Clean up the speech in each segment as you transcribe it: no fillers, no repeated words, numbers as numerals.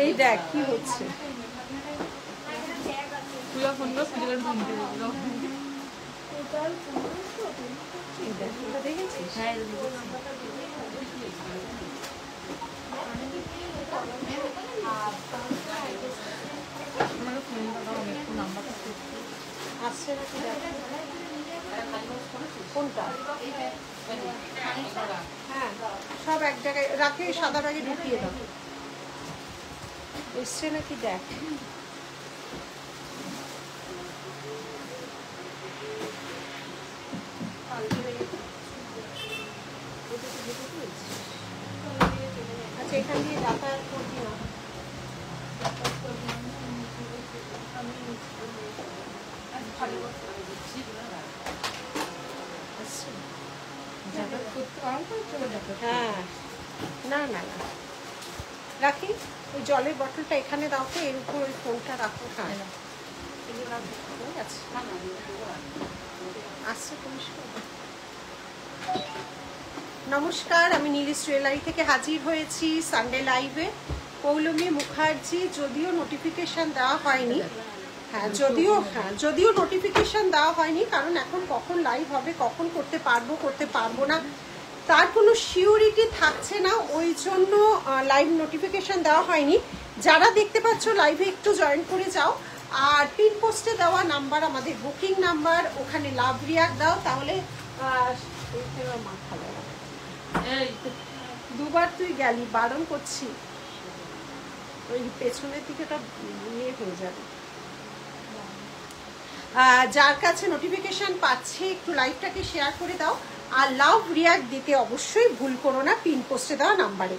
এই দেখ কি হচ্ছে দেখেছিস? আসছে নাকি কোনটা? হ্যাঁ সব এক জায়গায় রাখে, সাদা ব্যাগে ঢুকিয়ে দাও। এসছে নাকি দেখ। আচ্ছা এখান দিয়ে যাতায়াত করবি না? হ্যাঁ না না না রাখি। ওই জলের বটলটা এখানে দাও তো, এর উপর ওই ফোনটা রাখো। হ্যাঁ ঠিক আছে আসছে পরিষ্কার। নমস্কার, আমি নীলিশ জুয়েলারি থেকে হাজির হয়েছি সানডে লাইভে। পৌলমী মুখার্জি, যদিও নোটিফিকেশন দেওয়া হয়নি, যদিও নোটিফিকেশন দেওয়া হয়নি, কারণ এখন কখন লাইভ হবে, কখন করতে পারবো না তার কোনো সিউরিটি থাকছে না, ওই জন্য লাইভ নোটিফিকেশন দেওয়া হয়নি। যারা দেখতে পাচ্ছ লাইভে একটু জয়েন করে যাও। আর পিন পোস্টে দেওয়া নাম্বার আমাদের বুকিং নাম্বার, ওখানে লাভ রিয়াক্ট দাও, তাহলে মাথা লাগা। দুবার তুই গেলি, বারণ করছি, ওই পেছনের দিকেটা ইয়ে হয়ে যাবে। যার কাছে নোটিফিকেশন পাচ্ছে একটু লাইভটাকে শেয়ার করে দাও। আর লাভ রিয়াক্ট দিতে অবশ্যই ভুল করো না পিন পোস্টে দেওয়া নাম্বারে।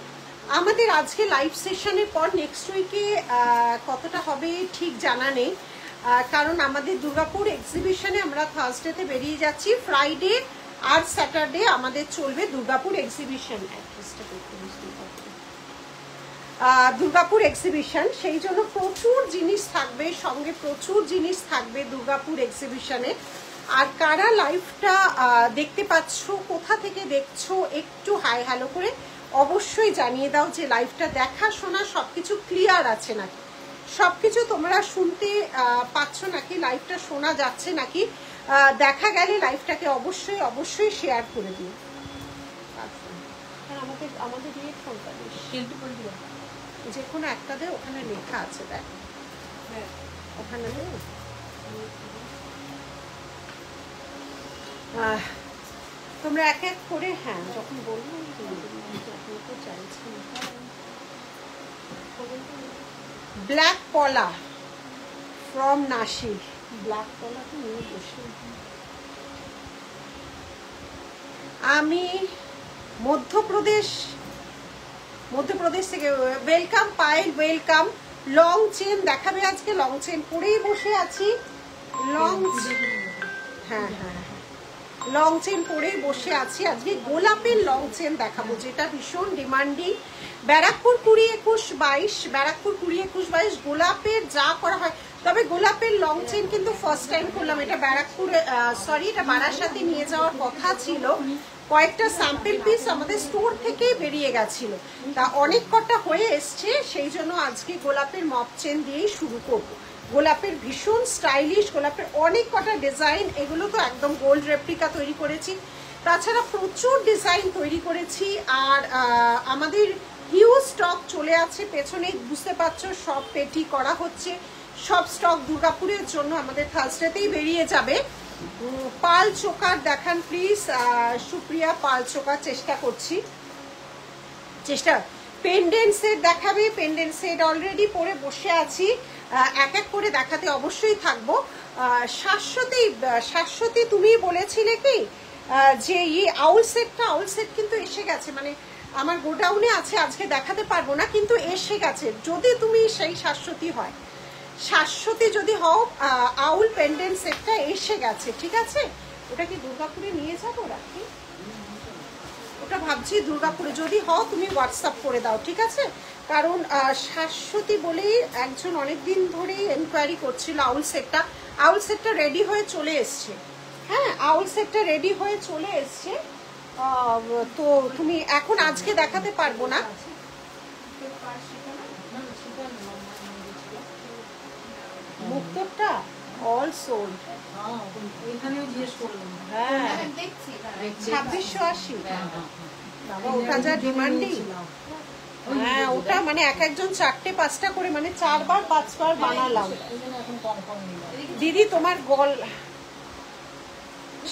আমাদের আজকে লাইভ সেশনের পর নেক্সট উইকে কতটা হবে ঠিক জানা নেই, কারণ আমাদের দুর্গাপুর এক্সিবিশনে আমরা থার্সডেতে বেরিয়ে যাচ্ছি। ফ্রাইডে আর স্যাটারডে আমাদের চলবে দুর্গাপুর এক্সিবিশন। দুর্গাপুর এক্সিবিশন, সেই জন্য প্রচুর জিনিস থাকবে, সঙ্গে প্রচুর জিনিস থাকবে দুর্গাপুর এক্সিবিশনে। আর কারা লাইভটা দেখতে পাচ্ছ, কোথা থেকে দেখছো, একটু হাই হ্যালো করে অবশ্যই জানিয়ে দাও যে লাইভটা দেখা শোনা সবকিছু ক্লিয়ার আছে নাকি, সবকিছু তোমরা শুনতে পাচ্ছ নাকি, লাইভটা শোনা যাচ্ছে নাকি। দেখা গেলে লাইভটাকে অবশ্যই শেয়ার করে দিও। আমাদের ইয়ে ফোনটা যে কোনো একটা দে, ওখানে লেখা আছে দেখ, ওখানে তোমরা এক এক করে, হ্যাঁ যখন বলবো তো চাইছি। ব্ল্যাক পলা ফ্রম নাসিক, ব্ল্যাক পলা তো নিয়ে বসে। আমি মধ্যপ্রদেশ থেকে। Welcome Payel, welcome. Long chain দেখাবে আজকে, লং চেন পরেই বসে আছি। লং চেন পরেই বসে আছি। আজকে গোলাপের লং চেন দেখাবো, যেটা ভীষণ ডিমান্ডিং। ব্যারাকপুর 20-21-22, ব্যারাকপুর 20-21-22 গোলাপের যা করা হয়। তবে গোলাপের লং চেন কিন্তু ফার্স্ট টাইম করলাম। এটা ব্যারাকপুরে এটা বারাসাতে নিয়ে যাওয়ার কথা ছিল। কয়েকটা স্যাম্পল পিস আমাদের স্টোর থেকেই বেরিয়ে গেছিল, তা অনেক কটা হয়ে এসছে, সেই জন্য আজকে গোলাপের মপ চেন দিয়েই শুরু করবো। গোলাপের ভীষণ স্টাইলিশ, গোলাপের অনেক কটা ডিজাইন, এগুলো তো একদম গোল্ড রেপ্লিকা তৈরি করেছি, তাছাড়া প্রচুর ডিজাইন তৈরি করেছি। আর আমাদের হিউজ স্টক চলে আছে, পেছনে বুঝতে পারছো সব পেটি করা হচ্ছে, সব স্টক দুর্গাপুরের জন্য আমাদের থার্সডেতেই বেরিয়ে যাবে। পাল চোকার দেখান প্লিজ, সুপ্রিয়া পাল চোকার চেষ্টা করছি, পেন্ডেন্ট সেট দেখাবে। পেন্ডেন্ট সেট অলরেডি পরে বসে আছি, এক এক করে দেখাতে অবশ্যই থাকবো। শাশ্বতী তুমি বলেছিলে কি যে আউল সেট কিন্তু এসে গেছে, মানে আমার গোডাউনে আছে, আজকে দেখাতে পারবো না, কিন্তু এসে গেছে। যদি তুমি সেই শাশ্বতী যদি হও, আউল পেন্ডেন্ট সেটটা এসে গেছে, ঠিক আছে। ওটা কি দুর্গাপুরে নিয়ে যাবো রাখি, ওটা ভাবছি দুর্গাপুরে। যদি হও তুমি হোয়াটসঅ্যাপ করে দাও, ঠিক আছে। কারণ শাশ্বতী বলেই একজন অনেকদিন ধরেই এনকোয়ারি করছিল আউল সেটটা রেডি হয়ে চলে এসছে। হ্যাঁ, আউল সেটটা রেডি হয়ে চলে এসছে। তো তুমি এখন আজকে দেখাতে পারবো না। মুক্তটা অল সোল্ড, হ্যাঁ 2680। ওটা যা ডিমান্ডিং, হ্যাঁ ওটা মানে এক একজন 4টে 5টা করে মানে 4বার 5বার বানালাম। দিদি তোমার গল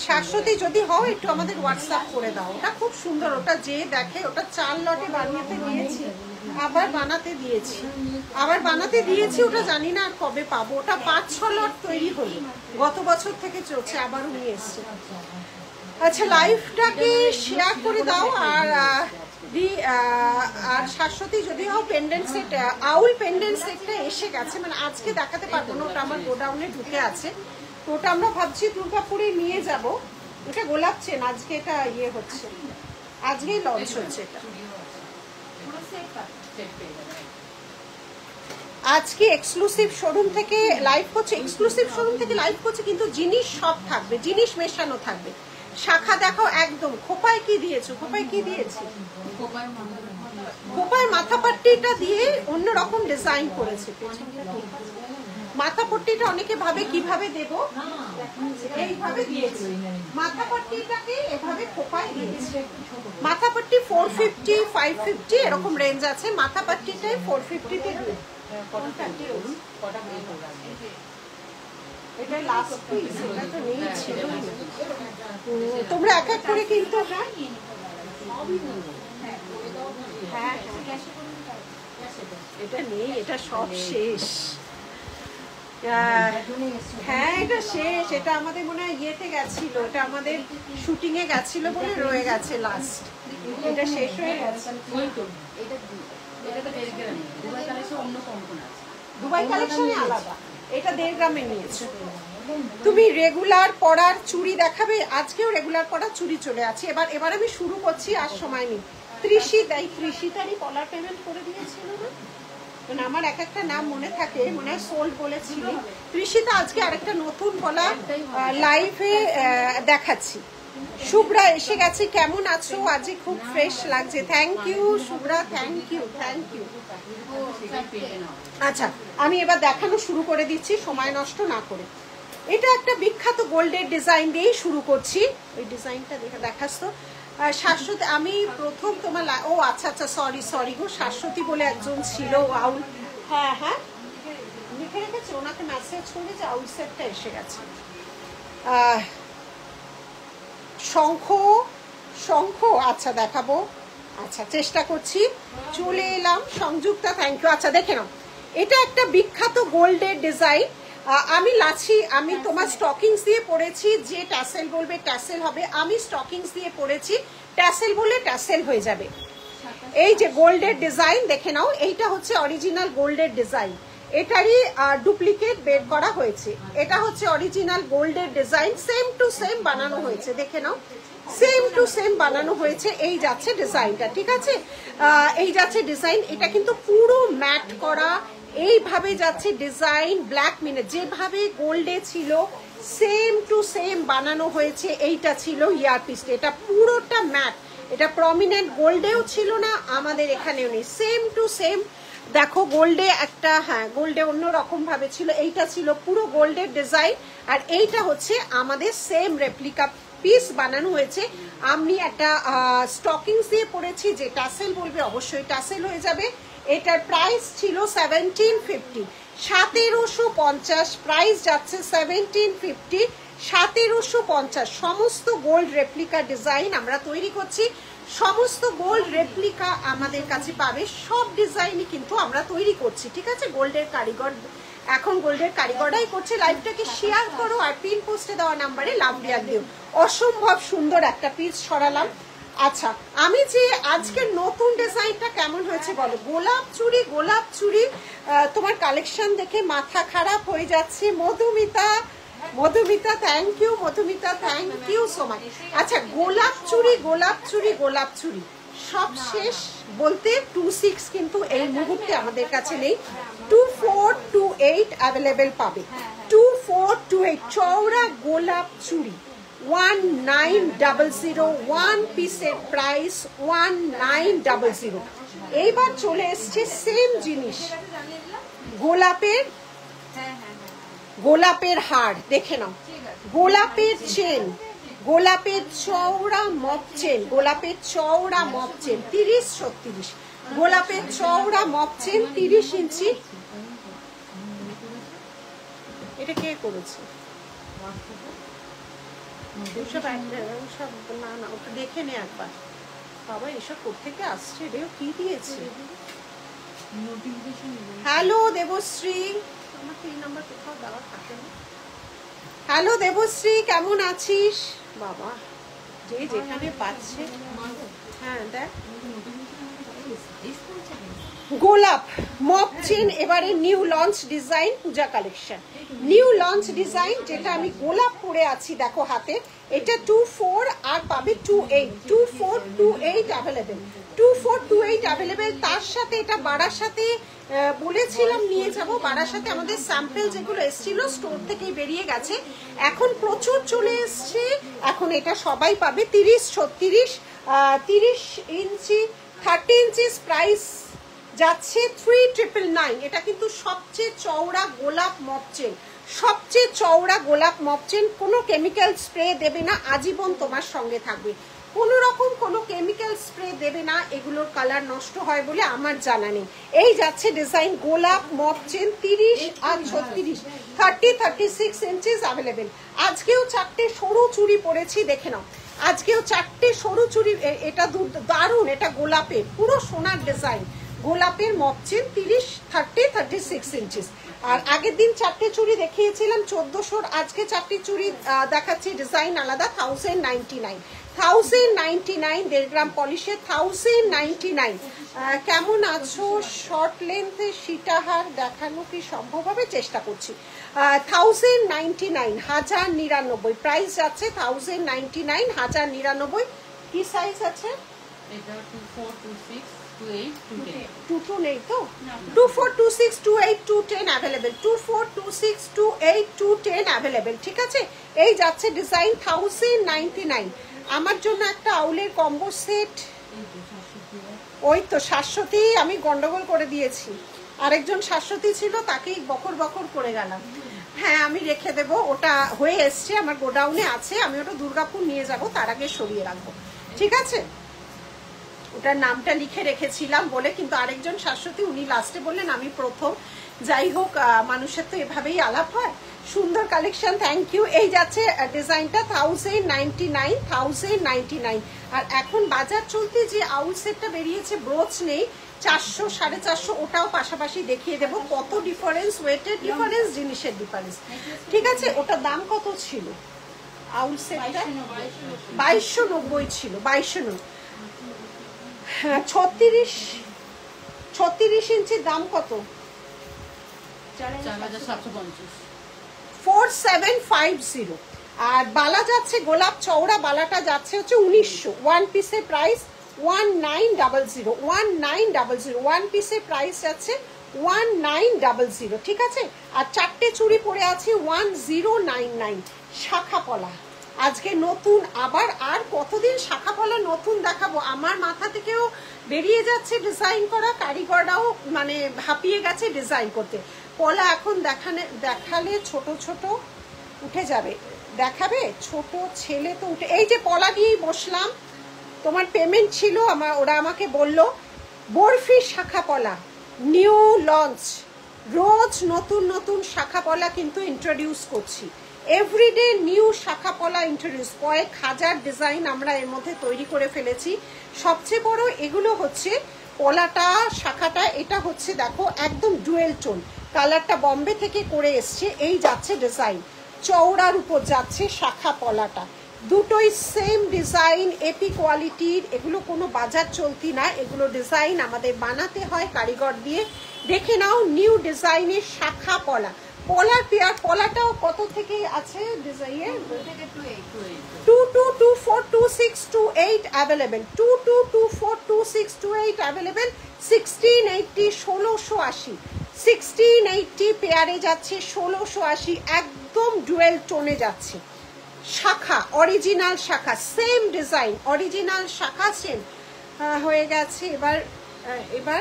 শাশ্বতী যদি হও একটু আমাদের হোয়াটসঅ্যাপ করে দাও। ওটা খুব সুন্দর, ওটা যে দেখে ওটা 4 লটে বানিয়ে দিয়েছি, আবার বানাতে দিয়েছি, ওটা জানি না আর কবে পাবো। ওটা 5-6 লট তৈরি হলো, গত বছর থেকে চলছে, আবারও নিয়ে এসছে। আচ্ছা লাইভটাকে শেয়ার করে দাও। আর শাশ্বতী যদি হও পেন্ডেন্ট সেট, আউল পেন্ডেন্ট সেটটা এসে গেছে, মানে আজকে দেখাতে পারবো না, ওটা আমার গোডাউনে ঢুকে আছে। তো ওটা আমরা ভাবছি দুর্গাপুরে নিয়ে যাব। এটা গোলাপ চেন, আজকে এটা ইয়ে হচ্ছে, আজকেই লঞ্চ হচ্ছে। এটা আজকে এক্সক্লুসিভ শোরুম থেকে লাইভ করছে, কিন্তু জিনিস সব থাকবে, জিনিস মেশানো থাকবে। শাখা দেখাও একদম। খোপায় কি দিয়েছো? খোপায় মাথা পাট্টিটা দিয়ে অন্যরকম ডিজাইন করেছে। মাথা পট্টিটা অনেকে ভাবে কিভাবে দেব, এইভাবে দিয়েছি। মাথা পট্টিটাকে এভাবে খোপায় দিয়েছি। মাথা পট্টি 450 550 এরকম রেঞ্জ আছে। মাথা পট্টিটাই 450 তে দিই। এটা লাস্ট পিস, এটা তো নেই ছিল। তোমরা এক এক করে কিন্তু হ্যাঁ এটা নেই, এটা সব শেষ। হ্যাঁ এটা শেষ, এটা আমাদের মনে হয় ইয়েতে গেছিল, এটা আমাদের শুটিং এ গেছিল বলে রয়ে গেছে লাস্ট। এটা শেষ হয়ে গেছে। দুবাই কালেকশনে আলাদা, এটা 1.5 গ্রামে নিয়েছো। তুমি রেগুলার পরার চুড়ি দেখাবে? আজকেও রেগুলার পরার চুড়ি চলে আছে। এবার আমি শুরু করছি, আর সময় নেই। ত্রিশিতারই কলার পেমেন্ট করে দিয়েছিল না, মানে আমার এক একটা নাম মনে থাকে, মনে হয় সোল্ড বলেছিল ত্রিশিতা। আজকে আরেকটা নতুন গলা লাইভে দেখাচ্ছি। শুভ্রা এসে গেছে, কেমন আছো? আজকে খুব ফ্রেশ লাগছে। Thank you Shubhra, thank you. আচ্ছা আমি এবার দেখানো শুরু করে দিচ্ছি সময় নষ্ট না করে। এটা একটা বিখ্যাত গোল্ডের ডিজাইন দিয়েই শুরু করছি। ওই ডিজাইনটা দেখাস তো শাশ্বতী। আমি প্রথম তোমার ও আচ্ছা সরি গো, শাশ্বতী বলে একজন ছিল আউল। হ্যাঁ লিখে রেখেছে, ওনাকে মেসেজ করে যে আউল সেটটা এসে গেছে। শঙ্খ আচ্ছা দেখাবো, আচ্ছা চেষ্টা করছি। চলে এলাম সংযুক্তা, থ্যাংক ইউ। আচ্ছা দেখে নাও, এটা একটা বিখ্যাত গোল্ডের ডিজাইন। আমি তোমার স্টকিংস দিয়ে পরেছি, যে ট্যাসেল বলবে ট্যাসেল হবে। আমি স্টকিংস দিয়ে পরেছি, ট্যাসেল বললে ট্যাসেল হয়ে যাবে। এই যে গোল্ডের ডিজাইন দেখে নাও, এইটা হচ্ছে অরিজিনাল গোল্ডের ডিজাইন, এটারই ডুপ্লিকেট বের করা হয়েছে। এটা হচ্ছে অরিজিনাল গোল্ডের ডিজাইন, সেম টু সেম বানানো হয়েছে, দেখে নাও সেম টু সেম বানানো হয়েছে। এই যাচ্ছে ডিজাইনটা, ঠিক আছে, এই যাচ্ছে ডিজাইন। এটা কিন্তু পুরো ম্যাট করা, এইভাবে যাচ্ছে ডিজাইন। ব্ল্যাক মিনে যেভাবে গোল্ডে ছিল সেম টু সেম বানানো হয়েছে। এইটা ছিল ইয়ারপিসটা, এটা পুরোটা ম্যাট, এটা প্রমিনেন্ট গোল্ডেও ছিল না, আমাদের এখানেও নেই, সেম টু সেম। দেখো গোল্ডে একটা, হ্যাঁ গোল্ডে অন্যরকম ভাবে ছিল, এইটা ছিল পুরো গোল্ডের ডিজাইন, আর এইটা হচ্ছে আমাদের সেম রেপ্লিকা পিস বানানো হয়েছে। আমি একটা স্টকিংস দিয়ে পরেছি, যে টাসেল বলবে অবশ্যই টাসেল হয়ে যাবে। এটার প্রাইস ছিল 1750, 1750 প্রাইস যাচ্ছে 1750, 1750। সমস্ত গোল্ড রেপ্লিকা ডিজাইন আমরা তৈরি করছি, সমস্ত গোল্ড রেপ্লিকা আমাদের কাছে পাবে, সব ডিজাইনই কিন্তু আমরা তৈরি করছি, ঠিক আছে। গোল্ডের কারিগর, এখন গোল্ডের কারিগররাই করছে। লাইভটাকে শেয়ার করো আর পিন পোস্টে দেওয়া নাম্বারে লাভ রিয়াক দিও। অসম্ভব সুন্দর একটা পিস সরালাম। আচ্ছা আমি যে আজকের নতুন ডিজাইনটা কেমন হয়েছে বলো। গোলাপ চুড়ি তোমার কালেকশন দেখে মাথা খারাপ হয়ে যাচ্ছে। Madhumita thank you, Madhumita thank you so much. আচ্ছা গোলাপ চুড়ি সব শেষ বলতে 26 কিন্তু এই মুহূর্তে আমাদের কাছে নেই, 2428 অ্যাভেলেবেল পাবে। 2428 চওড়া গোলাপ চুড়ি 1900, ওয়ান পিসের প্রাইস 1900। এইবার চলে এসছে সেম জিনিস, গোলাপের হার, দেখে নাও, গোলাপের চেন, গোলাপের চওড়া মপ চেন, গোলাপের চওড়া মপ চেন 30-36, গোলাপের চওড়া মপ চেন 30 ইঞ্চি। এটা কে করেছে? না না, ওটা দেখে নে একবার। বাবা এসব কোথেকে আসছে রে, কি দিয়েছে? হ্যালো দেবশ্রী, আমাকে এই নাম্বার কোথাও দেওয়া থাকে না। হ্যালো দেবশ্রী, কেমন আছিস? বাবা যে যেখানে পাচ্ছে। হ্যাঁ দেখ, গোলাপ মপ চেন এবারে নিউ লঞ্চ ডিজাইন, পূজা কালেকশন নিউ লঞ্চ ডিজাইন, যেটা আমি গোলাপ পরে আছি দেখো হাতে। এটা 24 আর পাবে 28, 2428 অ্যাভেলেবেল, 2428 অ্যাভেলেবেল। তার সাথে এটা বারাসাতে বলেছিলাম নিয়ে যাব, বারাসাতে আমাদের স্যাম্পল যেগুলো এসেছিল স্টোর থেকেই বেরিয়ে গেছে, এখন প্রচুর চলে এসছে। এখন এটা সবাই পাবে 30-36, 30 ইঞ্চি, 30 ইঞ্চিস, প্রাইস যাচ্ছে 3999। এটা কিন্তু সবচেয়ে চওড়া গোলাপ মপ চেন, সবচেয়ে চওড়া গোলাপ মপ চেন। কোনো কেমিক্যাল স্প্রে দেবে না, আজীবন তোমার সঙ্গে থাকবে, কোনো রকম কোনো কেমিক্যাল স্প্রে দেবে না, এগুলোর কালার নষ্ট হয় বলে আমার জানা নেই। এই যাচ্ছে ডিজাইন গোলাপ মপ চেন 30 আর 36, 30-36 ইঞ্চিস অ্যাভেলেবেল। আজকেও 4টে সরু চুড়ি পরেছি, দেখে নাও, আজকেও 4টে সরু চুড়ি। এটা দারুণ, এটা গোলাপের পুরো সোনার ডিজাইন, গোলাপের মপ চেন 30-36 ইঞ্চিস। আর আগের দিন 4টে চুড়ি দেখিয়েছিলাম 1400, আজকে 4টে চুড়ি দেখাচ্ছি, ডিজাইন আলাদা, 1099, 1099, 1.5 গ্রাম পলিশের 1099। কেমন আছো? শর্ট লেন্থে সীতাহার দেখানো কি সম্ভব হবে? চেষ্টা করছি। 1099, 1099 প্রাইস যাচ্ছে, 1099, 1099। কি সাইজ আছে? এটা 2426 28 210, 228 তো, 2426 28 210 অ্যাভেলেবেল, 2426 28 210 অ্যাভেলেবেল। ঠিক আছে, এই যাচ্ছে ডিজাইন 1099। আমার জন্য একটা আউলের কম্বো সেট, ওই তো শাশ্বতী, আমি গন্ডগোল করে দিয়েছি, আরেকজন শাশ্বতী ছিল, তাকেই বকর বকর করে গেলাম। হ্যাঁ আমি রেখে দেবো, ওটা হয়ে এসছে, আমার গোডাউনে আছে, আমি ওটা দুর্গাপুর নিয়ে যাব, তার আগে সরিয়ে রাখবো। ঠিক আছে, ওটার নামটা লিখে রেখেছিলাম বলে, কিন্তু আরেকজন শাশ্বতী, উনি লাস্টে বললেন আমি প্রথম। যাই হোক, মানুষের তো এভাবেই আলাপ হয়। সুন্দর কালেকশন, থ্যাংক ইউ। এই যাচ্ছে ডিজাইনটা 1099, 1099। আর এখন বাজার চলতে যে আউল সেটটা বেরিয়েছে, ব্রোচ নেই, 400 450, ওটাও পাশাপাশি দেখিয়ে দেবো। কত ডিফারেন্স, ওয়েটের ডিফারেন্স, জিনিসের ডিফারেন্স। ঠিক আছে, ওটার দাম কত ছিল? আউল সেটটা 2290 ছিল, 2290। হ্যাঁ 36 ইঞ্চির দাম কত? 4750। আর বালা যাচ্ছে, গোলাপ চওড়া বালাটা যাচ্ছে হচ্ছে 1900, ওয়ান পিসের প্রাইস 1900, 1900, ওয়ান পিসের প্রাইস যাচ্ছে 1900। ঠিক আছে, আর 4টে চুড়ি পরে আছে 1099। শাখা পলা আজকে নতুন, আবার আর কতদিন শাখা পলা নতুন দেখাবো? আমার মাথা থেকেও বেরিয়ে যাচ্ছে ডিজাইন করা, কারিগররাও মানে হাঁপিয়ে গেছে ডিজাইন করতে। পলা এখন দেখালে ছোট ছোট উঠে যাবে, দেখাবে ছোট ছেলে তো উঠে। এই যে পলা দিয়েই বসলাম, তোমার পেমেন্ট ছিল, ওরা আমাকে বলল বরফি শাখা পলা নিউ লঞ্চ, রোজ নতুন নতুন শাখা পলা কিন্তু ইন্ট্রোডিউস করছি, এভরিডে নিউ শাখা পলা ইন্ট্রোডিউস, কয়েক হাজার ডিজাইন আমরা এর মধ্যে তৈরি করে ফেলেছি। সবচেয়ে বড় এগুলো হচ্ছে পলাটা, শাখাটা, এটা হচ্ছে দেখো একদম ডুয়েল টোন, কালারটা বম্বে থেকে করে এসছে। এই যাচ্ছে ডিজাইন, চওড়ার উপর যাচ্ছে শাখা পলাটা, দুটোই সেম ডিজাইন, এপি কোয়ালিটির, এগুলো কোনো বাজার চলতি না, এগুলো ডিজাইন আমাদের বানাতে হয় কারিগর দিয়ে। দেখে নাও নিউ ডিজাইনের শাখা পলা, পলার পেয়ার, পলাটাও কত থেকে আছে ডিজাইনের? 22242628 অ্যাভেলেবেল, 22242628 অ্যাভেলেবেল। 1680, 1680, 1680 পেয়ারে যাচ্ছে 1680, একদম ডুয়েল টোনে যাচ্ছে। শাখা, অরিজিনাল শাখা, সেম ডিজাইন, অরিজিনাল শাখা সেম হয়ে গেছে। এবার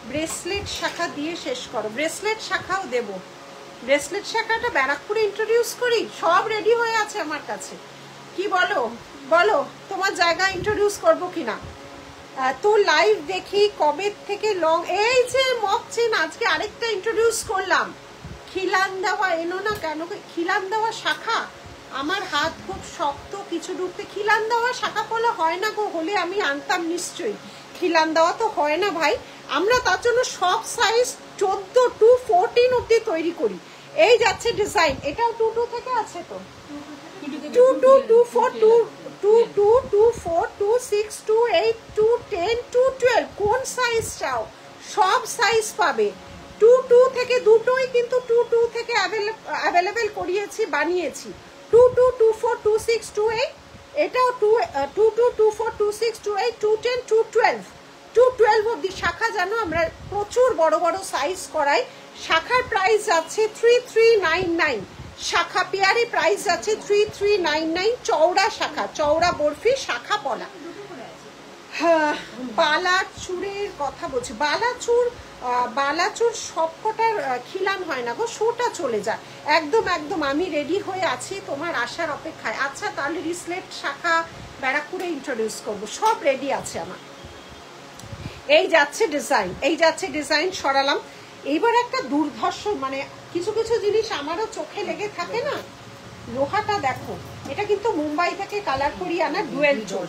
ব্রেসলেট শাখা দিয়ে শেষ করো। ব্রেসলেট শাখাও দেব, ব্রেসলেট শাখাটা ব্যারাকপুরে ইন্ট্রোডিউস করি, সব রেডি হয়ে আছে আমার কাছে। কি বলো বলো, তোমার জায়গা ইন্ট্রোডিউস করবো কিনা? তো লাইভ দেখি কবে থেকে লং, এই যে মক চেন আজকে আরেকটা ইন্ট্রোডিউস করলাম। খিলান দেওয়া এনো না কেন? খিলান দেওয়া শাখা, আমার হাত খুব শক্ত, কিছু ঢুকতে খিলান দেওয়া শাখা পলা হয় না গো, হলে আমি আনতাম নিশ্চয়ই। খিলান দেওয়া তো হয় না ভাই, আমরা তার জন্য সব সাইজ 14 to 14 অব্দি তৈরি করি। এই যাচ্ছে ডিজাইন, এটাও 22 থেকে আছে তো, 22, 24, 22, 24, 26, 28, 210, 212, কোন সাইজ চাও সব সাইজ পাবে। 22 থেকে দুটোই কিন্তু 22 থেকে অ্যাভেলেবেল করিয়েছি, বানিয়েছি। 22, 24, 26, 28, এটাও 22, 24, 26, 28, 210, 212, 212 অব্দি শাখা। জানো আমরা প্রচুর বড় বড় সাইজ করাই। শাখার প্রাইস যাচ্ছে 3399, শাখা পেয়ারে প্রাইস যাচ্ছে 3399, চওড়া শাখা, চওড়া বরফি শাখা পলা। হ্যাঁ, বালাচুরের কথা বলছি, বালাচুর সবকটার খিলান হয় না গো, শোটা চলে যায় একদম একদম। আমি রেডি হয়ে আছি তোমার আসার অপেক্ষায়। আচ্ছা তাহলে রিসলেট শাখা ব্যারাকপুরে ইন্ট্রোডিউস করবো, সব রেডি আছে আমার। এই যাচ্ছে ডিজাইন, এই যাচ্ছে ডিজাইন, সরালাম। এইবার একটা দুর্ধর্ষ, মানে কিছু কিছু জিনিস আমারও চোখে লেগে থাকে না। লোহাটা দেখো, এটা কিন্তু মুম্বাই থেকে কালার করিয়ে আনা ডুয়েল টোন।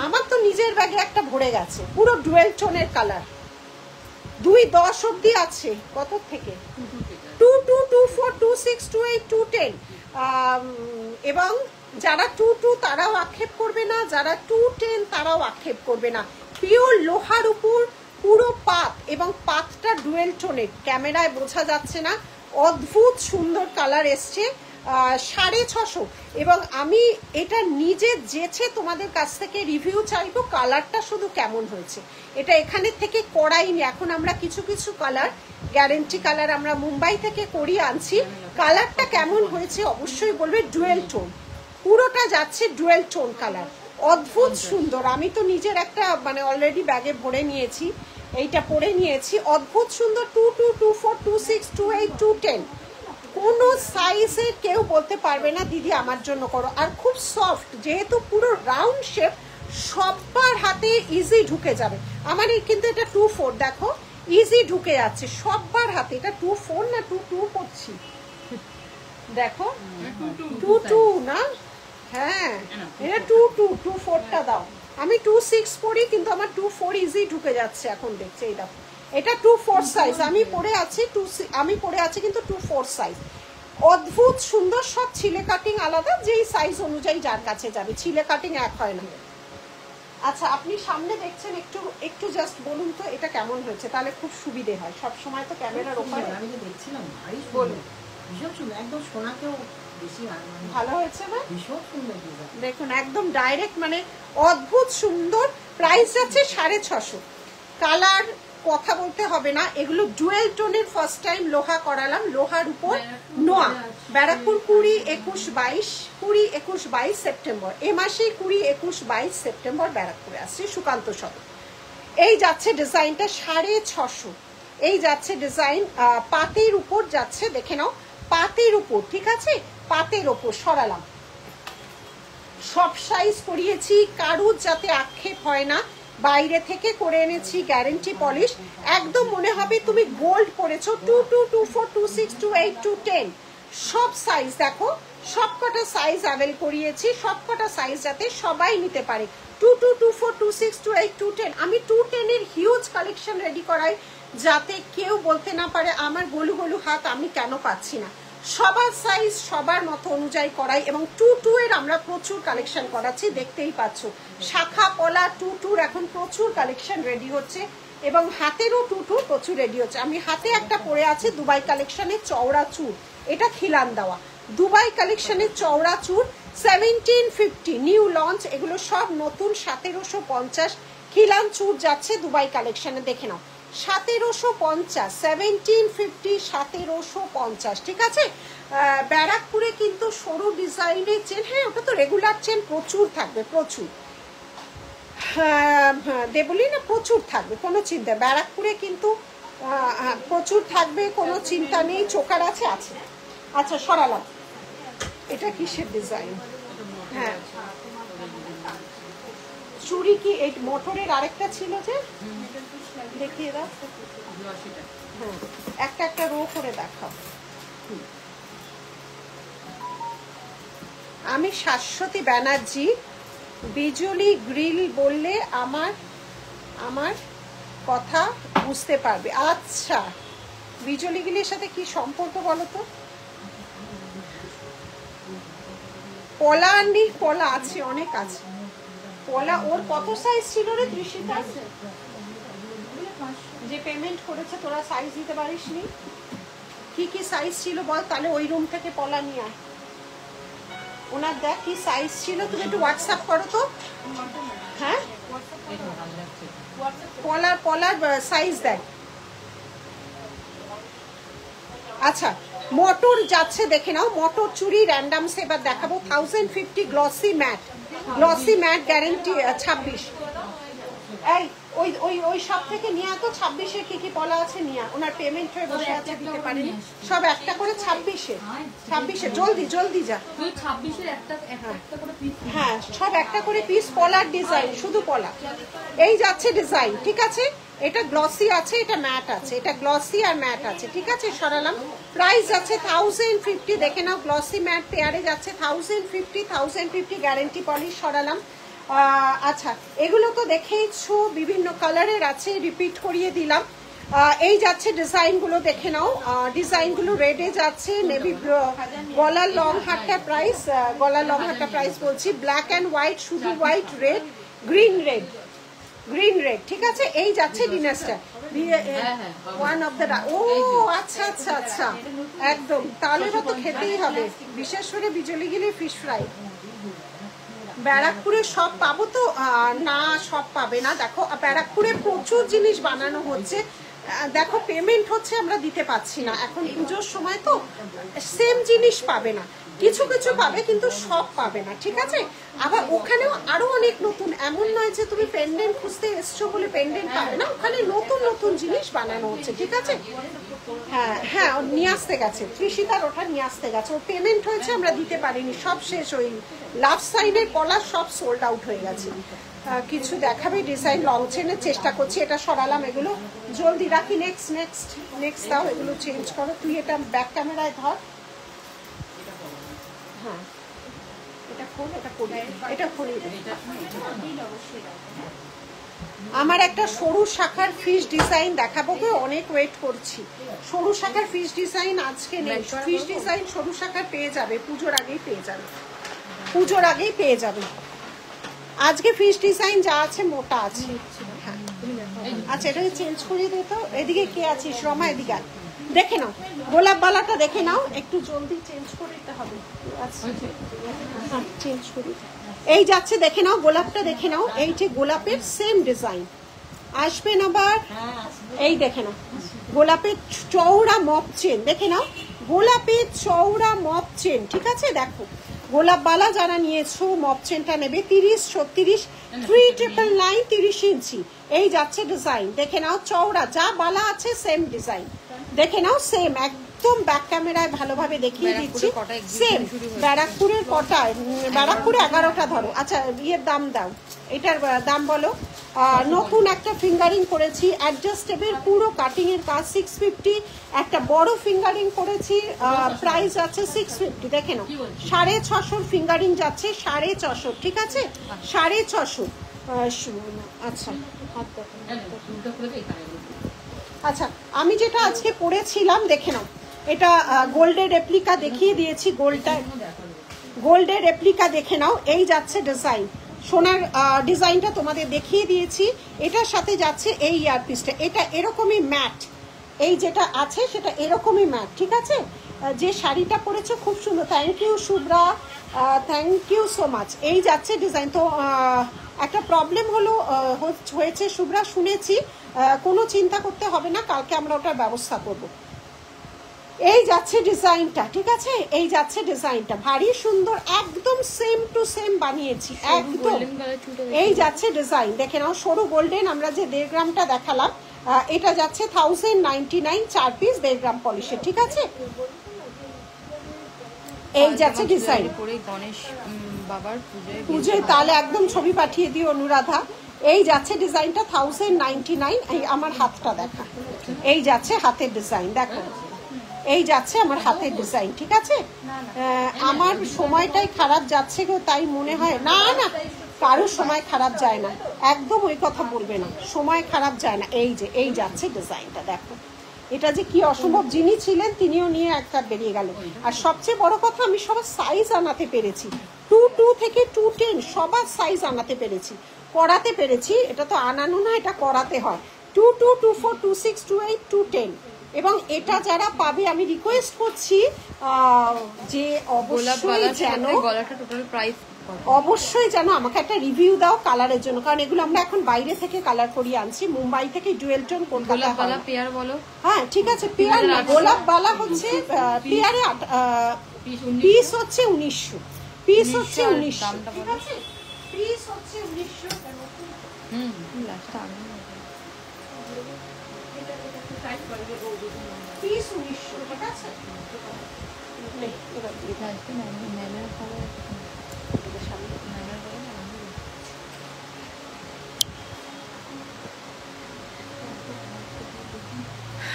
আমার তো নিজের ব্যাগে একটা ভরে গেছে, পুরো ডুয়েল টোনের কালার। 210 অব্দি আছে, কত থেকে? 22, 24, 26, 28, 210। এবং যারা 22 তারাও আক্ষেপ করবে না, যারা 210 তারাও আক্ষেপ করবে না। পিওর লোহার উপর পুরো পাত, এবং পাতটা ডুয়েল টোনের, ক্যামেরায় বোঝা যাচ্ছে না, অদ্ভুত সুন্দর কালার এসছে। 650, এবং আমি এটা নিজে যেছে তোমাদের কাছ থেকে রিভিউ চাইবো, কালারটা শুধু কেমন হয়েছে। এটা এখানে থেকে করাইনি, এখন আমরা কিছু কিছু কালার, গ্যারেন্টি কালার আমরা মুম্বাই থেকে করিয়ে আনছি। কালারটা কেমন হয়েছে অবশ্যই বলবে। ডুয়েল টোন, পুরোটা যাচ্ছে ডুয়েল টোন কালার, অদ্ভুত সুন্দর। আমি তো নিজের একটা মানে অলরেডি ব্যাগে ভরে নিয়েছি, এইটা পরে নিয়েছি, অদ্ভুত সুন্দর। 22, 24, 26, 28, 210, কোনো সাইজে কেউ বলতে পারবে না দিদি আমার জন্য করো। আর খুব সফট, যেহেতু পুরো রাউন্ড শেপ, সবার হাতে ইজি ঢুকে যাবে। আমার কিন্তু এটা 24, দেখো ইজি ঢুকে যাচ্ছে সবার হাতে। এটা 24 না 22 পড়ছি, দেখো 22 না, হ্যাঁ এটা 22, 24টা দাও। আমি 26 পরি, কিন্তু আমার 24 ইজি ঢুকে যাচ্ছে এখন, দেখছে এই দেখো। এটা 24 সাইজ, আমি পরে আছি কিন্তু 24 সাইজ। অদ্ভুত সুন্দর, সব ছিলে কাটিং আলাদা, যেই সাইজ অনুযায়ী যার কাছে যাবে, ছিলে কাটিং এক হয় না। আচ্ছা আপনি সামনে দেখছেন, একটু জাস্ট বলুন তো এটা কেমন হয়েছে, তাহলে খুব সুবিধে হয়। সব সময় তো ক্যামেরার ওপরে আমি তো দেখছিলাম, বলুন। ভীষণ সুন্দর, একদম সোনাকেও বেশি ভালো হয়েছে না? ভীষণ সুন্দর ডিজাইন, দেখুন একদম ডাইরেক্ট, মানে অদ্ভুত সুন্দর। প্রাইস যাচ্ছে 650। কালার কথা বলতে হবে না, এগুলো ডুয়েল টোনের ফার্স্ট টাইম লোহা করালাম, লোহার উপর নোয়া। ব্যারাকপুর 20, 21, 22, 20, 21, 22 সেপ্টেম্বর, এ মাসেই 20, 21, 22 সেপ্টেম্বর ব্যারাকপুরে আসছে সুকান্ত সদর। এই যাচ্ছে ডিজাইনটা 650। এই যাচ্ছে ডিজাইন, পাতের উপর যাচ্ছে, দেখে নাও পাতের উপর, ঠিক আছে, পাতের উপর সরালাম। সব সাইজ করিয়েছি, কারুর যাতে আক্ষেপ হয় না, বাইরে থেকে করে এনেছি, গ্যারেন্টি পলিশ, একদম মনে হবে তুমি গোল্ড পরেছো। 22, 24, 26, 28, 210, সব সাইজ দেখো, সবকটা সাইজ অ্যাভেল করিয়েছি, সবকটা সাইজ যাতে সবাই নিতে পারে। 22, 24, 26, 28, 210, আমি 210 এর হিউজ কালেকশন রেডি করাই, যাতে কেউ বলতে না পারে আমার গোলু গোলু হাত আমি কেন পাচ্ছি না। সবার সাইজ সবার মতো অনুযায়ী করাই, এবং 22 এর আমরা প্রচুর কালেকশন করাচ্ছি, দেখতেই পাচ্ছ। শাখা পলা 22 এখন প্রচুর কালেকশন রেডি হচ্ছে, এবং হাতেরও 22 প্রচুর রেডি হচ্ছে। আমি হাতে একটা পরে আছে দুবাই কালেকশনের চওড়া চুর, এটা খিলান দেওয়া, দুবাই কালেকশনের চওড়া চুর 1750 নিউ লঞ্চ, এগুলো সব নতুন 1750 খিলান চুর যাচ্ছে দুবাই কালেকশনে, দেখে নাও। 1750, 1750, 1750, ঠিক আছে। ব্যারাকপুরে কিন্তু সরু ডিজাইনের চেন, হ্যাঁ ওটা তো রেগুলার চেন প্রচুর থাকবে, প্রচুর। দেবলি না প্রচুর থাকবে, কোনো চিন্তা। ব্যারাকপুরে কিন্তু প্রচুর থাকবে, কোনো চিন্তা নেই। চোকার আছে, আছে। আচ্ছা সরালাম। এটা কিসের ডিজাইন? হ্যাঁ চুড়ি কি এই মোটরের আরেকটা ছিল যে, দেখিয়ে দাও। হ্যাঁ একটা একটা রো করে দেখাও। আমি শাশ্বতী ব্যানার্জি। বিজলি গ্রিল বললে আমার কথা বুঝতে পারবে। আচ্ছা বিজলি গ্রিলের সাথে কি সম্পর্ক বলো তো? পলা আনবি? পলা আছে, অনেক আছে পলা। ওর কত সাইজ ছিল রে তৃষিতা? যে পেমেন্ট করেছে তোরা সাইজ দিতে পারিস নি? কি কি সাইজ ছিল বল, তাহলে ওই রুম থেকে পলা নিয়ে আয়। ওনার দেখ কি সাইজ ছিল, তুমি একটু হোয়াটসঅ্যাপ করো তো। হ্যাঁ পলার সাইজ দেখ। আচ্ছা মোটর যাচ্ছে, দেখে নাও। মোটর চুড়ি র্যান্ডাম সেবার দেখাবো। 1050 গ্লসি ম্যাট গ্যারেন্টি 26। এই ওই ওই ওই সব থেকে নিয়ে তো 26-এর কি কি পলা আছে নিয়ে। ওনার পেমেন্ট হয়ে বসে আছে, দিতে পারেনি। সব একটা করে 26-এ জলদি জলদি যা। হ্যাঁ সব একটা করে পিস, পলার ডিজাইন, শুধু পলা। এই যাচ্ছে ডিজাইন, ঠিক আছে। এটা গ্লসি আছে, এটা ম্যাট আছে, এটা গ্লসি আর ম্যাট আছে, ঠিক আছে। সরালাম। প্রাইস যাচ্ছে 1050, দেখে নাও। গ্লসি ম্যাট পেয়ারে যাচ্ছে 1050 গ্যারেন্টি পলিশ। সরালাম। আচ্ছা এগুলো তো দেখেইছো, বিভিন্ন কালারের আছে, রিপিট করিয়ে দিলাম। এই যাচ্ছে ডিজাইনগুলো, দেখে নাও। ডিজাইনগুলো রেডে যাচ্ছে, নেভি গলার লং হাতটা প্রাইস, গলার লং হাতটা প্রাইস বলছি। ব্ল্যাক অ্যান্ড হোয়াইট, শুধু হোয়াইট, রেড, গ্রিন রেড, ঠিক আছে। এই যাচ্ছে ডিনারটা, ওয়ান অফ দ্য। ও আচ্ছা আচ্ছা আচ্ছা, একদম। তাহলে তো খেতেই হবে, বিশেষ করে বিজলি গিলি ফিশ ফ্রাই। ব্যারাকপুরে সব পাবো তো? না সব পাবে না। দেখো ব্যারাকপুরে প্রচুর জিনিস বানানো হচ্ছে, দেখো পেমেন্ট হচ্ছে, আমরা দিতে পারছি না এখন, পুজোর সময় তো। সেম জিনিস পাবে না, কিছু কিছু পাবে কিন্তু সব পাবে না, ঠিক আছে। আবার ওখানেও আরো অনেক নতুন, এমন নয় যে তুমি পেন্ডেন্ট খুঁজতে এসছো বলে পেন্ডেন্ট পাবে না, ওখানে নতুন নতুন জিনিস বানানো হচ্ছে, ঠিক আছে। হ্যাঁ হ্যাঁ নিয়ে আসতে গেছে, তৃষিতার ওটা নিয়ে আসতে গেছে। ওর পেমেন্ট হয়েছে, আমরা দিতে পারিনি, সব শেষ। ওই লাভ সাইডের কলার সব সোল্ড আউট হয়ে গেছে। কিছু দেখাবে ডিজাইন লং চেনের চেষ্টা করছি। এটা সরালাম, এগুলো জলদি রাখি। নেক্সট দাও, এগুলো চেঞ্জ করো। তুই এটা ব্যাক ক্যামেরায় ধর। হ্যাঁ এটা খোল, এটা খোলিয়ে দে। আমার একটা সরু শাখার ফিশ ডিজাইন দেখাবো, কে অনেক ওয়েট করছি। সরু শাখার ফিশ ডিজাইন আজকে নেই। ফিশ ডিজাইন সরু শাখার পেয়ে যাবে, পুজোর আগেই পেয়ে যাবে। আজকে ফিশ ডিজাইন যা আছে মোটা আছে। হ্যাঁ আচ্ছা এটাকে চেঞ্জ করিয়ে দে তো। এদিকে কে আছিস? রমা এদিকে দেখে নাও, গোলাপ বালাটা দেখে নাও, একটু জলদি চেঞ্জ করে দিতে হবে। হ্যাঁ চেঞ্জ করি। এই যাচ্ছে, দেখে নাও, গোলাপটা দেখে নাও। এই যে গোলাপের সেম ডিজাইন আসবেন আবার। এই দেখে নাও, গোলাপের চওড়া মপ চেন, দেখে নাও, গোলাপের চওড়া মপ চেন, ঠিক আছে। দেখো গোলাপ বালা যারা নিয়েছো মপ চেনটা নেবে 30, 36, 3999, 30 ইঞ্চি। এই যাচ্ছে ডিজাইন, দেখে নাও, চওড়া যা বালা আছে সেম ডিজাইন, দেখে নাও, সেম একদম। ব্যাক ক্যামেরায় ভালোভাবে দেখিয়ে দিচ্ছি, সেম। ব্যারাকপুরের কটায়? ব্যারাকপুরে 11টা ধরো। আচ্ছা ইয়ের দাম দাও, এটার দাম বলো। নতুন একটা ফিঙ্গারিং করেছি, অ্যাডজাস্টেবল, পুরো কাটিং এর কাজ, 650। একটা বড় ফিঙ্গারিং করেছি, প্রাইস আছে 650, দেখে নাও। 650 ফিঙ্গারিং যাচ্ছে, 650, ঠিক আছে, 650। আচ্ছা আচ্ছা আমি যেটা আজকে পরেছিলাম দেখে নাও, এটা গোল্ডের রেপ্লিকা দেখিয়ে দিয়েছি, গোল্ডের রেপ্লিকা দেখে নাও। এই যাচ্ছে ডিজাইন, সোনার ডিজাইনটা তোমাদের দেখিয়ে দিয়েছি। এটার সাথে যাচ্ছে এই ইয়ারপিসটা, এটা এরকমই ম্যাট, এই যেটা আছে সেটা এরকমই ম্যাট, ঠিক আছে। যে শাড়িটা পরেছো খুব সুন্দর, thank you Shubhra. Thank you so much. এই যাচ্ছে ডিজাইন। তো একটা প্রবলেম হলো হয়েছে শুভ্রা, শুনেছি, কোনো চিন্তা করতে হবে না, কালকে আমরা ওটার ব্যবস্থা করব। এই যাচ্ছে ডিজাইনটা, ঠিক আছে, এই যাচ্ছে ডিজাইনটা, ভারী সুন্দর, একদম সেম টু সেম বানিয়েছি একদম। এই যাচ্ছে ডিজাইন, দেখে নাও, সরু গোল্ডেন, আমরা যে 1.5 গ্রামটা দেখালাম, এটা যাচ্ছে 1099, 4 পিস 1.5 গ্রাম পলিশের, ঠিক আছে। এই যাচ্ছে ডিজাইন, গণেশ বাবার পুজোয় তাহলে একদম ছবি পাঠিয়ে দিও অনুরাধা। এই যাচ্ছে ডিজাইনটা 1099। এই আমার হাতটা দেখা, এই যাচ্ছে হাতের ডিজাইন, দেখো এই যাচ্ছে আমার হাতের ডিজাইন, ঠিক আছে। আমার সময়টাই খারাপ যাচ্ছে গো, তাই মনে হয় না, না কারোর সময় খারাপ যায় না, একদম ওই কথা বলবে না, সময় খারাপ যায় না। এই যে এই যাচ্ছে ডিজাইনটা, দেখো এটা যে কি অসম্ভব, যিনি ছিলেন তিনিও নিয়ে একটা বেরিয়ে গেল। আর সবচেয়ে বড় কথা, আমি সবার সাইজ আনাতে পেরেছি, 22 থেকে 210 সবার সাইজ আনাতে পেরেছি, করাতে পেরেছি। এটা তো আনানো না, এটা করাতে হয়। 22, 24, 26, 28, 210। এবং এটা যারা পাবে আমি রিকোয়েস্ট করছি যে অবশ্যই যেন গলাটা টোটাল প্রাইস অবশ্যই যেন আমাকে একটা রিভিউ দাও কালারের জন্য, কারণ এগুলো আমরা এখন বাইরে থেকে কালার করিয়ে আনছি, মুম্বাই থেকে ডুয়েল টোন, কলকাতা। গোলাপ পেয়ার বলো, হ্যাঁ ঠিক আছে, পেয়ার না, গোলাপ বালা হচ্ছে পেয়ারে পিস হচ্ছে 1900, পিস হচ্ছে 1900, ঠিক আছে, পিস হচ্ছে 1900। পিস 1900, ঠিক আছে।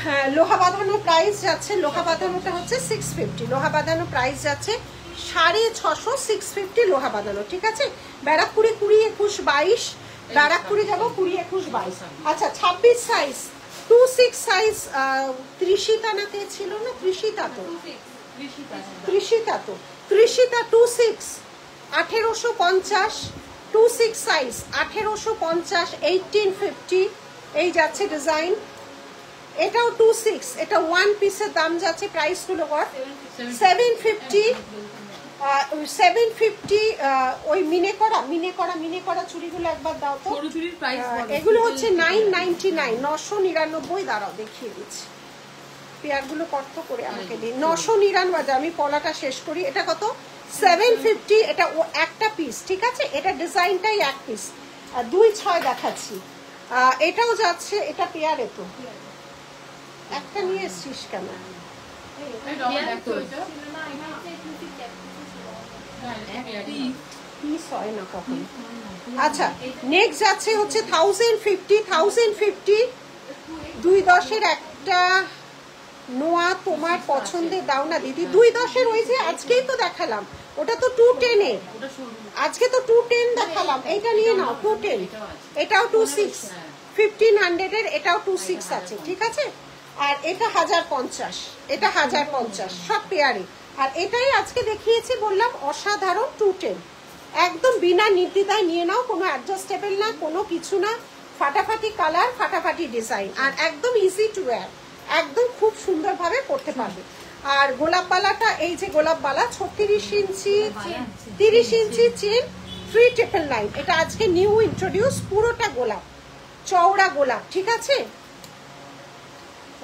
হ্যাঁ, লোহা বাঁধানো প্রাইস যাচ্ছে, লোহা বাঁধানোটা হচ্ছে 650, লোহা বাঁধানো প্রাইস যাচ্ছে 650, 650 লোহা বাঁধানো, ঠিক আছে। ব্যারাকপুরে 20, 21, 22, ব্যারাকপুরে যাবো 20, 21, 22। আচ্ছা 26 সাইজ, 26 সাইজ, ত্রিশিতা না কে ছিল না, ত্রিশিতা তো, ত্রিশিতা তো, ত্রিশিতা 26, 1850, 26 সাইজ 1850, 1850। এই যাচ্ছে ডিজাইন, এটাও 26, এটা 1 পিসের দাম যাচ্ছে, প্রাইস গুলো কর 750, 750। ওই মিনে করা চুড়িগুলো একবার দাও তো, এগুলো হচ্ছে 999, 999। দাঁড়াও দেখিয়ে দিচ্ছি, পেয়ারগুলো কত করে আমাকে দিন, 999। আমি পলাটা শেষ করি, এটা কত, 750, এটা একটা পিস, ঠিক আছে, এটা ডিজাইনটাই এক পিস, 2-6 দেখাচ্ছি। এটাও যাচ্ছে, এটা পেয়ারে তো, একটা নিয়ে এসছিস কেন, পিস হয় না কখন। আচ্ছা নেক্সট যাচ্ছে হচ্ছে 1050, 1050, 210-এর একটা নোয়া, তোমার পছন্দের দাও না দিদি, 210-এর ওই যে আজকেই তো দেখালাম, ওটা তো 210-এর, আজকে তো 210 দেখালাম, এইটা নিয়ে নাও 210, এটাও 26, 1500-এর, এটাও 26 আছে, ঠিক আছে। আর এটা 1050, এটা 1050, সব পেয়ারে। আর এটাই আজকে দেখিয়েছি, বললাম অসাধারণ 210, একদম বিনা নির্দ্বিধায় নিয়ে নাও, কোনো অ্যাডজাস্টেবল না, কোনো কিছু না, ফাটাফাটি কালার, ফাটাফাটি ডিজাইন, আর একদম ইজি টু ওয়্যার, একদম খুব সুন্দরভাবে পরতে পারবে। আর গোলাপ বালাটা, এই যে গোলাপ বালা 36 ইঞ্চি, 30 ইঞ্চি চেন, 3999, এটা আজকে নিউ ইন্ট্রোডিউস, পুরোটা গোলাপ, চওড়া গোলাপ, ঠিক আছে।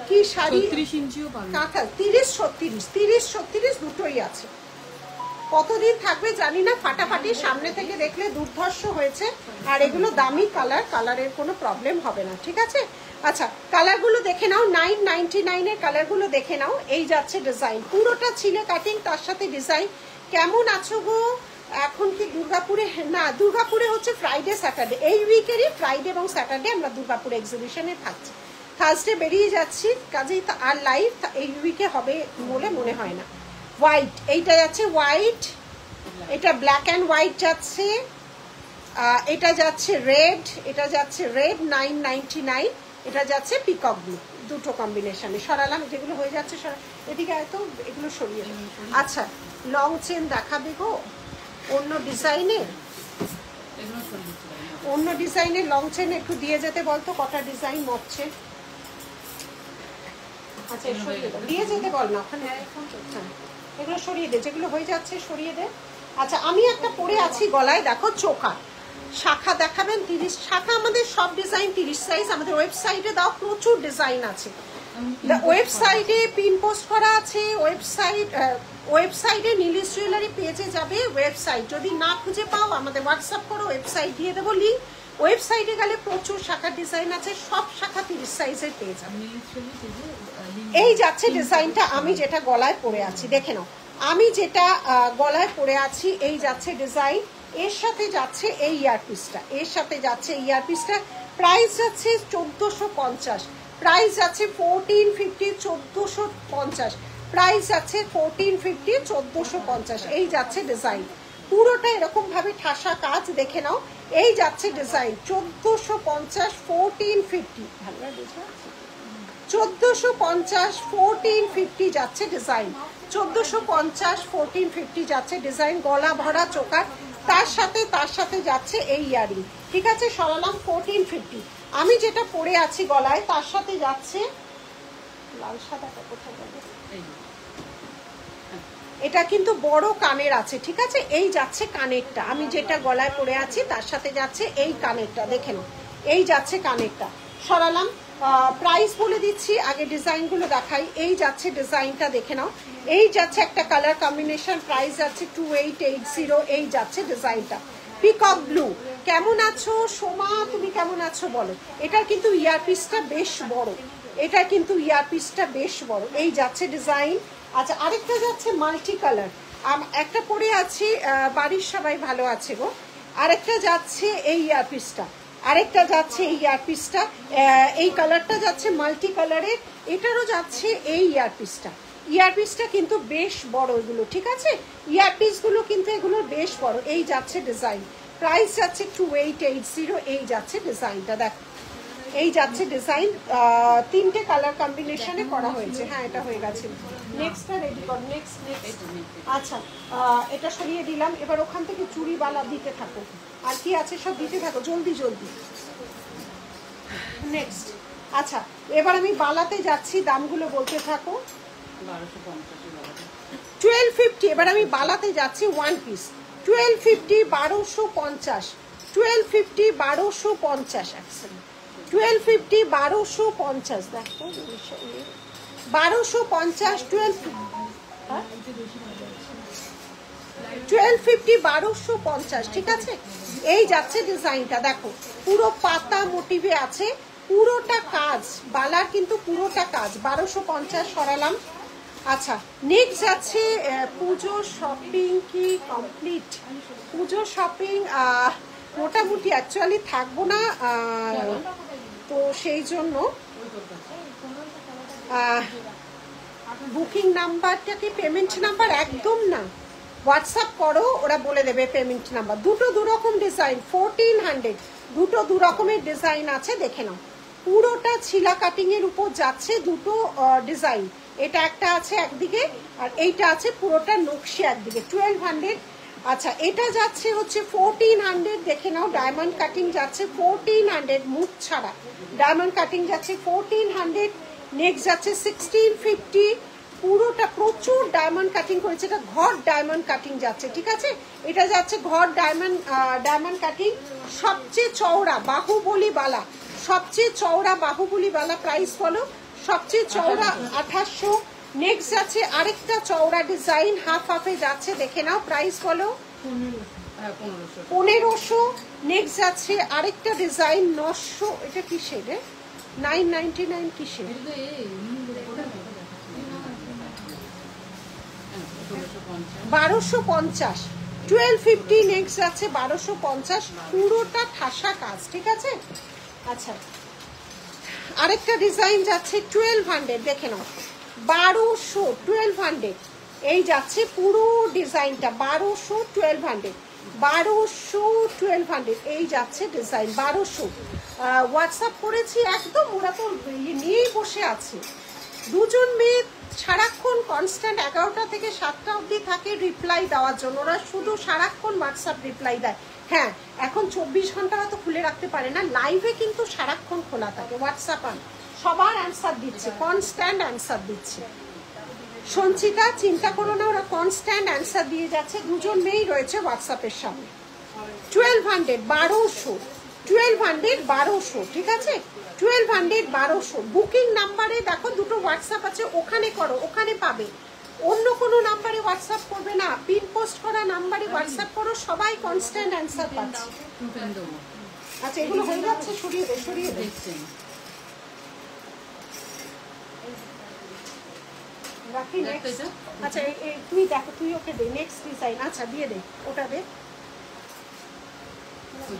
কি শাড়ি, 30 ইঞ্চিও পাবে, কাঁথা 30-36 দুটোই আছে। কতদিন থাকবে জানি না, ফাটাফাটি, সামনে থেকে দেখলে দুর্ধর্ষ হয়েছে। আর এগুলো দামি কালার, কালারের কোনো প্রবলেম হবে না, ঠিক আছে। আচ্ছা কালারগুলো দেখে নাও, 999-এর কালারগুলো দেখে নাও। এই যাচ্ছে ডিজাইন, পুরোটা ছিলে কাটিং, তার সাথে ডিজাইন। কেমন আছো গো? এখন কি দুর্গাপুরে? না, দুর্গাপুরে হচ্ছে ফ্রাইডে স্যাটারডে, এই উইকেরই ফ্রাইডে এবং স্যাটারডে আমরা দুর্গাপুর এক্সিবিশনে থাকছি। থার্সডে বেরিয়ে যাচ্ছি, কাজেই আর লাইভ এই উইকে হবে বলে মনে হয় না। হোয়াইট, এইটা যাচ্ছে হোয়াইট, এটা ব্ল্যাক অ্যান্ড হোয়াইট যাচ্ছে, এটা যাচ্ছে রেড, এটা যাচ্ছে রেড 999, এটা যাচ্ছে পিকক ব্লু, দুটো কম্বিনেশনে। সরালাম, যেগুলো হয়ে যাচ্ছে এদিকে হয়তো এগুলো সরিয়ে। আচ্ছা লং চেন দেখাবে গো অন্য ডিজাইনের, অন্য ডিজাইনের লং চেন একটু দিয়ে যেতে বলতো, কটা ডিজাইন মরছে। আচ্ছা সরিয়ে দাও, দিয়ে যেতে বল না ওখানে, এগুলো সরিয়ে দে, যেগুলো হয়ে যাচ্ছে সরিয়ে দে। আচ্ছা আমি একটা পরে আছি গলায়, দেখো চোকা শাখা দেখাবেন 30 শাখা, আমাদের সব ডিজাইন 30 সাইজ, আমাদের ওয়েবসাইটে দাও প্রচুর ডিজাইন আছে, ওয়েবসাইটে পিন পোস্ট করা আছে, ওয়েবসাইটে নীলিশ জুয়েলারি পেজে যাবে, ওয়েবসাইট যদি না খুঁজে পাও আমাদের হোয়াটসঅ্যাপ করো, ওয়েবসাইট দিয়ে দেবো লিঙ্ক, ওয়েবসাইটে গেলে প্রচুর শাখার ডিজাইন আছে, সব শাখা 30 সাইজের পেয়ে যাবে। এই যাচ্ছে ডিজাইনটা, আমি যেটা গলায় পরে আছি দেখে নাও, আমি যেটা গলায় পরে আছি এই যাচ্ছে ডিজাইন, এর সাথে যাচ্ছে এই ইয়ারপিসটা, এর সাথে যাচ্ছে এই ইয়ারপিসটা, প্রাইস যাচ্ছে 1450, প্রাইস আছে 1450, 1450, প্রাইস আছে 1450, 1450, এই যাচ্ছে ডিজাইন, পুরোটা এরকম ভাবে ঠাসা কাজ দেখে নাও, এই যাচ্ছে ডিজাইন 1450, 1450, ভালো বুঝা 1450, 1450 যাচ্ছে ডিজাইন, 1450, 1450 যাচ্ছে ডিজাইন, গলা ভরা চোকার, তার সাথে যাচ্ছে এই ইয়ারিং, ঠিক আছে সরালাম 1450। আমি যেটা পরে আছি গলায় তার সাথে যাচ্ছে লাল সাদাটা কোথায় যাবে, এটা কিন্তু বড় কানের আছে, ঠিক আছে, এই যাচ্ছে কানেরটা, আমি যেটা গলায় পরে আছি তার সাথে যাচ্ছে এই কানেরটা, দেখে নাও এই যাচ্ছে কানেরটা, সরালাম। প্রাইস বলে দিচ্ছি, আগে ডিজাইনগুলো দেখাই, এই যাচ্ছে ডিজাইনটা দেখে নাও, এই যাচ্ছে একটা কালার কম্বিনেশন, প্রাইস যাচ্ছে 2880, এই যাচ্ছে ডিজাইনটা, পিকক ব্লু। কেমন আছো সোমা, তুমি কেমন আছো বলো, এটার কিন্তু ইয়ারপিসটা বেশ বড়, এটা কিন্তু ইয়ারপিসটা বেশ বড়, এই যাচ্ছে ডিজাইন। আচ্ছা আরেকটা যাচ্ছে মাল্টি কালার, একটা পরে আছি বাড়ির সবাই ভালো আছে গো, আরেকটা যাচ্ছে এই ইয়ারপিসটা, আরেকটা যাচ্ছে এই ইয়ারপিসটা, এই কালারটা যাচ্ছে মাল্টি কালারের, এটারও যাচ্ছে এই ইয়ারপিসটা, ইয়ারপিসটা কিন্তু বেশ বড় এগুলো, ঠিক আছে ইয়ারপিসগুলো কিন্তু এগুলোর বেশ বড়, এই যাচ্ছে ডিজাইন, প্রাইস যাচ্ছে 2880, এই যাচ্ছে ডিজাইনটা, দেখো এই যাচ্ছে ডিজাইন, তিনটে কালার কম্বিনেশনে করা হয়েছে, হ্যাঁ এটা হয়ে গেছে, নেক্সটটা রেডি কর, নেক্সট। আচ্ছা এটা সরিয়ে দিলাম, এবার ওখান থেকে চুড়ি বালা দিতে থাকো, আর কি আছে সব দিতে থাকো জলদি জলদি, নেক্সট। আচ্ছা এবার আমি বালাতে যাচ্ছি, দামগুলো বলতে থাকো, 1250, এবার আমি বালাতে যাচ্ছি ওয়ান পিস, 1250, 1250, 1250, 1250, 1250, 1250, দেখো 1250, 1250, 1250, ঠিক আছে, এই যাচ্ছে ডিজাইনটা, দেখো পুরো পাতা মোটিভে আছে, পুরোটা কাজ বালার কিন্তু পুরোটা কাজ, 1250 সরালাম। আচ্ছা নেক্সট যাচ্ছে পুজো শপিং কি কমপ্লিট, পুজো শপিং মোটামুটি অ্যাকচুয়ালি থাকবো না, তো সেই জন্য বুকিং নাম্বারটাকে পেমেন্ট নাম্বার একদম না, হোয়াটসঅ্যাপ করো ওরা বলে দেবে পেমেন্ট নাম্বার, দুটো দুরকম ডিজাইন 1400, দুটো দু রকমের ডিজাইন আছে দেখে নাও, পুরোটা ছিলা কাটিং এর উপর যাচ্ছে, দুটো ডিজাইন, এটা একটা আছে একদিকে আর এইটা আছে পুরোটা নকশি একদিকে, 1200। আচ্ছা এটা যাচ্ছে হচ্ছে 1400, দেখে নাও ডায়মন্ড কাটিং যাচ্ছে 1400, মুখ ছাড়া ডায়মন্ড কাটিং যাচ্ছে 1400, নেক্সট যাচ্ছে 1650, পুরোটা প্রচুর ডায়মন্ড কাটিং করেছে, এটা ঘর ডায়মন্ড কাটিং যাচ্ছে, ঠিক আছে এটা যাচ্ছে ঘর ডায়মন্ড কাটিং, সবচেয়ে চওড়া বাহুবলী বালা, সবচেয়ে চওড়া বাহুবলী বালা, প্রাইস বলো, সবচেয়ে চওড়া 2800, নেক্সট যাচ্ছে আরেকটা চওড়া ডিজাইন হাফ হাফে যাচ্ছে, দেখে নাও প্রাইস বলো 1500, নেক্সট যাচ্ছে আরেকটা ডিজাইন 900, এটা কিসের 999 কিসের, 1250, 1250, নেক্সট যাচ্ছে 1250, পুরোটা ঠাসা কাজ, ঠিক আছে। আচ্ছা আরেকটা ডিজাইন যাচ্ছে 1200, দেখে নাও 1200, 1200, এই যাচ্ছে পুরো ডিজাইনটা 1200, 1200, 1200, 1200, এই যাচ্ছে ডিজাইন 1200, হোয়াটসঅ্যাপ করেছি একদম, ওরা তো নিয়েই বসে আছে, দুজন মেয়ে সারাক্ষণ কনস্ট্যান্ট 11টা থেকে 7টা অবধি থাকে রিপ্লাই দেওয়ার জন্য, ওরা শুধু সারাক্ষণ হোয়াটসঅ্যাপ রিপ্লাই দেয়, হ্যাঁ এখন 24 ঘন্টা তো খুলে রাখতে পারে না, লাইভে কিন্তু সারাক্ষণ খোলা থাকে হোয়াটসঅ্যাপ, সবার অ্যান্সার দিচ্ছে, কনস্ট্যান্ট অ্যান্সার দিচ্ছে, সঞ্চিতা, চিন্তা করো না, ওরা কনস্ট্যান্ট অ্যান্সার দিয়ে যাচ্ছে। দুজন মেয়েই রয়েছে হোয়াটসঅ্যাপের সামনে। 1200 1200 1200 1200, ঠিক আছে? 1200 1200 বুকিং নাম্বারে দেখো দুটো হোয়াটসঅ্যাপ আছে, ওখানে করো, ওখানে পাবে। অন্য কোনো নাম্বারে হোয়াটসঅ্যাপ করবে না, পিন পোস্ট করা নাম্বারে হোয়াটসঅ্যাপ করো, সবাই কনস্ট্যান্ট অ্যান্সার পাচ্ছে। আচ্ছা এগুলো হয়ে যাচ্ছে, সরিয়ে দে, সরিয়ে দে। রাখি নেক্সট। আচ্ছা তুই দেখো, তুই ওকে দে নেক্সট ডিজাইন। আচ্ছা দিয়ে দে, ওটা দে,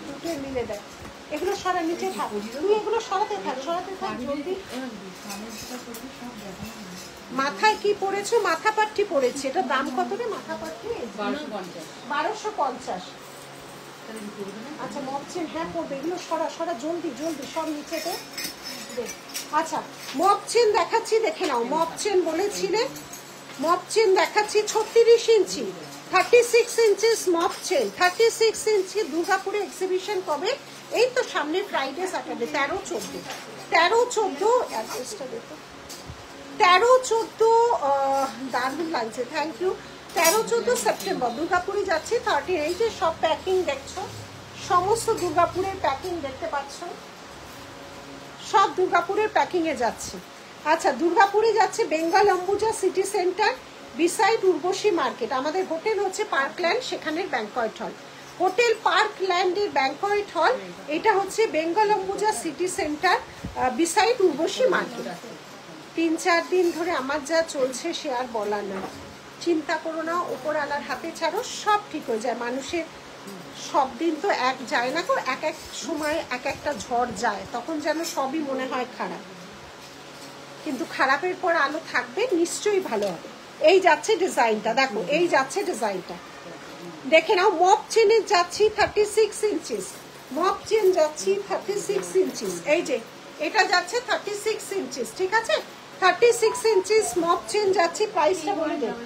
দুটো মিলে দেয়। এগুলো সরা, নিচে থাক, তুই এগুলো সরাতে থাক, সরাতে থাক জলদি। মাথায় কি পরেছো? মাথা পাট্টি পরেছি। এটা দাম কত রে মাথা পাট্টি? 1250। আচ্ছা মপচেন, হ্যাঁ পড়বে, এগুলো সরা সরা জলদি জলদি, সব নিচেতে। আচ্ছা মপচেন দেখাচ্ছি, দেখে নাও। মপচেন বলেছিলে, মপচেন দেখাচ্ছি 36 ইঞ্চি, 36 ইঞ্চিস মপচেন, 36 ইঞ্চি। দুর্গাপুরে এক্সিবিশন কবে? এই তো সামনে ফ্রাইডে স্যাটারডে, 13-14 অ্যাড্রেসটা দেখো, 13-14 দারুণ লাগছে, থ্যাংক ইউ। 13-14 সেপ্টেম্বর দুর্গাপুরে যাচ্ছি। 38 সব প্যাকিং দেখছো, সমস্ত দুর্গাপুরের প্যাকিং দেখতে পাচ্ছ, সব দুর্গাপুরের প্যাকিং এ যাচ্ছে। আচ্ছা দুর্গাপুরে যাচ্ছে Bengal Ambuja City Centre beside Urvashi market. আমাদের হোটেল হচ্ছে পার্কল্যান্ড, সেখানের ব্যাংকয়েট হল, হোটেল পার্কল্যান্ডের ব্যাংকয়েট হল। এটা হচ্ছে Bengal Ambuja City Centre beside Urvashi market. 3-4 দিন ধরে আমার যা চলছে সে আর বলার না। চিন্তা করো না, ওপরওয়ালার হাতে ছাড়ো, সব ঠিক হয়ে যায়। মানুষের সব দিন তো এক যায় না গো, এক এক সময় এক একটা ঝড় যায়, তখন যেন সবই মনে হয় খারাপ, কিন্তু খারাপের পর আলো থাকবে, নিশ্চয়ই ভালো হবে। এই যাচ্ছে ডিজাইনটা, দেখো এই যাচ্ছে ডিজাইনটা, দেখে নাও। মপ চেনের যাচ্ছি 36 ইঞ্চিস, মপ চেন যাচ্ছি 36 ইঞ্চিস। এই যে এটা যাচ্ছে 36 ইঞ্চিস, ঠিক আছে? 36 ইঞ্চিস মপ চেন যাচ্ছে। প্রাইসটা বলে দেব,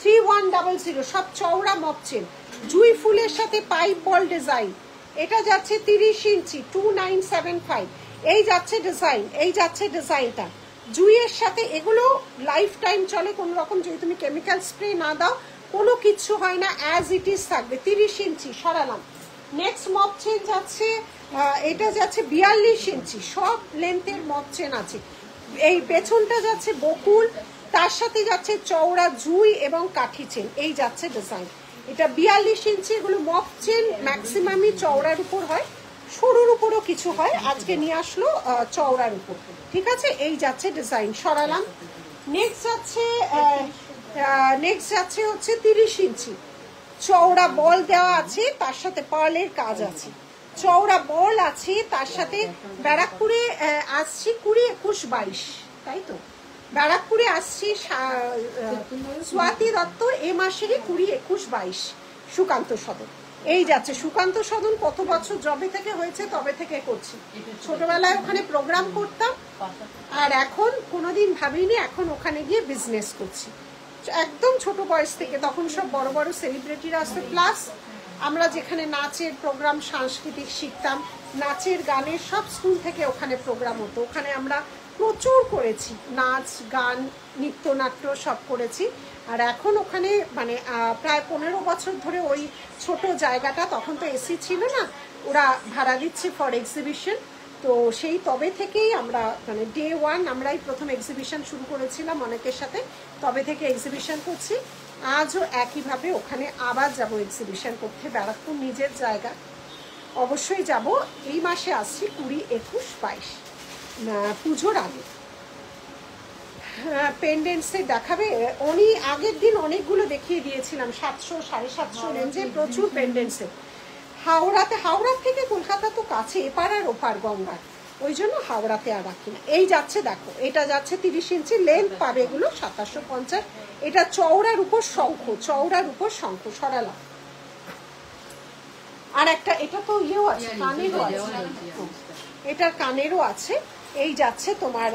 3100। সব চওড়া মপ চেন, জুই ফুলের সাথে পাইপ বল ডিজাইন। এটা যাচ্ছে 30 ইঞ্চি, 2975। এই যাচ্ছে ডিজাইন, এই যাচ্ছে ডিজাইনটা জুইয়ের সাথে। এগুলো লাইফ টাইম চলে, কোনো রকম যদি তুমি কেমিক্যাল স্প্রে না দাও কোনো কিচ্ছু হয় না, অ্যাজ ইট ইজ থাকবে। 30 ইঞ্চি সরালাম। নেক্সট মপ চেন যাচ্ছে, এটা যাচ্ছে 42 ইঞ্চি, সব লেন্থের মপ চেন আছে। এই পেছনটা যাচ্ছে বকুল, তার সাথে যাচ্ছে চওড়া জুই এবং কাঠি চেন। এই যাচ্ছে ডিজাইন, এটা 42 ইঞ্চি। এগুলো মপ চেন ম্যাক্সিমামই চওড়ার উপর হয়, সরুর উপরও কিছু হয়, আজকে নিয়ে আসলো চওড়ার উপর, ঠিক আছে? এই যাচ্ছে ডিজাইন, সরালাম। নেক্সট যাচ্ছে হচ্ছে 30 ইঞ্চি, চওড়া বল দেওয়া আছে, তার সাথে পার্লের কাজ আছে, চওড়া বল আছে, তার সাথে ব্যারাকপুরে আসছি 20, 21, 22, তাই তো? ব্যারাকপুরে আসছি স্বাতি দত্ত এ মাসেরই 20, 21, 22 সুকান্ত সদন। এই যাচ্ছে সুকান্ত সদন, কত বছর জবে থেকে হয়েছে তবে থেকে করছি। ছোটবেলায় ওখানে প্রোগ্রাম করতাম, আর এখন কোনোদিন ভাবিনি, এখন ওখানে গিয়ে বিজনেস করছি। একদম ছোট বয়স থেকে, তখন সব বড় বড় সেলিব্রিটিরা আসতো, প্লাস আমরা যেখানে নাচের প্রোগ্রাম সাংস্কৃতিক শিখতাম, নাচের গানের সব স্কুল থেকে ওখানে প্রোগ্রাম হতো, ওখানে আমরা প্রচুর করেছি, নাচ গান নৃত্যনাট্য সব করেছি। আর এখন ওখানে মানে প্রায় 15 বছর ধরে ওই ছোট জায়গাটা, তখন তো এসি ছিল না, ওরা ভাড়া দিচ্ছে ফর এক্সিবিশন। তো সেই তবে থেকেই আমরা মানে ডে 1 আমরাই প্রথম এক্সিবিশন শুরু করেছিলাম অনেকের সাথে, তবে থেকে এক্সিবিশন করছি। আজও একইভাবে ওখানে আবার যাব এক্সিবিশন করতে, ব্যারাকপুর নিজের জায়গা, অবশ্যই যাব। এই মাসে আসছি 20, 21, 22 পুজোর আগে। পেন্ডেন্টসে দেখাবে, উনি আগের দিন অনেকগুলো দেখিয়ে দিয়েছিলাম, 700, 750 রেঞ্জে প্রচুর পেন্ডেন্টসে। হাওড়া থেকে কলকাতা তো কাছে, এপার আর ওপার গঙ্গার, ওই জন্য হাওড়াতে আর রাখি না। এই যাচ্ছে দেখো, এটা যাচ্ছে 30 ইঞ্চি, লেন্থ পাবে এগুলো 2750। এটা চওড়ার উপর শঙ্খ, চওড়ার উপর শঙ্খ, সরালাম। আর একটা এটা তো ইয়েও আছে, কানেরও আছে, এটার কানেরও আছে। এই যাচ্ছে তোমার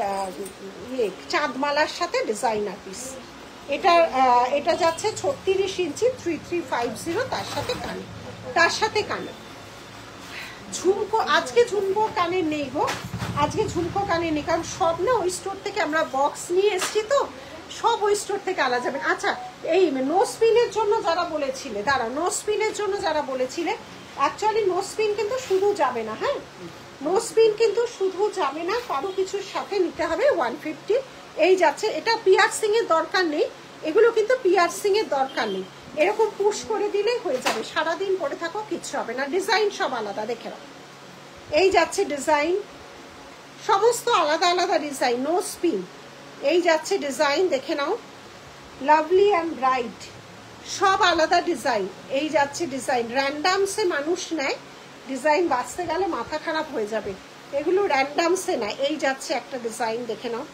চাঁদমালার সাথে ডিজাইনার পিস। এটা যাচ্ছে 36 ইঞ্চি, 3350, তার সাথে কানে, তার সাথে কানে। ঝুমকো আজকে ঝুমকো কানে নেই গো, আজকে ঝুমকো কানে নেই, কারণ সব না ওই স্টোর থেকে আমরা বক্স নিয়ে এসছি, তো সব ওই স্টোর থেকে আলা যাবেন। আচ্ছা, এই নো স্পিনের জন্য যারা বলেছিলে, নো স্পিনের জন্য যারা বলেছিলে, অ্যাকচুয়ালি নো স্পিন কিন্তু শুধু যাবে না, হ্যাঁ, নো স্পিন কিন্তু শুধু যাবে না, কারো কিছুর সাথে নিতে হবে 150। এই যাচ্ছে, এটা পিয়ার্সিং এর দরকার নেই, এগুলো কিন্তু পিয়ার্সিং এর দরকার নেই, এরকম পুশ করে দিলেই হয়ে যাবে, সারাদিন পরে থাকো কিচ্ছু হবে না। ডিজাইন সব আলাদা, দেখে নাও। এই যাচ্ছে ডিজাইন, সমস্ত আলাদা আলাদা ডিজাইন, নো স্পিন। এই যাচ্ছে ডিজাইন, দেখে নাও, লাভলি অ্যান্ড ব্রাইট, সব আলাদা ডিজাইন। এই যাচ্ছে ডিজাইন, র্যান্ডামসে মানুষ নেয়, ডিজাইন বাঁচতে গেলে মাথা খারাপ হয়ে যাবে, এগুলো র্যান্ডামসে নেয়। এই যাচ্ছে একটা ডিজাইন, দেখে নাও,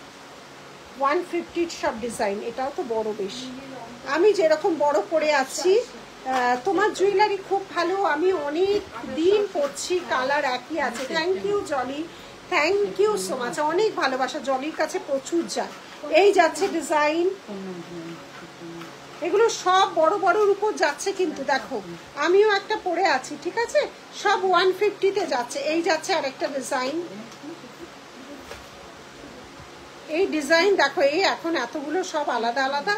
150 সব ডিজাইন। এটাও তো বড় বেশ, আমি যেরকম বড় পরে আছি, তোমার জুয়েলারি খুব ভালো, আমি অনেক দিন পরছি, কালার একই আছে। Thank you Jolly, thank you so much, অনেক ভালোবাসা, জলির কাছে প্রচুর যায়। এই যাচ্ছে ডিজাইন, এগুলো সব বড় বড়র উপর যাচ্ছে কিন্তু, দেখো আমিও একটা পরে আছি, ঠিক আছে, সব 150-তে যাচ্ছে। এই যাচ্ছে আরেকটা ডিজাইন, এই ডিজাইন দেখো, এই এখন এতগুলো সব আলাদা আলাদা,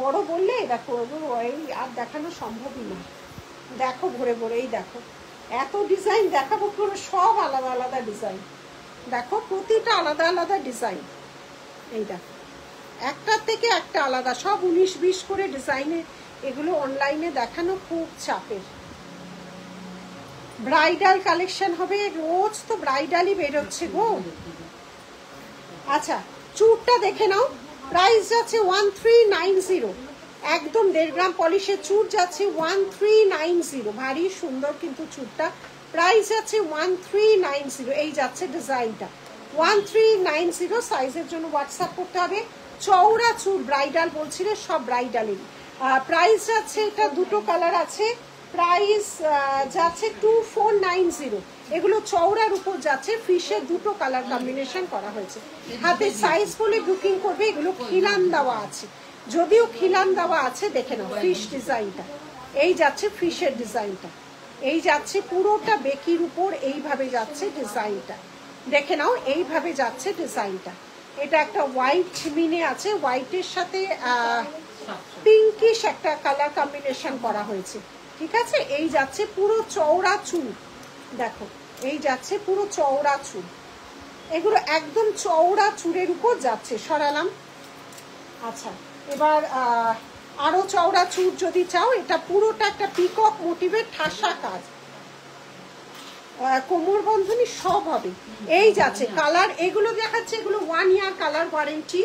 বড় বললে দেখো এই আর দেখানো সম্ভবই না, দেখো ভরে ভরে, এই দেখো এত ডিজাইন দেখাবো, পুরো সব আলাদা আলাদা ডিজাইন, দেখো প্রতিটা আলাদা আলাদা ডিজাইন। এই দেখো একটার থেকে একটা আলাদা, সব 19-20 করে ডিজাইনে, এগুলো অনলাইনে দেখানো খুব চাপের। ব্রাইডাল কালেকশন হবে, রোজ তো ব্রাইডালই বেরোচ্ছে গো। আচ্ছা, চুড়টা দেখে নাও, প্রাইস যাচ্ছে 1390, একদম 1.5 গ্রাম পলিশের চুড় যাচ্ছে 1390, ভারী সুন্দর কিন্তু চুড়টা, প্রাইস যাচ্ছে 1390। এই যাচ্ছে ডিজাইনটা 1390, সাইজের জন্য হোয়াটসঅ্যাপ করতে হবে। চওড়া চুড় ব্রাইডাল বলছিলে, সব ব্রাইডালেরই। প্রাইস যাচ্ছে, এটা দুটো কালার আছে, প্রাইস যাচ্ছে 2490, এগুলো চওড়ার উপর যাচ্ছে, ফিশের দুটো কালার কম্বিনেশন করা হয়েছে। হাতে সাইজ বলে বুকিং করবে, এগুলো খিলান দেওয়া আছে, যদিও খিলান দেওয়া আছে, দেখে নাও ফিশ ডিজাইনটা। এই যাচ্ছে ফিশের ডিজাইনটা, এই যাচ্ছে পুরোটা বেকির উপর, এইভাবে যাচ্ছে ডিজাইনটা, দেখে নাও এইভাবে যাচ্ছে ডিজাইনটা। এটা একটা হোয়াইট মিনে আছে, হোয়াইটের সাথে পিঙ্কিশ একটা কালার কম্বিনেশন করা হয়েছে, ঠিক আছে। এই যাচ্ছে পুরো চওড়া চুল, দেখো এই যাচ্ছে পুরো চওড়া চুল, এগুলো একদম চওড়া চুলের উপর যাচ্ছে, সরালাম। আচ্ছা, এবার আরো চওড়া চুল যদি চাও, এটা পুরোটা একটা পিকক মোটিভের ঠাসা কাজ, কোমর বন্ধনী সব হবে। এই যাচ্ছে কালার, এগুলো দেখাচ্ছে, এগুলো 1 ইয়ার কালার ওয়ারেন্টি,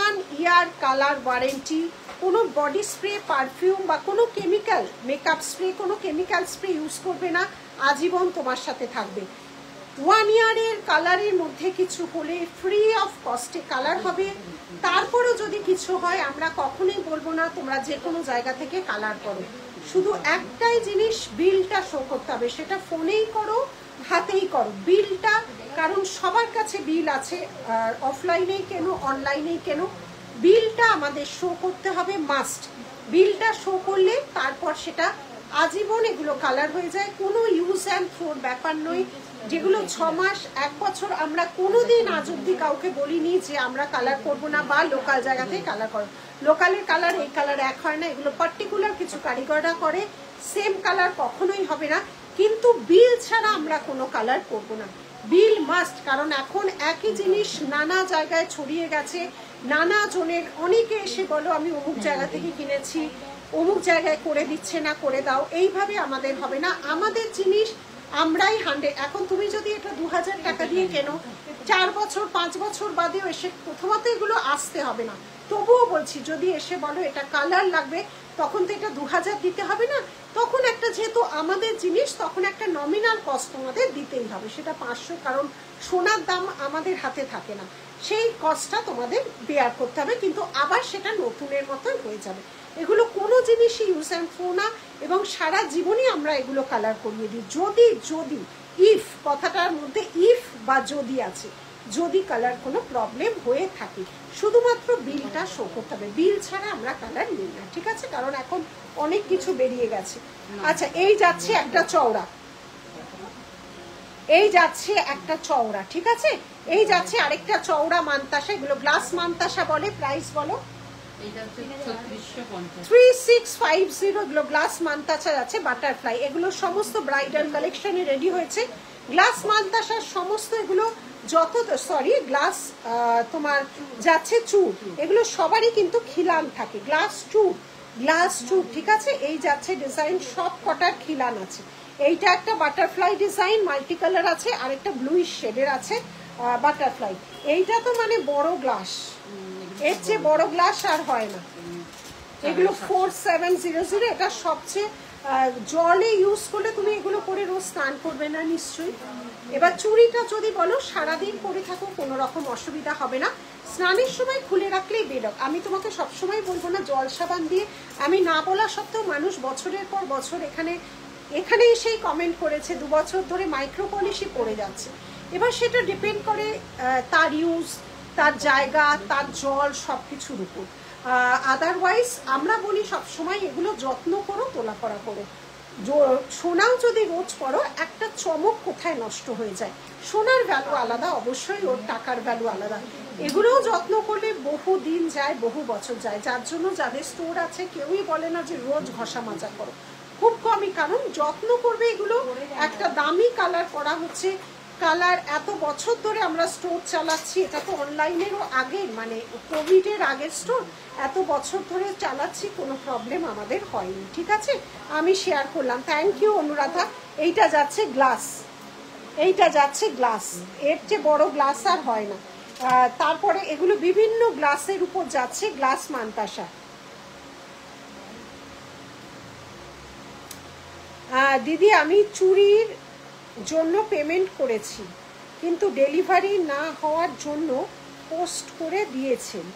1 ইয়ার কালার ওয়ারেন্টি। কোনো বডি স্প্রে, পারফিউম বা কোনো কেমিক্যাল মেকআপ স্প্রে, কোনো কেমিক্যাল স্প্রে ইউজ করবে না, আজীবন তোমার সাথে থাকবে। 1 ইয়ারের কালারের মধ্যে কিছু হলে ফ্রি অফ কস্টে কালার হবে। তারপরেও যদি কিছু হয়, আমরা কখনোই বলবো না তোমরা যে কোনো জায়গা থেকে কালার করো, শুধু একটাই জিনিস, বিলটা শো করতে হবে, সেটা ফোনেই করো হাতেই করো বিলটা, কারণ সবার কাছে বিল আছে, অফলাইনেই কেন অনলাইনেই কেন, বিলটা আমাদের শো করতে হবে মাস্ট। বিলটা শো করলে তারপর সেটা আজীবন এগুলো কালার হয়ে যায়, কোনো ইউজ অ্যান্ড থ্রোর ব্যাপার নয়। যেগুলো 6 মাস 1 বছর, আমরা কোনোদিন আজ অব্দি কাউকে বলিনি যে আমরা কালার করব না, বা লোকাল জায়গা থেকে কালার করো। লোকালের কালার এই কালার এক হয় না, এগুলো পার্টিকুলার কিছু কারিগররা করে, সেম কালার কখনোই হবে না। কিন্তু বিল ছাড়া আমরা কোনো কালার করব না, বিল মাস্ট, কারণ এখন একই জিনিস নানা জায়গায় ছড়িয়ে গেছে, নানা জনের, অনেকে এসে বলো আমি অমুক জায়গা থেকে কিনেছি, অমুক জায়গায় করে দিচ্ছে না, করে দাও, এইভাবে আমাদের হবে না। আমাদের জিনিস আমরাই 100, এখন তুমি যদি এটা 2000 টাকা দিয়ে কেনো, 4 বছর 5 বছর বাদেও এসে, প্রথমত এগুলো আসতে হবে না, তবুও বলছি যদি এসে বলো এটা কালার লাগবে, তখন তো এটা 2000 দিতে হবে না, তখন একটা যেহেতু আমাদের জিনিস, তখন একটা নমিনাল কস্ট তোমাদের দিতেই হবে, সেটা 500, কারণ সোনার দাম আমাদের হাতে থাকে না, সেই কস্টটা তোমাদের বেয়ার করতে হবে, কিন্তু আবার সেটা নতুনের মতোই হয়ে যাবে। এগুলো কোনো জিনিসই ইউজ অ্যান্ড থ্রো না, এবং সারা জীবনই আমরা এগুলো কালার করিয়ে দিই। যদি যদি ইফ, কথাটার মধ্যে ইফ বা যদি আছে, যদি কালার কোনো প্রবলেম হয়ে থাকে, শুধুমাত্র বিলটা শো করতে হবে, বিল ছাড়া আমরা কালার নিই না, ঠিক আছে, কারণ এখন অনেক কিছু বেরিয়ে গেছে। আচ্ছা, এই যাচ্ছে একটা চওড়া, এই যাচ্ছে একটা চওড়া, ঠিক আছে, এই যাচ্ছে আরেকটা চওড়া মানতাসা, এগুলো গ্লাস মানতাসা বলে। প্রাইস বলো এটা হচ্ছে 3650 3650 গ্লাস মান্তাসা আছে বাটারফ্লাই। এগুলো সমস্ত ব্রাইডাল কালেকশনে রেডি হয়েছে। গ্লাস মান্তাসার সমস্ত এগুলো যত সরি গ্লাস তোমার যাচ্ছে চুর, এগুলো সবারই কিন্তু খিলান থাকে, গ্লাস চুর ঠিক আছে। এই যাচ্ছে ডিজাইন সব কটার খিলান আছে। এইটা একটা বাটারফ্লাই ডিজাইন মাল্টি কালার আছে, আর একটা ব্লুইশ শেডের আছে বাটারফ্লাই। এইটা তো মানে বড় গ্লাস, এর চেয়ে বড় গ্লাস আর হয় না। এগুলো 4700, এটা সবচেয়ে জলে ইউজ করলে তুমি এগুলো করে রোজ স্নান করবে না নিশ্চয়ই। এবার চুড়িটা যদি বলো সারাদিন পরে থাকো কোনো রকম অসুবিধা হবে না, স্নানের সময় খুলে রাখলেই বেরোক। আমি তোমাকে সবসময় বলবো না জল সাবান দিয়ে, আমি না বলা সত্ত্বেও মানুষ বছরের পর বছর এখানে এসেই কমেন্ট করেছে 2 বছর ধরে মাইক্রো পলিশই পড়ে যাচ্ছে। এবার সেটা ডিপেন্ড করে তার ইউজ, তার জায়গা, তার জল সব কিছুর উপর। আদারওয়াইজ আমরা বলি সবসময় এগুলো যত্ন করো, তোলা করা করো। সোনাও যদি রোজ করো একটা চমক কোথায় নষ্ট হয়ে যায়। সোনার ভ্যালু আলাদা, অবশ্যই ওর টাকার ভ্যালু আলাদা। এগুলোও যত্ন করলে বহু দিন যায়, বহু বছর যায়। যার জন্য যাদের স্টোর আছে কেউই বলে না যে রোজ ঘষা মাজা করো, খুব কমই, কারণ যত্ন করবে এগুলো। একটা দামি কালার করা হচ্ছে, কালার এত বছর ধরে আমরা স্টোর চালাচ্ছি, এটা তো অনলাইনেরও আগে মানে কোভিডের আগের স্টোর, এত বছর ধরে চালাচ্ছি, কোনো প্রবলেম আমাদের হয়নি। ঠিক আছে, আমি শেয়ার করলাম, থ্যাংক ইউ অনুরাধা। এইটা যাচ্ছে গ্লাস, এর চেয়ে বড় গ্লাস আর হয় না। তারপরে এগুলো বিভিন্ন গ্লাসের উপর যাচ্ছে, গ্লাস মান্তাসা। দিদি আমি চুড়ির জন্য পেমেন্ট করেছি, কিন্তু ডেলিভারি না হওয়ার জন্য পোস্ট করে দিয়েছেন,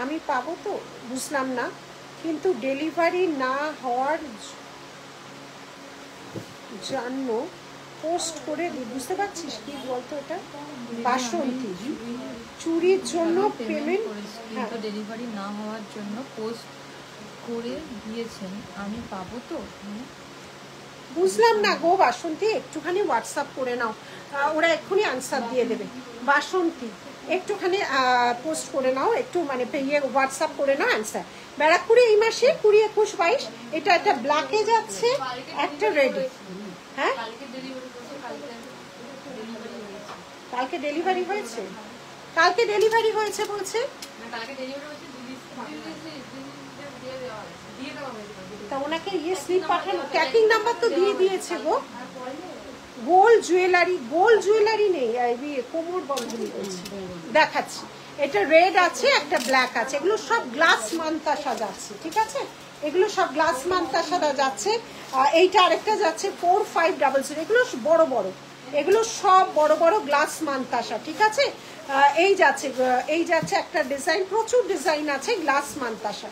আমি পাবো তো? বুঝলাম না, কিন্তু ডেলিভারি না হওয়ার জন্য পোস্ট করে বুঝতে পারছিস কি বলতো? এটা বাসন্তী চুরির জন্য পেমেন্ট, কিন্তু ডেলিভারি না হওয়ার জন্য পোস্ট করে দিয়েছেন, আমি পাবো তো? বুঝলাম না গো বাসন্তী, একটুখানি হোয়াটসঅ্যাপ করে নাও, ওরা এক্ষুনি আনসার দিয়ে দেবে। বাসন্তী একটুখানি পোস্ট করে নাও, একটু মানে হোয়াটসঅ্যাপ করে নাও আনসার। ব্যারাকপুরে এই মাসে 20, 21, 22 এটা একটা ব্ল্যাকে যাচ্ছে, একটা রেডি। হ্যাঁ কালকে ডেলিভারি হয়েছে, কালকে ডেলিভারি হয়েছে বলছে। তা ওনাকে স্লিপ পাঠানো, ট্র্যাকিং নাম্বার তো দিয়ে দিয়েছে গো। গোল্ড জুয়েলারি নেই, কোমর বন্ধনী করছি, দেখাচ্ছি। এটা রেড আছে, একটা ব্ল্যাক আছে, এগুলো সব গ্লাস মান্তাসা যাচ্ছে। ঠিক আছে, এগুলো সব গ্লাস মান্তাসা যাচ্ছে। এইটা আরেকটা যাচ্ছে 4500, এগুলো বড় বড়, এগুলো সব বড় বড় গ্লাস মান্তাসা। ঠিক আছে, এই যাচ্ছে একটা ডিজাইন, প্রচুর ডিজাইন আছে গ্লাস মান্তাসা।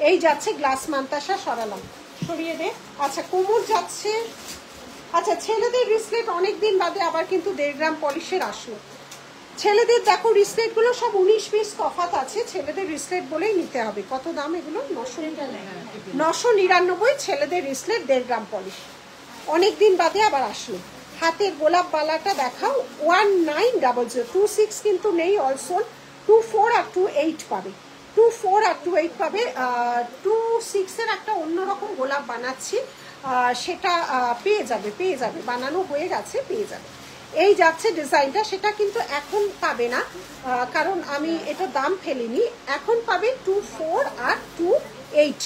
এই যাচ্ছে গ্লাস মান্তাসা, সরালাম, সরিয়ে দে। আচ্ছা কোমর যাচ্ছে। আচ্ছা ছেলেদের রিসলেট অনেকদিন বাদে আবার কিন্তু 1.5 গ্রাম পলিশের আসলো। ছেলেদের দেখো রিসলেট গুলো সব 19 পিস তফাৎ আছে, ছেলেদের রিসলেট বলেই নিতে হবে। কত দাম এগুলো? 999 ছেলেদের রিসলেট 1.5 গ্রাম পলিশ, অনেকদিন বাদে আবার আসলো। হাতের গোলাপ বালাটা দেখাও, 1900, 26 কিন্তু নেই, অলসো 24 আর 28 পাবে, 24 আর 28 পাবে। 26 এর একটা অন্যরকম গোলাপ বানাচ্ছি, সেটা পেয়ে যাবে, বানানো হয়ে গেছে, পেয়ে যাবে। এই যাচ্ছে ডিজাইনটা, সেটা কিন্তু এখন পাবে না, কারণ আমি এটা দাম ফেলিনি। এখন পাবে 24 আর 28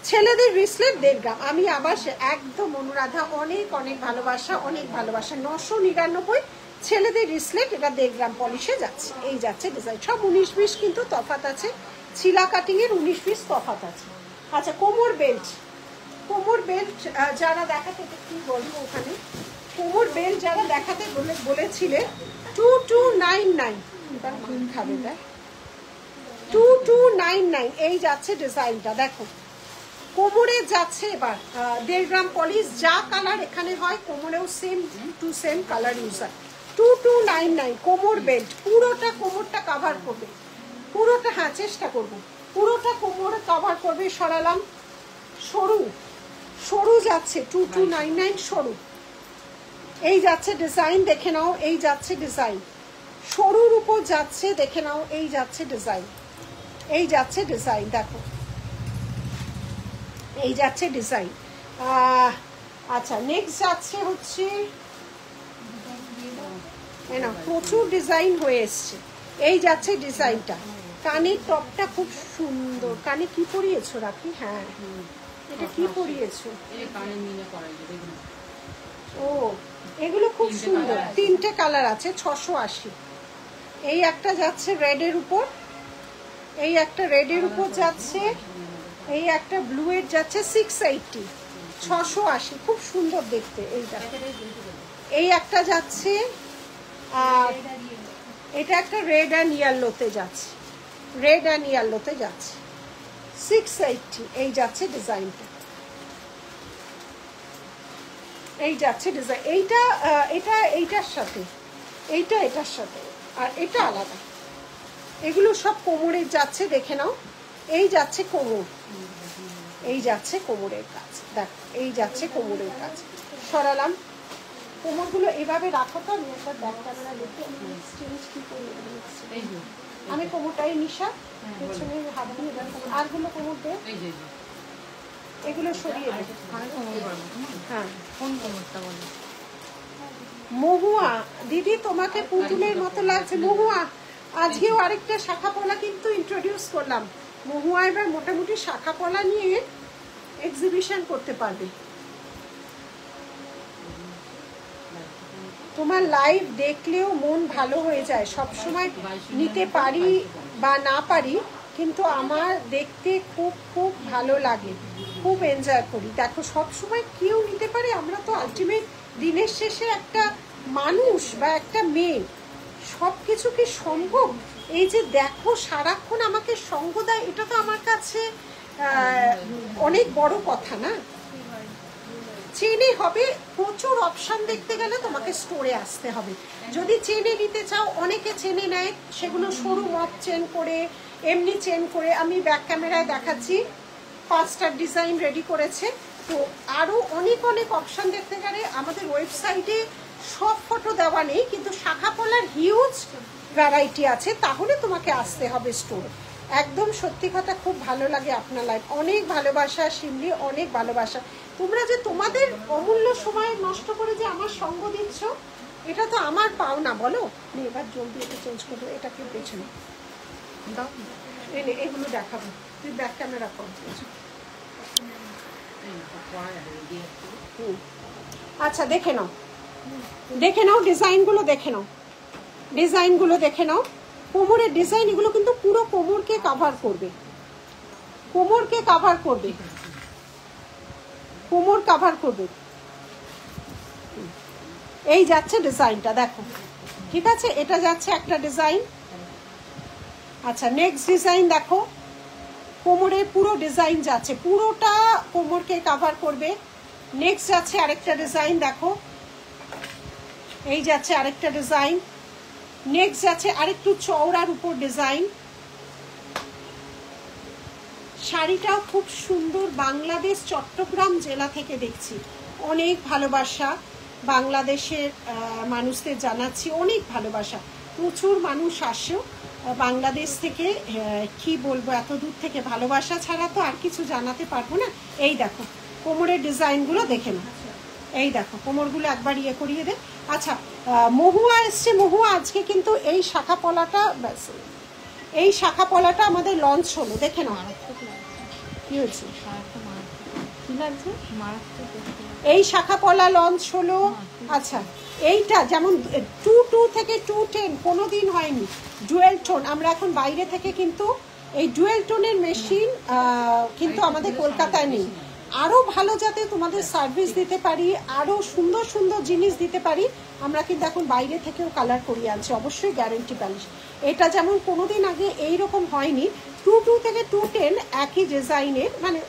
ছেলেদের রিসলেট 1.5 গ্রাম। আমি আবার একদম অনুরাধা, অনেক অনেক ভালোবাসা, অনেক ভালোবাসা। 999 ছেলেদের রিসলেট, এটা 1.5 গ্রাম পলিশে যাচ্ছে। এই যাচ্ছে ডিজাইন, সব 19 পিস কিন্তু তফাৎ আছে, ছিলা কাটিং এর 19 পিস তফাৎ আছে। আচ্ছা কোমর বেল্ট যারা দেখাতে, কি বলবো ওখানে, কোমর বেল্ট যারা দেখাতে বলেছিলে 2299, ঘুম খাবে দেখ, 2299 এই যাচ্ছে ডিজাইনটা। দেখো কোমরে যাচ্ছে এবার 1.5 গ্রাম পলিশ, যা কালার এখানে হয় কোমরেও same to same colour user. 2299 কোমর বেল্ট, পুরোটা কোমরটা কাভার করবে, পুরোটা, হ্যাঁ চেষ্টা করব, পুরোটা কোমরে কাভার করবে। সরালাম, সরু যাচ্ছে 2299 সরু। এই যাচ্ছে ডিজাইন, দেখে নাও, এই যাচ্ছে ডিজাইন, সরুর উপর যাচ্ছে, দেখে নাও, এই যাচ্ছে ডিজাইন। এই যাচ্ছে ডিজাইন, দেখো এই যাচ্ছে ডিজাইন। আচ্ছা নেক্সট যাচ্ছে হচ্ছে না, প্রচুর ডিজাইন হয়ে এসছে। এই যাচ্ছে ডিজাইনটা, কানের টপটা খুব সুন্দর। কানে কি পরিয়েছো রাখি? হ্যাঁ এটা কি পরিয়েছো? ও এগুলো খুব সুন্দর, 3টে কালার আছে, 680। এই একটা যাচ্ছে রেডের উপর, এই একটা রেডের উপর যাচ্ছে, এই একটা ব্লু এর যাচ্ছে 680, 680, খুব সুন্দর দেখতে এইটা। এই একটা যাচ্ছে, আর এটা একটা রেড অ্যান্ড ইয়েলোতে যাচ্ছে, রেড অ্যান্ড ইয়েলোতে যাচ্ছে 680। এই যাচ্ছে ডিজাইনটা, এই যাচ্ছে ডিজাইন। এইটা এটা এইটার সাথে, এইটা এটার সাথে, আর এটা আলাদা। এগুলো সব কোমরের যাচ্ছে, দেখে নাও। এই যাচ্ছে কোমর, এই যাচ্ছে কোমরের কাজ, দেখো এই যাচ্ছে কোমরের কাজ। সরালাম কোমরগুলো এভাবে রাখো তো, আমি একবার ব্যাক ক্যামেরা দেখে চেঞ্জ কি করি। আমি কোমরটাই নিশা পেছনে হাত দিয়ে, আরগুলো কোমর দিয়ে এগুলো সরিয়ে দেবে। হ্যাঁ কোন কোমরটা বলো? মহুয়া দিদি তোমাকে পুতুলের মতো লাগছে। মহুয়া আজকেও আরেকটা শাখা পলা কিন্তু ইন্ট্রোডিউস করলাম। মহুয়া এবার মোটামুটি শাখা পলা নিয়ে এক্সিবিশন করতে পারবে। তোমার লাইভ দেখলেও মন ভালো হয়ে যায়। সব সময় নিতে পারি বা না পারি, কিন্তু আমার দেখতে খুব খুব ভালো লাগে, খুব এনজয় করি। দেখো সব সময় কেউ নিতে পারে, আমরা তো আলটিমেট দিনের শেষে একটা মানুষ বা একটা মেয়ে, সব কিছু কি সম্ভব? এই যে দেখো সারাক্ষণ আমাকে সঙ্গ দেয়, এটা তো আমার কাছে অনেক বড় কথা না? চেনে হবে, প্রচুর অপশন দেখতে গেলে তোমাকে স্টোরে আসতে হবে। যদি চেনে নিতে চাও, অনেকে চেনে নেয়, সেগুলো সরু মপ চেন করে, এমনি চেন করে। আমি ব্যাক ক্যামেরায় দেখাচ্ছি, 5টা ডিজাইন রেডি করেছে। তো আরও অনেক অনেক অপশন দেখতে গেলে আমাদের ওয়েবসাইটে সব ফটো দেওয়া নেই, কিন্তু শাখা পলার হিউজ ভ্যারাইটি আছে, তাহলে তোমাকে আসতে হবে স্টোরে। একদম সত্যি কথা, খুব ভালো লাগে আপনার লাইফ। অনেক ভালোবাসা শিমলি, অনেক ভালোবাসা। তোমরা যে তোমাদের অমূল্য সময় নষ্ট করে যে আমার সঙ্গ দিচ্ছ, এটা তো আমার পাওনা, বলো? এবার জলদি এটা চেঞ্জ করবো, এটাকে পেছনে দাও, এনে এগুলো দেখাবো। তুই ব্যাক ক্যামেরা কর। আচ্ছা দেখে নাও, দেখে নাও ডিজাইনগুলো, দেখে নাও ডিজাইনগুলো, দেখে নাও। কোমরের ডিজাইন এগুলো কিন্তু পুরো কোমরকে কাভার করবে, কোমরকে কাভার করবে, কোমর কাভার করবে। এই যাচ্ছে ডিজাইনটা, দেখো ঠিক আছে। এটা যাচ্ছে একটা ডিজাইন। আচ্ছা নেক্সট ডিজাইন দেখো, কোমরে পুরো ডিজাইন যাচ্ছে, পুরোটা কোমরকে কাভার করবে। নেক্সট যাচ্ছে আরেকটা ডিজাইন, দেখো এই যাচ্ছে আরেকটা ডিজাইন। নেক্সট যাচ্ছে আরেকটু চওড়ার উপর ডিজাইন। শাড়িটাও খুব সুন্দর, বাংলাদেশ চট্টগ্রাম জেলা থেকে দেখছি। অনেক ভালোবাসা বাংলাদেশের মানুষদের জানাচ্ছি, অনেক ভালোবাসা। প্রচুর মানুষ আসেও বাংলাদেশ থেকে, কি বলবো, এত দূর থেকে ভালোবাসা ছাড়া তো আর কিছু জানাতে পারবো না। এই দেখো কোমরের ডিজাইনগুলো দেখে নাও, এই দেখো কোমরগুলো একবার ইয়ে করিয়ে দে। আচ্ছা মহুয়া এসছে, মহুয়া আজকে কিন্তু এই শাখা পলাটা, ব্যাস এই শাখা পলাটা আমাদের লঞ্চ হলো, দেখে নাও কি হয়েছে, কি লাগছে। এই শাখা পলা লঞ্চ হলো। আচ্ছা এইটা যেমন 2 থেকে 210 কোনোদিন হয়নি, ডুয়েল টোন। আমরা এখন বাইরে থেকে কিন্তু এই ডুয়েল টোনের মেশিন কিন্তু আমাদের কলকাতায় নেই। আরও ভালো যাতে তোমাদের সার্ভিস দিতে পারি, আরও সুন্দর সুন্দর জিনিস দিতে পারি, আমরা কিন্তু এখন বাইরে থেকেও কালার করিয়ে আনছি, অবশ্যই গ্যারেন্টি প্যালিশ। এটা যেমন কোনোদিন আগে এইরকম হয়নি। 2 থেকে 210 একই ডিজাইনের, মানে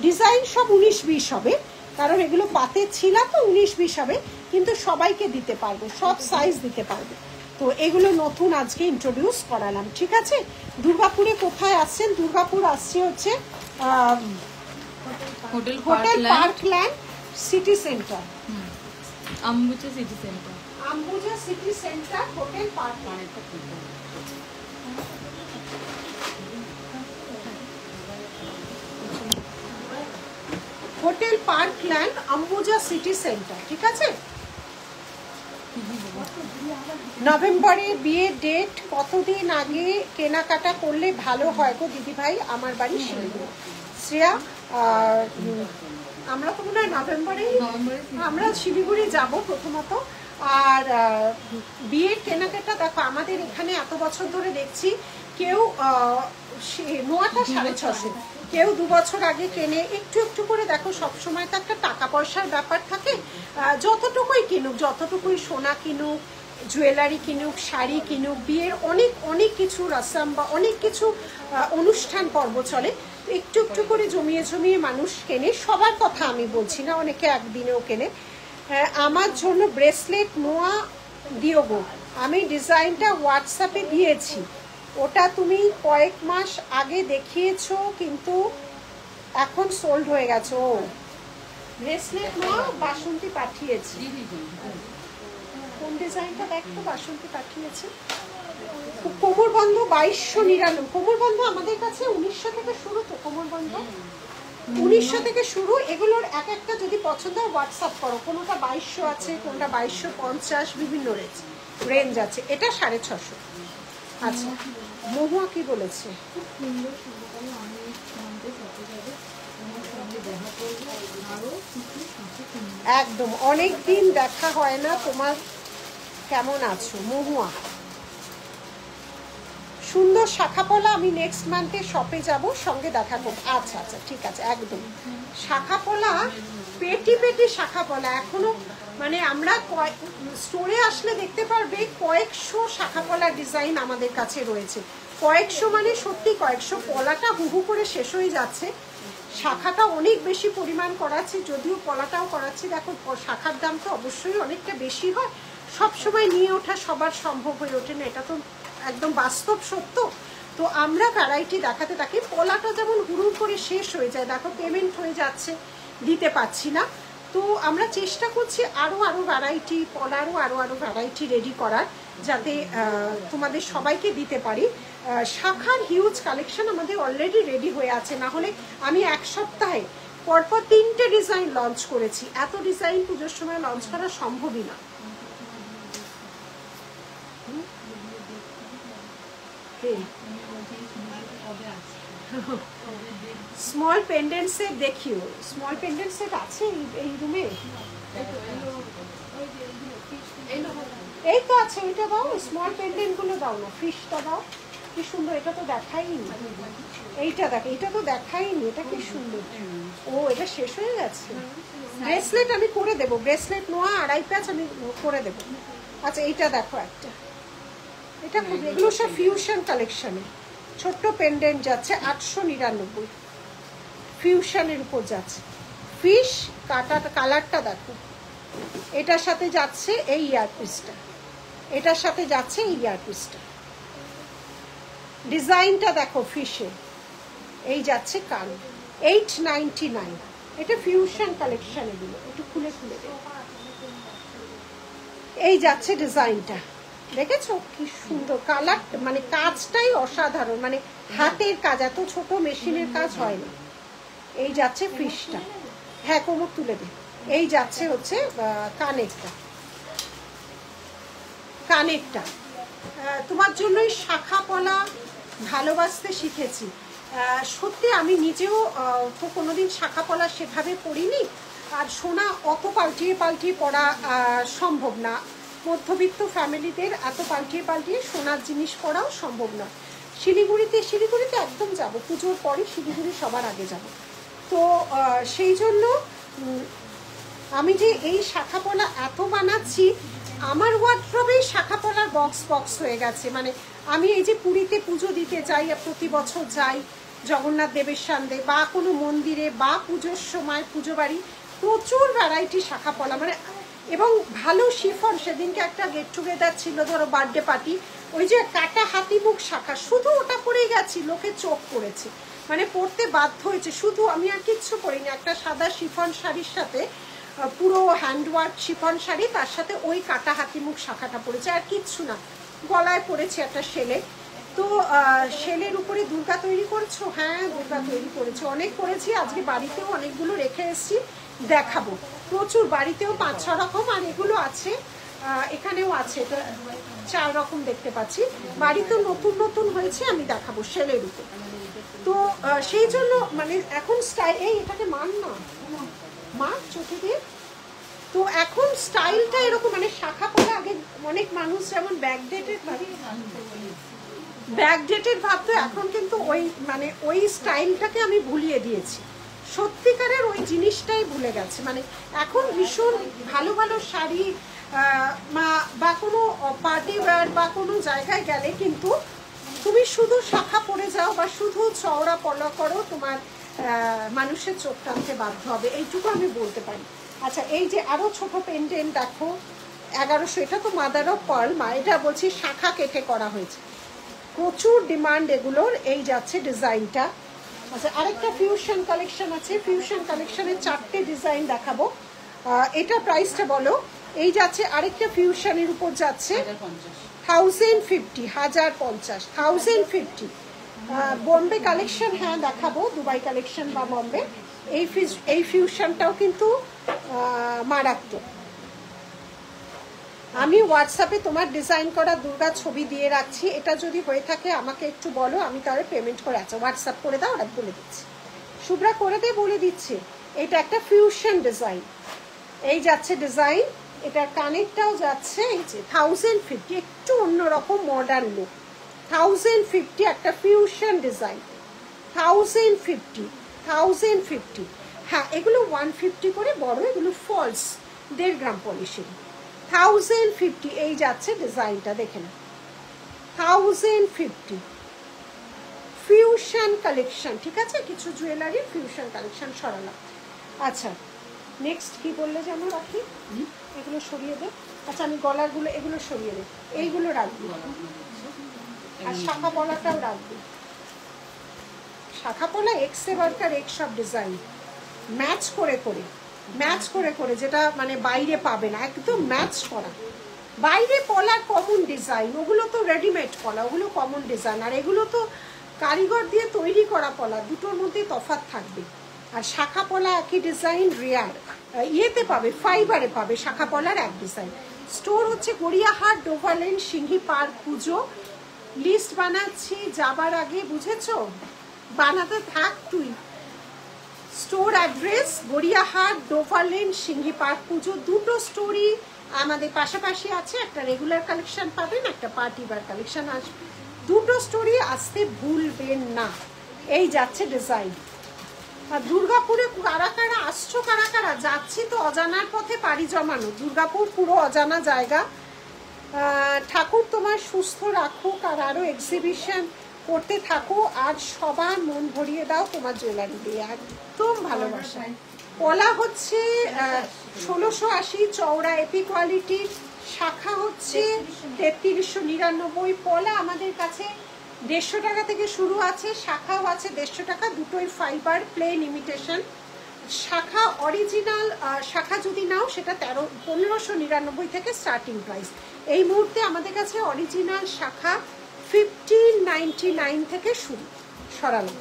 ডিজাইন সব 19-20 হবে, কারণ এগুলো পাতের ছিলা তো 19-20 হবে, কিন্তু সবাইকে দিতে পারবো, সব সাইজ দিতে পারবো। তো এগুলো নতুন আজকে ইন্ট্রোডিউস করালাম, ঠিক আছে। দুর্গাপুরে কোথায় আসছেন? দুর্গাপুর আসছে হচ্ছে hotel Parkland city centre, Ambuja city centre, Ambuja city centre, hotel Parkland. Hotel Parkland, Ambuja city centre, ঠিক আছে? নভেম্বরে বিয়ের ডেট, কতদিন আগে কেনাকাটা করলে ভালো হয় গো দিদিভাই? আমার বাড়ি শিলিগুড়ি। শ্রেয়া, আমরা তো মনে হয় নভেম্বরেই আমরা শিলিগুড়ি যাব প্রথমত। আর বিয়ের কেনাকাটা দেখো, আমাদের এখানে এত বছর ধরে দেখছি কেউ নোয়াটা 650, কেউ 2 বছর আগে কেনে, একটু একটু করে। দেখো সবসময় তো একটা টাকা পয়সার ব্যাপার থাকে, যতটুকুই কিনুক, যতটুকুই সোনা কিনুক, জুয়েলারি কিনুক, শাড়ি কিনুক, বিয়ের অনেক অনেক কিছু রসম বা অনেক কিছু অনুষ্ঠান পর্ব চলে, একটু একটু করে জমিয়ে জমিয়ে মানুষ কেনে। সবার কথা আমি বলছি না, অনেকে একদিনেও কেনে। আমার জন্য ব্রেসলেট নোয়া দিও গো, আমি ডিজাইনটা হোয়াটসঅ্যাপে দিয়েছি, ওটা তুমি কয়েক মাস আগে দেখিয়েছো কিন্তু এখন সোল্ড হয়ে গেছে। ও ব্রেসলেট নোয়া বাসন্তী পাঠিয়েছি, কোন ডিজাইনটা দেখো বাসন্তী পাঠিয়েছে। কোমরবন্ধ 2299, কোমরবন্ধ আমাদের কাছে 1900 থেকে শুরু, তো কোমরবন্ধ 1900 থেকে শুরু। এগুলোর এক একটা যদি পছন্দ হয় হোয়াটসঅ্যাপ করো, কোনোটা 2200 আছে, কোনটা 2250, বিভিন্ন রেঞ্জ আছে। এটা 650। আচ্ছা, মহুয়া কি বলেছে? একদম, অনেক দিন দেখা হয় না তোমার, কেমন আছো মহুয়া? সুন্দর শাখাপলা, আমি নেক্সট মান্থে শপে যাব, সঙ্গে দেখা করব। আচ্ছা আচ্ছা, ঠিক আছে, একদম। শাখাপলা, পেটি পেটি শাখাপলা এখনো, মানে আমরা স্টোরে আসলে দেখতে পারবে কয়েকশো শাখাপলা ডিজাইন আমাদের কাছে রয়েছে। কয়েকশো মানে সত্যি কয়েকশো। পলাটা হুহু করে শেষ হয়ে যাচ্ছে, শাখাটা অনেক বেশি পরিমাণ করাচ্ছি, যদিও পলাটাও করাচ্ছি। দেখো শাখার দাম তো অবশ্যই অনেকটা বেশি হয়, সবসময় নিয়ে ওঠা সবার সম্ভব হয়ে ওঠে না, এটা তো একদম বাস্তব সত্য। তো আমরা ভ্যারাইটি দেখাতে থাকি। পলাটা যেমন হুড়ুর করে শেষ হয়ে যায়, দেখো পেমেন্ট হয়ে যাচ্ছে, দিতে পারছি না। তো আমরা চেষ্টা করছি আরও ভ্যারাইটি, পলারও আরও ভ্যারাইটি রেডি করার, যাতে তোমাদের সবাইকে দিতে পারি। শাখার হিউজ কালেকশন আমাদের অলরেডি রেডি হয়ে আছে, না হলে আমি এক সপ্তাহে পরপর 3টে ডিজাইন লঞ্চ করেছি। এত ডিজাইন পুজোর সময় লঞ্চ করা সম্ভবই না। স্মল পেন্ডেন্ট সেট দেখিও, স্মল পেন্ডেন্ট সেট আছে এই রুমে? এই তো আছে, ওইটা দাও, স্মল পেন্ডেন্ট গুলো দাও না, ফিশটা দাও, কি সুন্দর। এটা তো দেখাইনি, এইটা দেখ, এটা তো দেখাইনি, এটা কি সুন্দর। ও এটা শেষ হয়ে গেছে। ব্রেসলেট আমি করে দেবো, ব্রেসলেট নোয়া 2.5 প্যাচ আমি করে দেবো। আচ্ছা এইটা দেখো একটা, এটা খুব, এগুলো সব ফিউশন কালেকশনে। ছোট্ট পেন্ডেন্ট যাচ্ছে 899, ফিউশনের উপর যাচ্ছে। ফিশ কালারটা দেখো, এটার সাথে যাচ্ছে এই ইয়ারপিসটা, এটার সাথে যাচ্ছে এই ইয়ারপিসটা। ডিজাইনটা দেখো ফিশে, এই যাচ্ছে কান 899। এটা ফিউশন কালেকশন, এগুলো একটু খুলে খুলে দেব। এই যাচ্ছে ডিজাইনটা, দেখেছো কি সুন্দর কালার, মানে কাজটাই অসাধারণ, মানে হাতের কাজ, এত ছোট মেশিনের কাজ হয় না। এই যাচ্ছে ফিশটা, হ্যাঁ কোমর তুলে দে। এই যাচ্ছে হচ্ছে কানেরটা। তোমার জন্যই শাখা পলা ভালোবাসতে শিখেছি। সত্যি আমি নিজেও তো কোনোদিন শাখা পলা সেভাবে পড়িনি, আর সোনা অত পাল্টিয়ে পাল্টিয়ে পড়া সম্ভব না। মধ্যবিত্ত ফ্যামিলিদের এত পাল্টিয়ে পাল্টিয়ে সোনার জিনিস পড়াও সম্ভব না। শিলিগুড়িতে একদম যাব, পুজোর পরে শিলিগুড়ি সবার আগে যাব। তো সেই জন্য আমি যে এই শাখাপলা এত বানাচ্ছি, আমার ওয়ার্ড্রবেই শাখাপলার বক্স হয়ে গেছে। মানে আমি এই যে পুরীতে পুজো দিতে যাই, প্রতি বছর যাই জগন্নাথ দেবের সামনে বা কোনো মন্দিরে বা পুজোর সময় পুজো বাড়ি, প্রচুর ভ্যারাইটি শাখাপলা, মানে এবং ভালো শিফন। সেদিনকে একটা গেট টুগেদার ছিল, ধরো বার্থডে পার্টি, ওই যে কাটা হাতিমুখ শাখা, শুধু ওটা পরেই গেছি, লোকে চোখ পড়েছে, মানে পরতে বাধ্য হয়েছে। শুধু আমি আর কিচ্ছু পরিনি, একটা সাদা শিফন শাড়ির সাথে পুরো হ্যান্ডওয়ার্ক শিফন শাড়ি, তার সাথে ওই কাটা হাতিমুখ শাখাটা পরেছে, আর কিচ্ছু না। গলায় পরেছে একটা শেলে, তো শেলের উপরে দুর্গা তৈরি করছো? হ্যাঁ, দুর্গা তৈরি করেছি, অনেক করেছি। আজকে বাড়িতেও অনেকগুলো রেখে এসেছি, দেখাবো। প্রচুর, বাড়িতেও 5-6 রকম, আর এগুলো আছে, এখানেও আছে, এটা 4 রকম দেখতে পাচ্ছি। বাড়িতেও নতুন নতুন হয়েছে, আমি দেখাবো শেলের উপর। তো সেই জন্য মানে এখন স্টাইল, এই এটাকে মান না মা চোখে দিয়ে। তো এখন স্টাইলটা এরকম, মানে শাখা পলা, আগে অনেক মানুষ যেমন ব্যাকডেটেড ভাবতো, এখন কিন্তু ওই মানে ওই স্টাইলটাকে আমি ভুলিয়ে দিয়েছি। সত্যিকারের ওই জিনিসটাই ভুলে গেছে। মানে এখন ভীষণ ভালো ভালো শাড়ি বা কোনো পার্টি ওয়্যার বা কোনো জায়গায় গেলে কিন্তু তুমি শুধু শাখা পরে যাও বা শুধু চওড়া পলা করো, তোমার মানুষের চোখ টানতে বাধ্য হবে, এইটুকু আমি বলতে পারি। আচ্ছা, এই যে আরো ছোট পেন্ডেন্ট দেখো, 1100, এটা তো মাদার অফ পার্ল, মা এটা বলছি শাখা কেটে করা হয়েছে, প্রচুর ডিমান্ড এগুলোর। এই যাচ্ছে ডিজাইনটা। আচ্ছা, আরেকটা ফিউশন কালেকশন আছে, ফিউশন কালেকশনের 4টে ডিজাইন দেখাবো। এটা প্রাইসটা বলো। এই যাচ্ছে আরেকটা ফিউশনের উপর যাচ্ছে 1050, 1050, 1050। বম্বে কালেকশন, হ্যাঁ দেখাবো, দুবাই কালেকশন বা বম্বে। এই ফিউশনটাও কিন্তু মারাত্মক। আমি হোয়াটসঅ্যাপে তোমার ডিজাইন করা দুর্গা ছবি দিয়ে রাখছি, এটা যদি হয়ে থাকে আমাকে একটু বলো, আমি তাহলে পেমেন্ট করে, আচ্ছা হোয়াটসঅ্যাপ করে দাও, ওরা বলে দিচ্ছি, শুভ্রা করে দে, বলে দিচ্ছে। এটা একটা ফিউশন ডিজাইন, এই যাচ্ছে ডিজাইন, এটার কানেরটাও যাচ্ছে এই যে 1050, একটু অন্যরকম মডার্ন লুক। 1050 একটা ফিউশন ডিজাইন, 1050। হ্যাঁ, এগুলো 150 করে বড়, এগুলো ফলস 1.5 গ্রাম পলিশিং। 1050 এই যাচ্ছে ডিজাইনটা, দেখে না, 1050 ফিউশন কালেকশন। ঠিক আছে, কিছু জুয়েলারি ফিউশন কালেকশন সরালাম। আচ্ছা, নেক্সট কি বললে যেন রাখি, এগুলো সরিয়ে দে। আচ্ছা, আমি গলারগুলো এগুলো সরিয়ে দে, এইগুলো রাখবি, আর শাখা পলাটাও রাখবি। শাখা পলা এক্সে ওয়ার্কার, এক সব ডিজাইন ম্যাচ করে করে, যেটা মানে বাইরে পাবে না, একদম ম্যাচ করা। বাইরে পলার কমন ডিজাইন, ওগুলো তো রেডিমেড পলা, ওগুলো কমন ডিজাইন, আর এগুলো তো কারিগর দিয়ে তৈরি করা পলা, দুটোর মধ্যে তফাৎ থাকবে। আর শাখা পলা একই ডিজাইন রেয়ার, ইয়েতে পাবে, ফাইবারে পাবে শাখা পলার এক ডিজাইন। স্টোর হচ্ছে Gariahat, Dover Lane, Singhi Park, Puja. List বানাচ্ছি যাবার আগে, বুঝেছো? বানাতে থাক তুই। Store address Gariahat, Dover Lane, Singhi Park, Puja, দুটো স্টোরি আমাদের পাশাপাশি আছে। একটা রেগুলার কালেকশন পাবেন, একটা পার্টি ওয়্যার কালেকশন আসবে, দুটো স্টোরি আসতে ভুলবেন না। এই যাচ্ছে ডিজাইন। আর দুর্গাপুরে কারা কারা আসছো, কারা কারা যাচ্ছি, তো অজানার পথে পাড়ি জমানো। দুর্গাপুর পুরো অজানা জায়গা। ঠাকুর তোমার সুস্থ রাখুক, আর আরো এক্সিবিশন করতে থাকো, আর সবার মন ভরিয়ে দাও তোমার জুয়েলারি দিয়ে, একদম ভালোবাসা। পলা হচ্ছে 1680 চওড়া, এপি কোয়ালিটি। শাখা হচ্ছে 3399। পলা আমাদের কাছে 150 টাকা থেকে শুরু আছে, শাখাও আছে 150 টাকা, দুটোই ফাইবার, প্লেন ইমিটেশন। শাখা অরিজিনাল শাখা যদি নাও সেটা 1599 থেকে স্টার্টিং প্রাইস। এই মুহূর্তে আমাদের কাছে অরিজিনাল শাখা 1599 থেকে শুরু। সরালাম।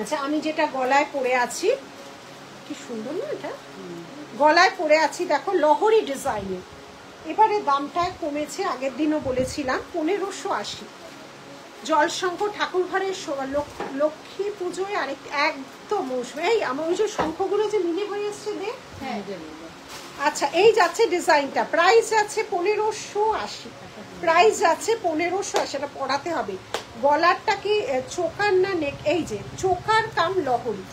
আচ্ছা, আমি যেটা গলায় পরে আছি, কি সুন্দর না এটা, গলায় পরে আছি দেখো, লহরি ডিজাইনের। এবারে দামটা কমেছে, আগের দিনও বলেছিলাম 1580। জলশঙ্খ ঠাকুর ঘরের লক্ষ্মী পুজোয় আরেক একদম মৌসুমে। এই আমার ওই যে শঙ্খগুলো যে মিলে হয়ে এসছে দে। আচ্ছা, এই যাচ্ছে ডিজাইনটা, প্রাইস যাচ্ছে 1580, প্রাইস যাচ্ছে 1580। এটা পড়াতে হবে। গলারটা কি চোকার না নেক? এই যে চোকার কাম লহরি,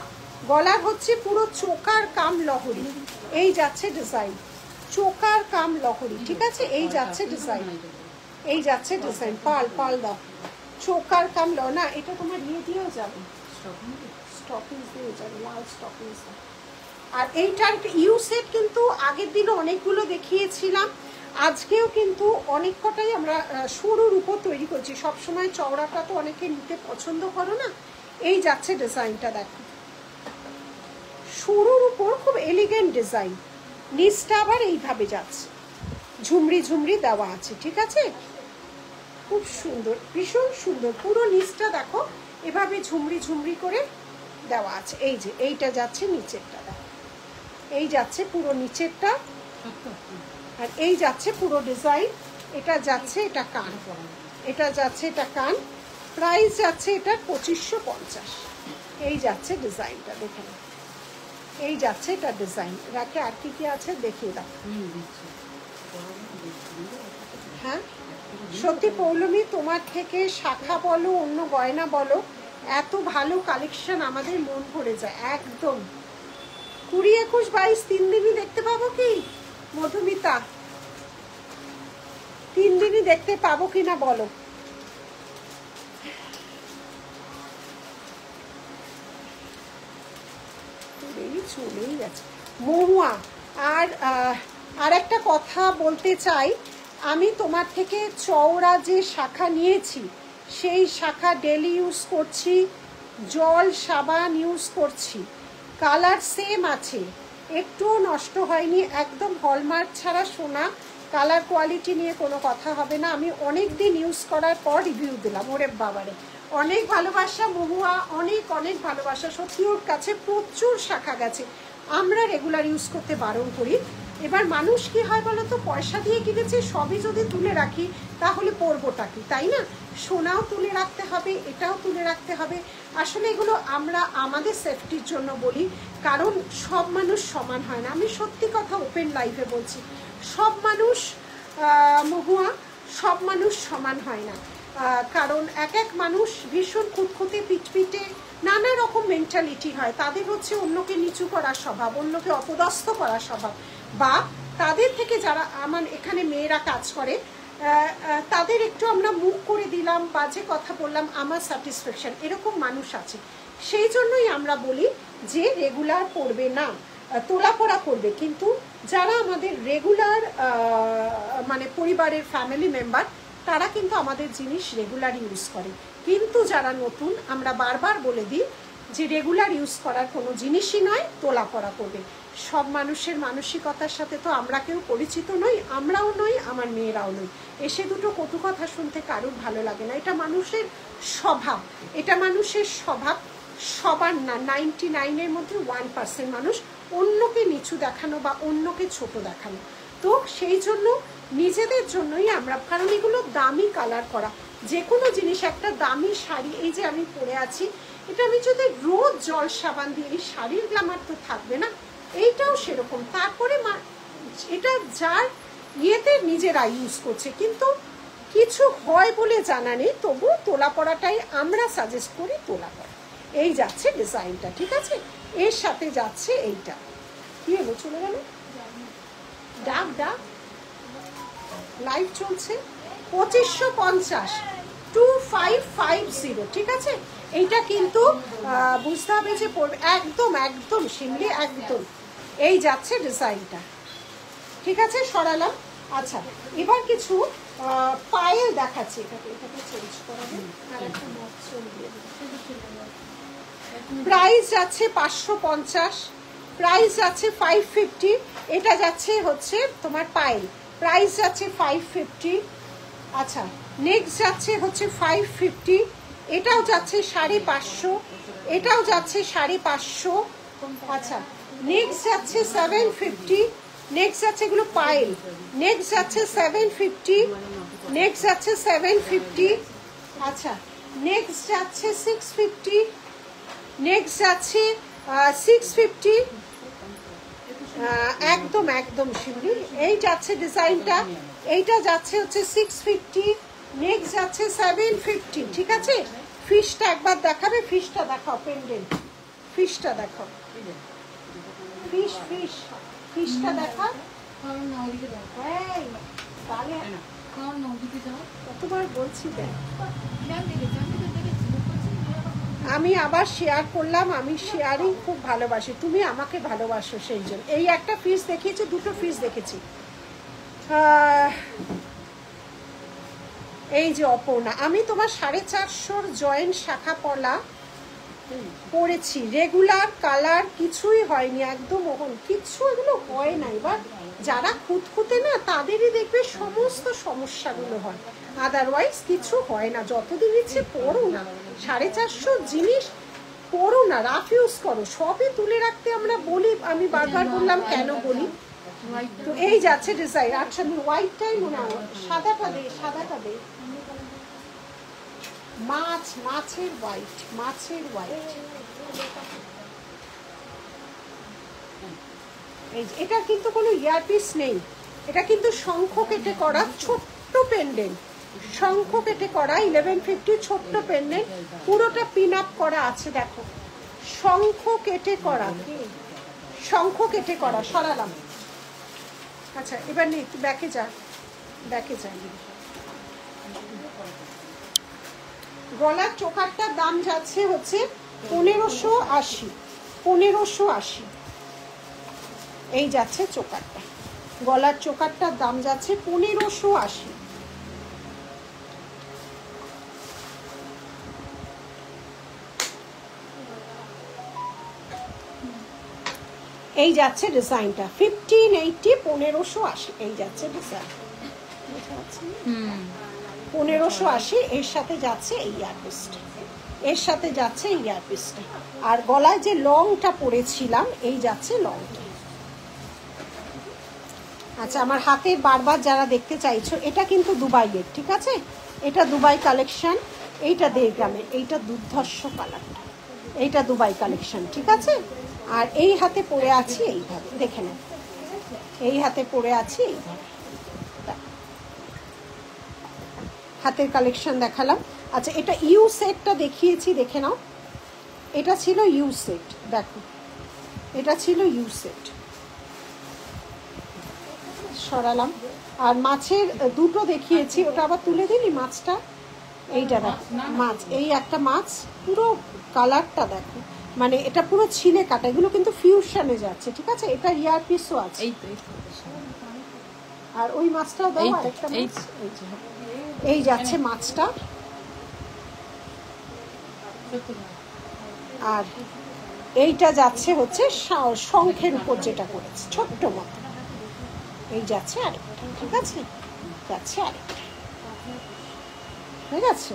গলার হচ্ছে পুরো চোকার কাম লহরি। এই যাচ্ছে ডিজাইন, চোকার কাম লহরি। ঠিক আছে, এই যাচ্ছে ডিজাইন, এই যাচ্ছে ডিজাইন। পাল দাও, চোকার কাম না, এটা তোমার ইয়ে দিয়েও যাবে, স্টকিংস দিয়েও যাবে, লাল স্টকিংস। আর এইটার ইউ সেট কিন্তু আগের দিনও অনেকগুলো দেখিয়েছিলাম, আজকেও কিন্তু অনেক কটাই আমরা সরুর উপর তৈরি করছি। সবসময় চওড়াটা তো অনেকে নিতে পছন্দ করো না। এই যাচ্ছে ডিজাইনটা, দেখো সরুর উপর খুব এলিগেন্ট ডিজাইন, নিচটা আবার এইভাবে যাচ্ছে, ঝুমরি ঝুমরি দেওয়া আছে। ঠিক আছে, খুব সুন্দর, ভীষণ সুন্দর। পুরো নিচটা দেখো এভাবে ঝুমরি ঝুমরি করে দেওয়া আছে। এই যে এইটা যাচ্ছে নিচেরটা, দেখো এই যাচ্ছে পুরো নিচেরটা, আর এই যাচ্ছে পুরো ডিজাইন। এটা যাচ্ছে, এটা কান, এটা যাচ্ছে, এটা কান। প্রাইস যাচ্ছে এটা 2550। এই যাচ্ছে ডিজাইনটা, দেখে নাও। এই যাচ্ছে এটা ডিজাইন। রাখে আর কি কি আছে দেখিয়ে দাও। হ্যাঁ সত্যি পৌলমী, তোমার থেকে শাখা বলো অন্য গয়না বলো, এত ভালো কালেকশন আমাদের মন ভরে যায় একদম। 20, 21, 22 3 দিনই দেখতে পাবো কি মধুমিতা? 3 দিনই দেখতে পাবো কিনা বলো। চলেই গেছে মহুয়া। আর একটা কথা বলতে চাই, আমি তোমার থেকে চওড়া যে শাখা নিয়েছি সেই শাখা ডেলি ইউজ করছি, জল সাবান ইউজ করছি, কালার সেম আছে, একটুও নষ্ট হয়নি, একদম হলমার্ক ছাড়া সোনা। কালার কোয়ালিটি নিয়ে কোনো কথা হবে না। আমি অনেক দিন ইউজ করার পর রিভিউ দিলাম। ওরে বাবারে, অনেক ভালোবাসা মহুয়া, অনেক অনেক ভালোবাসা। সত্যি ওর কাছে প্রচুর শাখা গেছে। আমরা রেগুলার ইউজ করতে বারণ করি। এবার মানুষ কি হয় বলো তো, পয়সা দিয়ে কিনেছে, সবই যদি তুলে রাখি তাহলে পরবোটা কি, তাই না? সোনাও তুলে রাখতে হবে, এটাও তুলে রাখতে হবে। আসলে এগুলো আমরা আমাদের সেফটির জন্য বলি, কারণ সব মানুষ সমান হয় না। আমি সত্যি কথা ওপেন লাইফে বলছি, সব মানুষ মহুয়া, সব মানুষ সমান হয় না। কারণ এক এক মানুষ ভীষণ খুঁতখুঁতে, পিটপিটে, নানা রকম মেন্টালিটি হয়। তাদের হচ্ছে অন্যকে নিচু করার স্বভাব, অন্যকে অপদস্থ করার স্বভাব, বা তাদের থেকে যারা আমার এখানে মেয়েরা কাজ করে তাদের একটু আমরা মুখ করে দিলাম, বাজে কথা বললাম, আমার স্যাটিসফ্যাকশন, এরকম মানুষ আছে। সেই জন্যই আমরা বলি যে রেগুলার করবে না, তোলা পড়া করবে। কিন্তু যারা আমাদের রেগুলার মানে পরিবারের ফ্যামিলি মেম্বার, তারা কিন্তু আমাদের জিনিস রেগুলার ইউজ করে। কিন্তু যারা নতুন, আমরা বারবার বলে দিই যে রেগুলার ইউজ করার কোনো জিনিসই নয়, তোলা পড়া করবে। সব মানুষের মানসিকতার সাথে তো আমরা কেউ পরিচিত নই, আমরাও নই, আমার মেয়েরাও নই। এসে দুটো কটু কথা শুনতে কারুর ভালো লাগে না। এটা মানুষের স্বভাব, এটা মানুষের স্বভাব। সবার না, 99-এর মধ্যে 1% মানুষ অন্যকে নিচু দেখানো বা অন্যকে ছোট দেখানো। তো সেই জন্য নিজেদের জন্যই আমরা, কারণ এগুলো দামি কালার করা, যে কোনো জিনিস, একটা দামি শাড়ি, এই যে আমি পরে আছি, এটা আমি যদি রোজ জল সাবান দিয়ে, এই শাড়ির গ্ল্যামার তো থাকবে না। এইটাও সেরকম। তারপরে এটা যার ইয়েতে নিজেরা ইউজ করছে, কিন্তু কিছু হয় বলে জানা নেই, তবু তোলা পড়াটাই আমরা সাজেস্ট করি, তোলা পড়া। এই যাচ্ছে ডিজাইনটা, ঠিক আছে? এর সাথে যাচ্ছে এইটা। কি হলো, চলে গেল? ডাক ডাক লাইভ চলছে। 2550, 2550, ঠিক আছে? এইটা কিন্তু বুঝতে হবে যে পড়বে একদম একদম শিমলি, একদম। এই যাচ্ছে ডিজাইনটা, ঠিক আছে? সরালাম। আচ্ছা, এবার কিছু পায়েল দেখাচ্ছি। এটাকে চেঞ্জ করাবে, আর একটা মচল দিয়ে দেবো। প্রাইস যাচ্ছে 550, প্রাইস যাচ্ছে 550। এটা যাচ্ছে হচ্ছে তোমার পায়েল, প্রাইস যাচ্ছে 550। আচ্ছা, নেক্সট যাচ্ছে হচ্ছে 550, এটাও যাচ্ছে 550, এটাও যাচ্ছে 550। আচ্ছা, নেক্সট যাচ্ছে 750, নেক্সট যাচ্ছে, এগুলো পায়েল, নেক্সট যাচ্ছে 750, নেক্সট যাচ্ছে 750। আচ্ছা, নেক্সট যাচ্ছে 650, নেক্সট যাচ্ছে 650। একদম একদম শিমলি। এই যাচ্ছে ডিজাইনটা, এইটা যাচ্ছে হচ্ছে 650, নেক্সট যাচ্ছে 750, ঠিক আছে? ফিশটা একবার দেখাবে, ফিশটা দেখাও, পেন্ডেন্ট ফিশটা দেখাও, ফিশ ফিশ ফিশটা দেখা। কতবার বলছি দেখ, আমি আবার শেয়ার করলাম, আমি শেয়ারিং খুব ভালোবাসি, তুমি আমাকে ভালোবাসো, সেই জন্য। এই একটা পিস দেখিয়েছি, দুটো পিস দেখেছি। এই যে অপর্ণা, আমি তোমার 450 জয়েন্ট শাখা পলা পরেছি, রেগুলার কালার কিছুই হয়নি, একদম ওহন কিচ্ছু এগুলো হয় না। এবার যারা খুঁতখুঁতে না তাদেরই দেখবে সমস্ত সমস্যাগুলো হয়, আদারওয়াইজ কিছু হয় না। যতদিন ইচ্ছে পড়ো না, 450 জিনিস পড়ো না, রাফ ইউজ করো, সবই তুলে রাখতে আমরা বলি। আমি বারবার বললাম কেন বলি। তো এই যাচ্ছে ডিজাইন। আচ্ছা আমি হোয়াইটটাই মনে হয়, সাদাটা দে, সাদাটা দে। মাছের হোয়াইট, মাছের হোয়াইট। এটা কিন্তু কোনো ইয়ারপিস নেই, এটা কিন্তু শঙ্খ কেটে করা ছোট্ট পেন্ডেন্ট, শঙ্খ কেটে করা 1150 ছোট্ট পেন্ডেন্ট, পুরোটা পিন আপ করা আছে। দেখো শঙ্খ কেটে করা, শঙ্খ কেটে করা। সরালাম। আচ্ছা এবার নে, একটু ব্যাকে যা, ব্যাকে যা। গলার চোকারটার দাম যাচ্ছে হচ্ছে 1580, 1580। এই যাচ্ছে চোকারটা, গলার চোকারটার দাম যাচ্ছে 1580। এই যাচ্ছে ডিজাইনটা 1580, 1580। এই যাচ্ছে ডিজাইন 1580। এর সাথে যাচ্ছে এই ইয়ারপিসটা, এর সাথে যাচ্ছে এই ইয়ারপিসটা। আর গলায় যে লংটা পরেছিলাম এই যাচ্ছে লংটা। আচ্ছা আমার হাতের বারবার যারা দেখতে চাইছো, এটা কিন্তু দুবাইয়ের, ঠিক আছে? এটা দুবাই কালেকশন, এইটা 1.5 গ্রামের, এইটা দুর্ধর্ষ কালারটা, এইটা দুবাই কালেকশন, ঠিক আছে? আর এই হাতে পরে আছি এইভাবে, দেখে নাও, এই হাতে পরে আছি এইভাবে। হাতের কালেকশন দেখালাম। আচ্ছা এটা ইউ সেটটা দেখিয়েছি, দেখে নাও, এটা ছিল ইউ সেট, দেখো এটা ছিল ইউ সেট। সরালাম। আর মাছের দুটো দেখিয়েছি, ওটা আবার তুলে দিলি মাছটা। এইটা দেখো মাছ, এই একটা মাছ, পুরো কালারটা দেখো, মানে এটা পুরো ছিলে কাটা, এগুলো কিন্তু ফিউশনে যাচ্ছে, ঠিক আছে? এটা ইয়ার পিসও আছে। আর ওই মাছটাও দাও, আরেকটা মাছ এই যাচ্ছে মাছটা। আর এইটা যাচ্ছে হচ্ছে শঙ্খের উপর যেটা করেছে ছোট্ট মতো, এই যাচ্ছে আরেকটা, ঠিক আছে? যাচ্ছে আরেকটা, ঠিক আছে?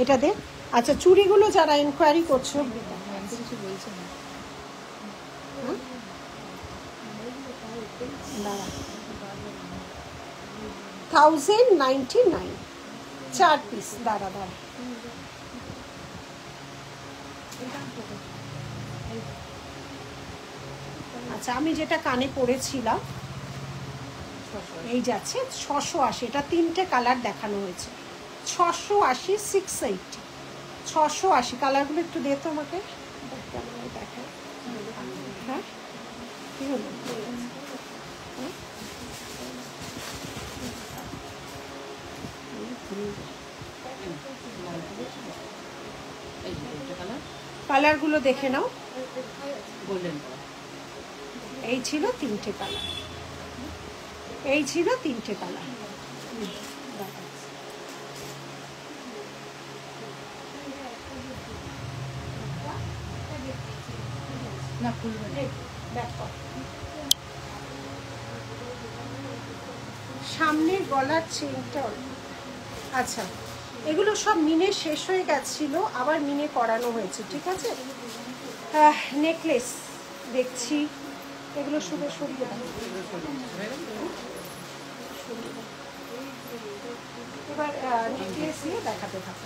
এটা দে। আচ্ছা চুড়িগুলো যারা এনকোয়ারি করছো, 1099, 4 পিস। দাঁড়া দাঁড়া, আচ্ছা আমি যেটা কানে পরেছিলাম এই যাচ্ছে 680। এটা 3টে কালার দেখানো হয়েছে, 680, 680, 680। কালারগুলো একটু দে তো আমাকে, হ্যাঁ কি হলো? কালারগুলো দেখে নাও। এই ছিল 3টে কালার, এই ছিল 3টে কালার। সামনের গলার চেনটা, আচ্ছা এগুলো সব মিনে শেষ হয়ে গেছিল, আবার মিনে করানো হয়েছে, ঠিক আছে? নেকলেস দেখছি, এগুলো শুধু সরিয়ে দাও। এবার নেকলেস নিয়ে দেখাতে থাকো।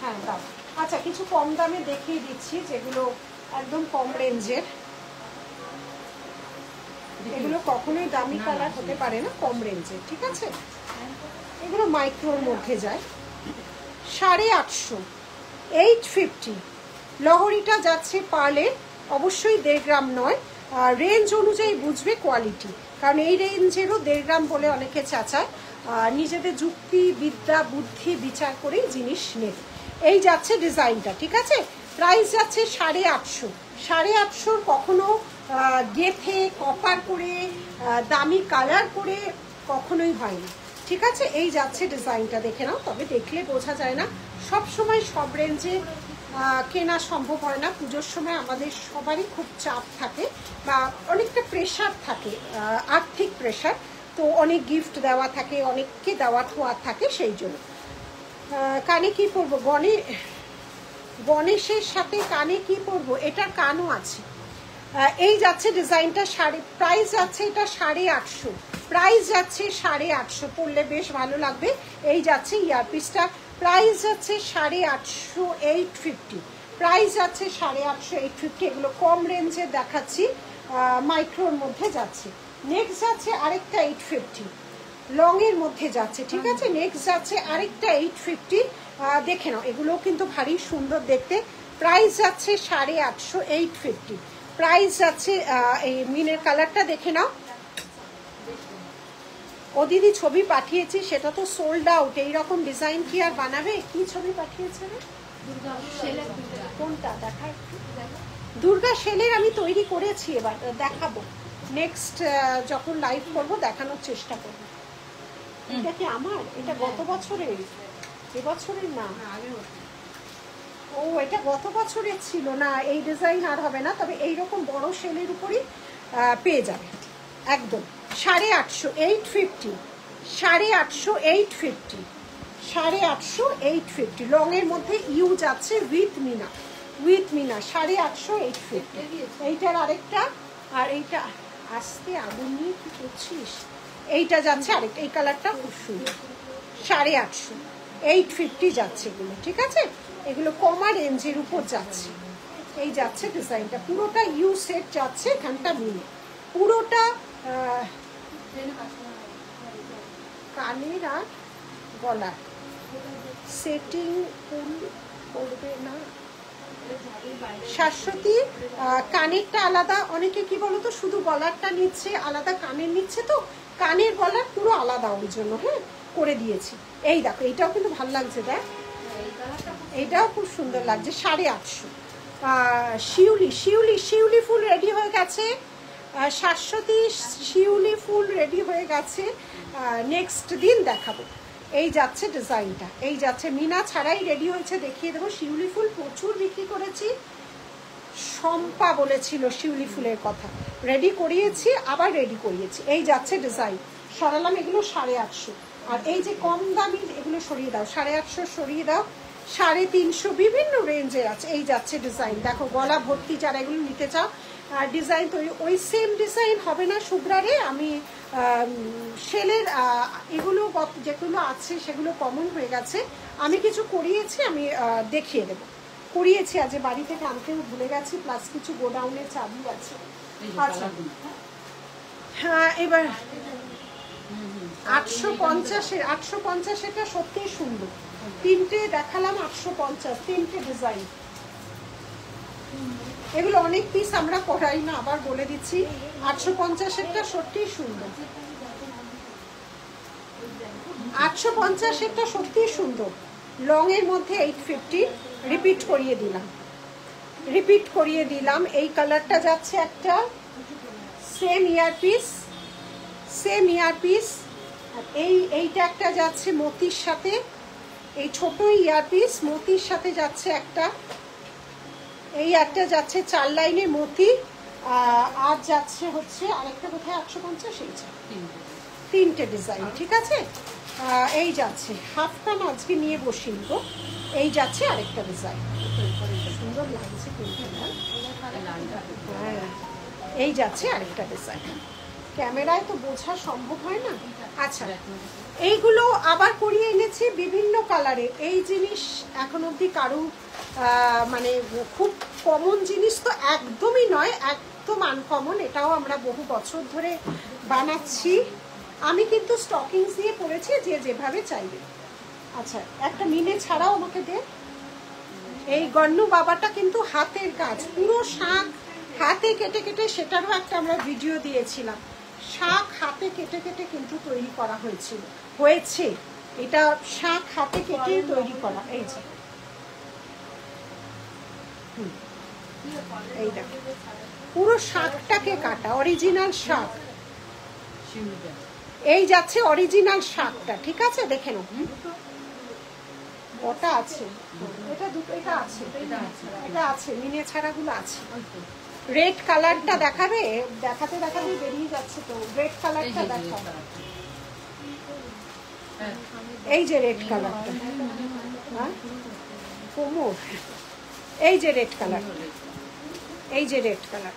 হ্যাঁ দাও। আচ্ছা কিছু কম দামে দেখিয়ে দিচ্ছি, যেগুলো একদম কম রেঞ্জের। এগুলো কখনোই দামি কালার হতে পারে না, কম রেঞ্জের, ঠিক আছে? এগুলো মাইক্রোর মধ্যে যায়। 850, 850। লহরিটা যাচ্ছে পার্লের, অবশ্যই 1.5 গ্রাম নয়, রেঞ্জ অনুযায়ী বুঝবে কোয়ালিটি, কারণ এই রেঞ্জেরও 1.5 গ্রাম বলে অনেকে চাচায়, নিজেদের যুক্তি বিদ্যা বুদ্ধি বিচার করেই জিনিস নেবে। এই যাচ্ছে ডিজাইনটা, ঠিক আছে? প্রাইস যাচ্ছে 850। 850 কখনো গেথে কপার করে দামি কালার করে কখনোই হয় না। ঠিক আছে, এই যাচ্ছে ডিজাইনটা, দেখে নাও। তবে দেখলে বোঝা যায় না, সব সময় সব রেঞ্জে কেনা সম্ভব হয় না। পুজোর সময় আমাদের সবারই খুব চাপ থাকে বা অনেকটা প্রেশার থাকে, আর্থিক প্রেশার, তো অনেক গিফট দেওয়া থাকে, অনেককে দেওয়া ঠোয়া থাকে, সেই জন্য। কানে কি পরবো? গণেশের সাথে কানে কি পরবো? এটার কানও আছে। এই যাচ্ছে ডিজাইনটা, প্রাইস যাচ্ছে এটা 850, প্রাইস যাচ্ছে 850, পরলে বেশ ভালো লাগবে। এই যাচ্ছে ইয়ারপিসটা, প্রাইস যাচ্ছে 850, 850, প্রাইস যাচ্ছে 850, 850। এগুলো কম রেঞ্জে দেখাচ্ছি, মাইক্রোর মধ্যে যাচ্ছে। নেক্সট যাচ্ছে আরেকটা 850, লং এর মধ্যে যাচ্ছে। ঠিক আছে, নেক্সট যাচ্ছে আরেকটা 850, দেখে নাও, এগুলো কিন্তু ভারী সুন্দর দেখতে। প্রাইস যাচ্ছে 850, 850, প্রাইস যাচ্ছে। এই মিনের কালারটা দেখে নাও। ও দিদি ছবি পাঠিয়েছি, সেটা তো সোল্ড আউট। এইরকম ডিজাইন কি আর বানাবে? কি ছবি পাঠিয়েছে রে? কোনটা দেখা একটু? দুর্গা শেলের আমি তৈরি করেছি, এবার দেখাবো। নেক্সট যখন লাইভ করবো দেখানোর চেষ্টা করবো। এটা কি আমার? এটা গত বছরের, এবছরের না। ও, এটা গত বছরের ছিল না। এই ডিজাইন আর হবে না, তবে এইরকম বড় শেলের উপরই পেয়ে যাবে একদম। 850, 850, 850, 850, 850, 850। লং এর মধ্যে ইউ যাচ্ছে উইথ মিনা, উইথ মিনা, 850, 850। এইটার আরেকটা, আর এইটা আস্তে আগুন নিয়ে কি করছিস? এইটা যাচ্ছে আরেকটা, এই কালারটা খুব সুন্দর, 850, 850 যাচ্ছে এগুলো। ঠিক আছে, এগুলো কমা রেঞ্জের উপর যাচ্ছে। এই যাচ্ছে ডিজাইনটা, পুরোটা ইউ সেট যাচ্ছে, এখানটা মিলে পুরোটা। কানের আর গলার সেটিং ফুল করবে না শাশ্বতী। কানেরটা আলাদা, অনেকে কি বলতো শুধু গলারটা নিচ্ছে, আলাদা কানের নিচ্ছে, তো কানের গলার পুরো আলাদা, ওই জন্য হ্যাঁ করে দিয়েছি। এই দেখো, এইটাও কিন্তু ভালো লাগছে, দেখ এইটাও খুব সুন্দর লাগছে। 850। শিউলি, শিউলি, শিউলি ফুল রেডি হয়ে গেছে। শাশ্বতী শিউলি ফুল রেডি হয়ে গেছে, নেক্সট দিন দেখাবো। এই যাচ্ছে ডিজাইনটা, এই যাচ্ছে মিনা ছাড়াই রেডি হয়েছে, দেখিয়ে দেবো। শিউলি ফুল প্রচুর বিক্রি করেছি, শম্পা বলেছিল শিউলি ফুলের কথা, রেডি করিয়েছি, আবার রেডি করিয়েছি। এই যাচ্ছে ডিজাইন, সরালাম এগুলো 850। আর এই যে কম দামি এগুলো সরিয়ে দাও, 850 সরিয়ে দাও, 350, বিভিন্ন রেঞ্জের আছে। এই যাচ্ছে ডিজাইন, দেখো গলা ভর্তি, যারা এগুলো নিতে চাও ডিজাইন তৈরি। ওই সেম ডিজাইন হবে না শুভ্রারে, আমি শেলের এগুলো যেগুলো আছে সেগুলো কমন হয়ে গেছে, আমি কিছু করিয়েছি, আমি দেখিয়ে দেবো। করিয়েছি, আজ বাড়ি থেকে আনতেও ভুলে গেছি, প্লাস কিছু গোডাউনের চাবি আছে। আচ্ছা হ্যাঁ, এবার 850-এর, 850-এটা সত্যিই সুন্দর। তিনটে দেখালাম 850, তিনটে ডিজাইন। এগুলো অনেক পিস আমরা করাই না, আবার বলে দিচ্ছি। 850-এরটা সত্যিই সুন্দর, 850-এরটা সত্যিই সুন্দর। লং এর মধ্যে 850, রিপিট করিয়ে দিলাম, রিপিট করিয়ে দিলাম। এই কালারটা যাচ্ছে একটা, সেম ইয়ারপিস, সেম ইয়ারপিস। আর এইটা একটা যাচ্ছে মতির সাথে, এই ছোট ইয়ারপিস মতির সাথে যাচ্ছে একটা। এই একটা যাচ্ছে 4 লাইনে মতি, আর যাচ্ছে হচ্ছে আরেকটা কোথায় 850, এই তিনটে ডিজাইন। ঠিক আছে, এই যাচ্ছে হাফটা আজকে নিয়ে বসি নিব। এই যাচ্ছে আরেকটা ডিজাইন, সুন্দর লাগছে কিন্তু। হ্যাঁ, এই যাচ্ছে আরেকটা ডিজাইন, ক্যামেরায় তো বোঝা সম্ভব হয় না। আচ্ছা, এইগুলো আবার করিয়ে এনেছি বিভিন্ন কালারে। এই জিনিস এখন অবধি কারো মানে খুব কমন জিনিস তো একদমই নয়, একদম আনকমন। এটাও আমরা বহু বছর ধরে বানাচ্ছি। আমি কিন্তু স্টকিংস দিয়ে পরেছি, যে যেভাবে চাইবে। আচ্ছা, একটা মিনে ছাড়াও আমাকে দে। এই গন্নু বাবাটা কিন্তু হাতের কাজ, পুরো শাক হাতে কেটে কেটে, সেটারও একটা আমরা ভিডিও দিয়েছিলাম। শাক হাতে কেটে কেটে কিন্তু তৈরি করা হয়েছে। এটা শাক হাতে কেটে তৈরি করা। এই যে এই দেখো, পুরো শাকটাকে কাটা, অরিজিনাল শাক। এই যাচ্ছে অরিজিনাল শাকটা, ঠিক আছে? দেখে নাও ওটা আছে, এটা দুটো, এটা আছে, এটা আছে, মিনে ছাড়াগুলো আছে। রেড কালারটা দেখাবে, দেখাতে দেখাতে বেরিয়ে যাচ্ছে তো। রেড কালারটা দেখাও, এই যে রেড কালারটা, হ্যাঁ কোমর, এই যে রেড কালার, এই যে রেড কালার,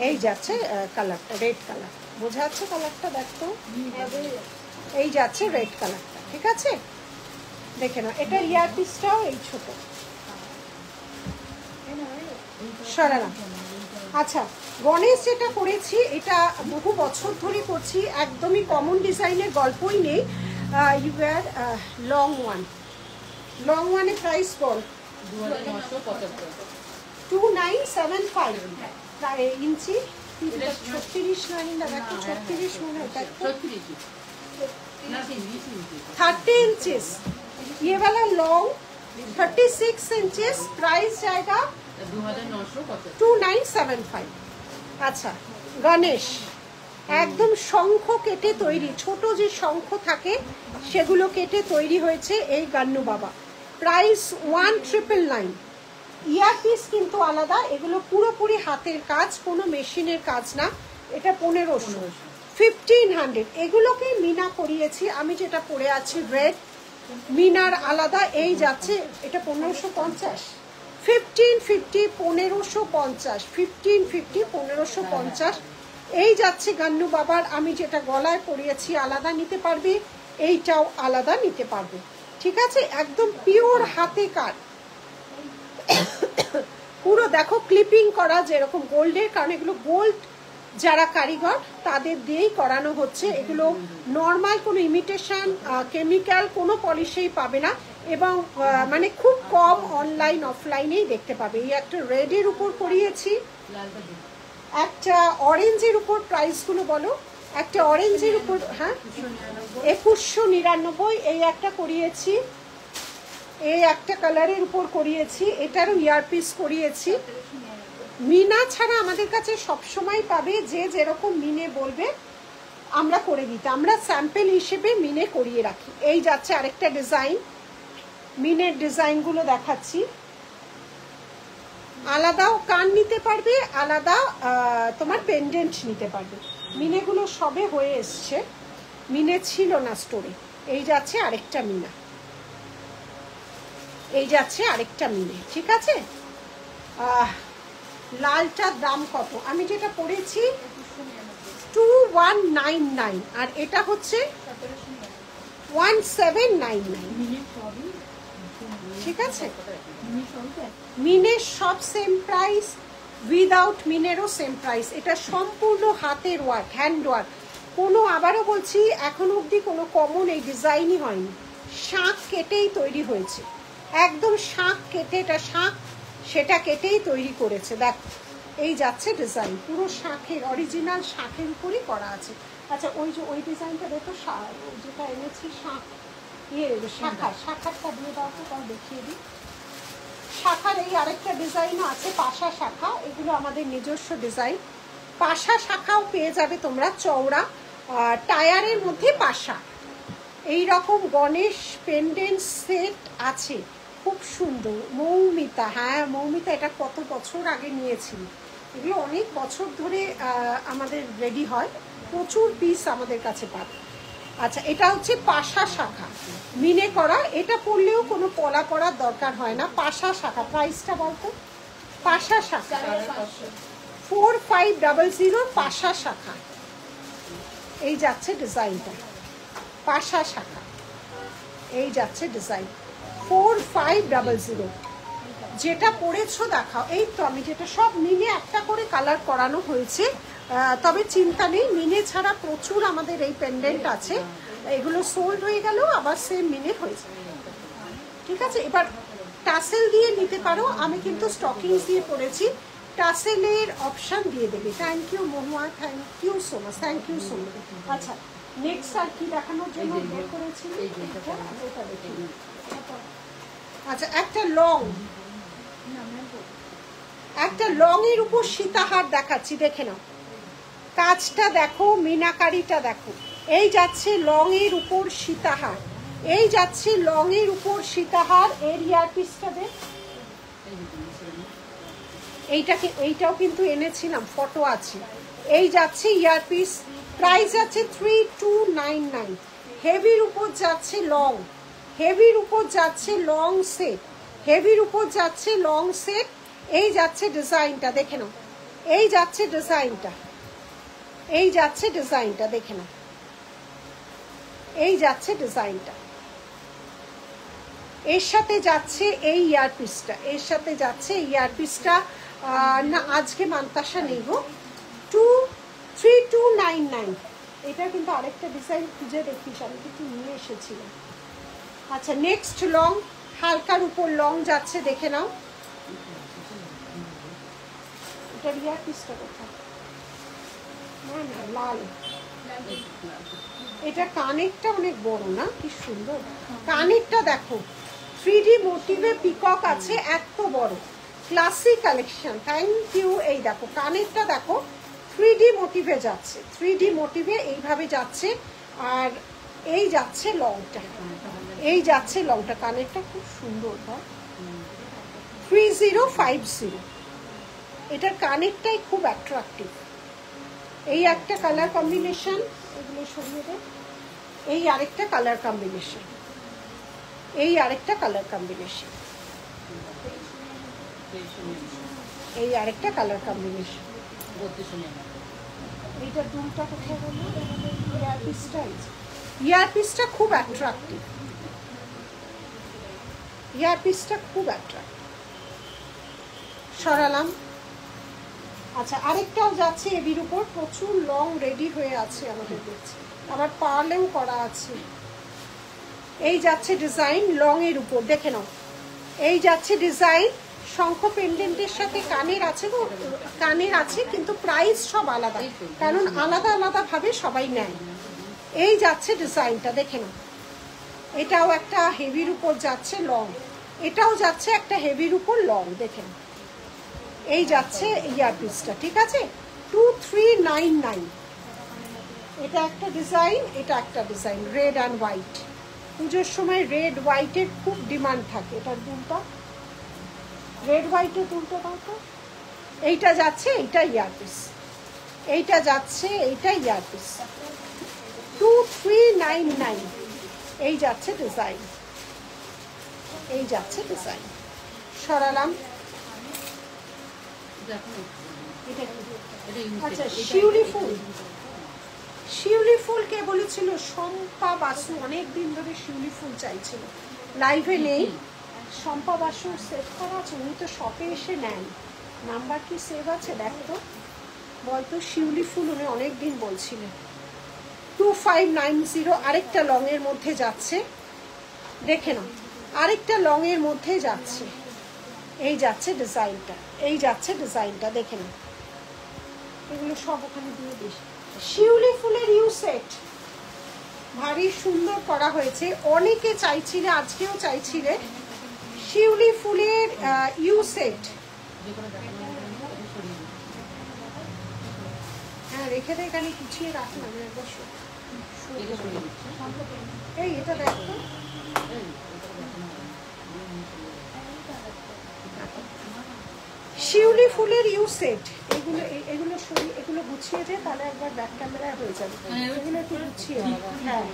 এই যাচ্ছে কালারটা, রেড কালার, বোঝা যাচ্ছে কালারটা? দেখতো, এই যাচ্ছে রেড কালারটা, ঠিক আছে? দেখে নাও, এটার ইয়ার পিসটাও এই ছোট, সরালাম। আচ্ছা, গণেশ যেটা করেছি এটা বহু বছর ধরে করছি, একদমই কমন ডিজাইনের গল্পই নেই। You wear long one, long ওয়ানের প্রাইস বল 2975 ইঞ্চি, 36 নয় না, দেখো 36 মনে হয়, 30 इंचेस, ये वाला लॉन्ग 36 इंचेस, प्राइस जाएगा 2975। আচ্ছা, গণেশ একদম শঙ্খ কেটে তৈরি, ছোট যে শঙ্খ থাকে সেগুলো কেটে তৈরি হয়েছে এই গান্নু বাবা। প্রাইস 1999। ইয়ার পিস কিন্তু আলাদা, এগুলো পুরোপুরি হাতের কাজ, কোনো মেশিনের কাজ না। এটা 1500, 1500। এগুলোকে মিনা করিয়েছি আমি, যেটা পরে আছি রেড, মিনার আলাদা। এই যাচ্ছে এটা 1550, 1550, 1550, 1550, 1550। এই যাচ্ছে গান্নু বাবার। আমি যেটা গলায় পরিয়েছি আলাদা নিতে পারবে, এইটাও আলাদা নিতে পারবে, ঠিক আছে? একদম পিওর হাতে কাজ, পুরো দেখো ক্লিপিং করা, যেরকম গোল্ডের, কারণ এগুলো গোল্ড যারা কারিগর তাদের দিয়েই করানো হচ্ছে। এগুলো নর্মাল কোনো ইমিটেশন, কেমিক্যাল কোনো পলিশেই পাবে না, এবং মানে খুব কম অনলাইন অফলাইনেই দেখতে পাবে। এই একটা রেডের উপর করিয়েছি, একটা অরেঞ্জের উপর, প্রাইসগুলো বলো। একটা অরেঞ্জের উপর, হ্যাঁ 2199। এই একটা করিয়েছি, এই একটা কালারের উপর করিয়েছি, এটারও ইয়ারপিস করিয়েছি। মিনা ছাড়া আমাদের কাছে সবসময় পাবে, যে যেরকম মিনে বলবে আমরা করে দিতে, আমরা স্যাম্পল হিসেবে মিনে করিয়ে রাখি। এই যাচ্ছে আরেকটা ডিজাইন, মিনের ডিজাইনগুলো দেখাচ্ছি। আলাদাও কান নিতে পারবে, আলাদা তোমার পেন্ডেন্ট নিতে পারবে। মিনেগুলো সবে হয়ে এসছে, মিনে ছিল না স্টোরে। এই যাচ্ছে আরেকটা মিনা, এই যাচ্ছে আরেকটা মিনে, ঠিক আছে? লালটার দাম কত? আমি যেটা পড়েছি 2199, আর এটা হচ্ছে 1799, ঠিক আছে? মিনের সব সেম প্রাইস, উইদাউট মিনেরও সেম প্রাইস। এটা সম্পূর্ণ হাতের ওয়ার্ক, হ্যান্ড ওয়ার্ক। কোনো, আবারও বলছি, এখনো অবধি কোনো কমন এই ডিজাইনই হয়নি। শাঁখ কেটেই তৈরি হয়েছে, একদম শাঁখ কেটে, এটা শাঁখ, সেটা কেটেই তৈরি করেছে। দেখ, এই যাচ্ছে ডিজাইন, পুরো শাঁখের, অরিজিনাল শাঁখের উপরই করা আছে। আচ্ছা, ওই যে ওই ডিজাইনটা দেখো, যেটা এনেছি শাঁখ, শাখা, শাখারটা দিয়ে দাও তো, তাও দেখিয়ে দিই। শাখার এই আরেকটা ডিজাইনও আছে, পাশা শাখা। এগুলো আমাদের নিজস্ব ডিজাইন। পাশা শাখাও পেয়ে যাবে তোমরা, চওড়া টায়ারের মধ্যে পাশা। এই রকম গণেশ পেন্ডেন্ট সেট আছে, খুব সুন্দর। মৌমিতা, হ্যাঁ মৌমিতা, এটা কত বছর আগে নিয়েছি। এগুলো অনেক বছর ধরে আমাদের রেডি হয়, প্রচুর পিস আমাদের কাছে পাবে। আচ্ছা, এটা হচ্ছে পাশা শাখা, মিনে করা। এটা পরলেও কোনো পলা পরার দরকার হয় না। পাশা শাখা, প্রাইসটা বলতো? পাশা শাখা 4500, পাশা শাখা। এই যাচ্ছে ডিজাইনটা, পাশা শাখা। এই যাচ্ছে ডিজাইন 4500। যেটা পরেছো দেখাও। এই তো আমি যেটা, সব মিনে একটা করে কালার করানো হয়েছে, তবে চিন্তা নেই, মিনে ছাড়া প্রচুর আমাদের এই পেন্ডেন্ট আছে। এগুলো সোল্ড হয়ে গেল, আবার সেম মিনে হয়েছে, ঠিক আছে? এবার টাসেল দিয়ে নিতে পারো, আমি কিন্তু স্টকিংস দিয়ে পরেছি, টাসেলের অপশন দিয়ে দেবে। Thank you Mahua, thank you so much, thank you so much. আচ্ছা, নেক্সট আর কি দেখানোর জন্য বের করেছি? আচ্ছা, একটা লং, একটা লং এর উপর সীতাহার দেখাচ্ছি, দেখে নাও কাজটা দেখো, মিনাকারিটা দেখো। এই যাচ্ছে লং এর উপর সীতাহার, এই যাচ্ছে লং এর উপর সীতাহার। এর ইয়ারপিসটা দেখ, এইটাও কিন্তু এনেছিলাম, ফটো আছে। এই যাচ্ছে ইয়ারপিস, প্রাইস আছে 3299। হেভির উপর যাচ্ছে লং, হেভির উপর যাচ্ছে লং সেট, হেভির উপর যাচ্ছে লং সেট। এই যাচ্ছে ডিজাইনটা, দেখে নাও। এই যাচ্ছে ডিজাইনটা, এই যাচ্ছে ডিজাইনটা, দেখে নাও। এই যাচ্ছে ডিজাইনটা, এর সাথে যাচ্ছে এই ইয়ারপিসটা, এর সাথে যাচ্ছে এই ইয়ারপিসটা। না আজকে মান্তাসা নেব, 3299। এটা কিন্তু আরেকটা ডিজাইন খুঁজে দেখিস, আমি কিন্তু নিয়ে এসেছিলাম। আচ্ছা নেক্সট লং, হালকার উপর লং যাচ্ছে, দেখে নাও। এটার ইয়ারপিসটা কোথায়? না না লাল, এটা কানেরটা অনেক বড় না, কি সুন্দর কানেরটা দেখো। 3D মোটিভে পিকক আছে, এত বড় ক্লাসিক কালেকশন। Thank you. এই দেখো কানেরটা দেখো, 3D মোটিভে যাচ্ছে, 3D মোটিভে এইভাবে যাচ্ছে। আর এই যাচ্ছে লংটা, এই যাচ্ছে লংটা, কানেরটা খুব সুন্দর। 3050, এটার কানেরটাই খুব অ্যাট্রাকটিভ। এই একটা কালার কম্বিনেশন, এগুলো সরিয়ে দেয়। এই আরেকটা কালার কম্বিনেশন, এই আরেকটা কালার কম্বিনেশন, এই আরেকটা কালার কম্বিনেশন। এইটা দুলটা কোথায় বললো? ইয়ারপিসটা, ইয়ারপিসটা খুব অ্যাট্রাকটিভ, ইয়ারপিসটা খুব অ্যাট্রাকটিভ। সরালাম। আচ্ছা আরেকটাও যাচ্ছে এবির উপর, প্রচুর লং রেডি হয়ে আছে আমাদের, দেখছি আবার পার্লেও করা আছে। এই যাচ্ছে ডিজাইন লং এর উপর, দেখে নাও। এই যাচ্ছে ডিজাইন, শঙ্খ পেন্ডেন্টের সাথে কানের আছে, তো কানের আছে কিন্তু প্রাইস সব আলাদা, কারণ আলাদা আলাদা ভাবে সবাই নেয়। এই যাচ্ছে ডিজাইনটা, দেখে নাও। এটাও একটা হেভির উপর যাচ্ছে লং, এটাও যাচ্ছে একটা হেভির উপর লং, দেখে নাও। এই যাচ্ছে ইয়ারপিসটা, ঠিক আছে 2399। এটা একটা ডিজাইন, এটা একটা ডিজাইন, রেড অ্যান্ড হোয়াইট। পুজোর সময় রেড হোয়াইটের খুব ডিমান্ড থাকে। এটার দুলটা, রেড হোয়াইটের দুলটা দাও তো। এইটা যাচ্ছে, এইটা ইয়ারপিস, এইটা যাচ্ছে, এইটা ইয়ারপিস। 2399। এই যাচ্ছে ডিজাইন, এই যাচ্ছে ডিজাইন। সরালাম। আচ্ছা শিউলি ফুল, শিউলি ফুল কে বলেছিল? শম্পা বাসু অনেকদিন ধরে শিউলি ফুল চাইছিল, লাইভে নেই। শম্পা বাসুর সেভ করা আছে, উনি তো শপে এসে নেন। নাম্বার কি সেভ আছে দেখতো, বলতো। শিউলি ফুল উনি অনেকদিন বলছিলেন। 2590। আরেকটা লং এর মধ্যে যাচ্ছে, দেখে নাও, আরেকটা লং এর মধ্যে যাচ্ছে। এই যাচ্ছে ডিজাইনটা, এই যাচ্ছে ডিজাইনটা, দেখে নাও। এগুলো সব ওখানে দিয়ে দিস। শিউলি ফুলের ইউ সেট ভারী সুন্দর করা হয়েছে, অনেকে চাইছিলে, আজকেও চাইছিলে শিউলি ফুলের ইউ সেট। হ্যাঁ রেখে দে, এখানে গুছিয়ে রাখ না, একবার এই এটা দেখো। শিউলি ফুলের ইউ সেট, এগুলো এগুলো সরিয়ে, এগুলো গুছিয়ে দে, তাহলে একবার ব্যাক ক্যামেরায় হয়ে যাবে। এগুলো একটু গুছিয়ে রাখো, হ্যাঁ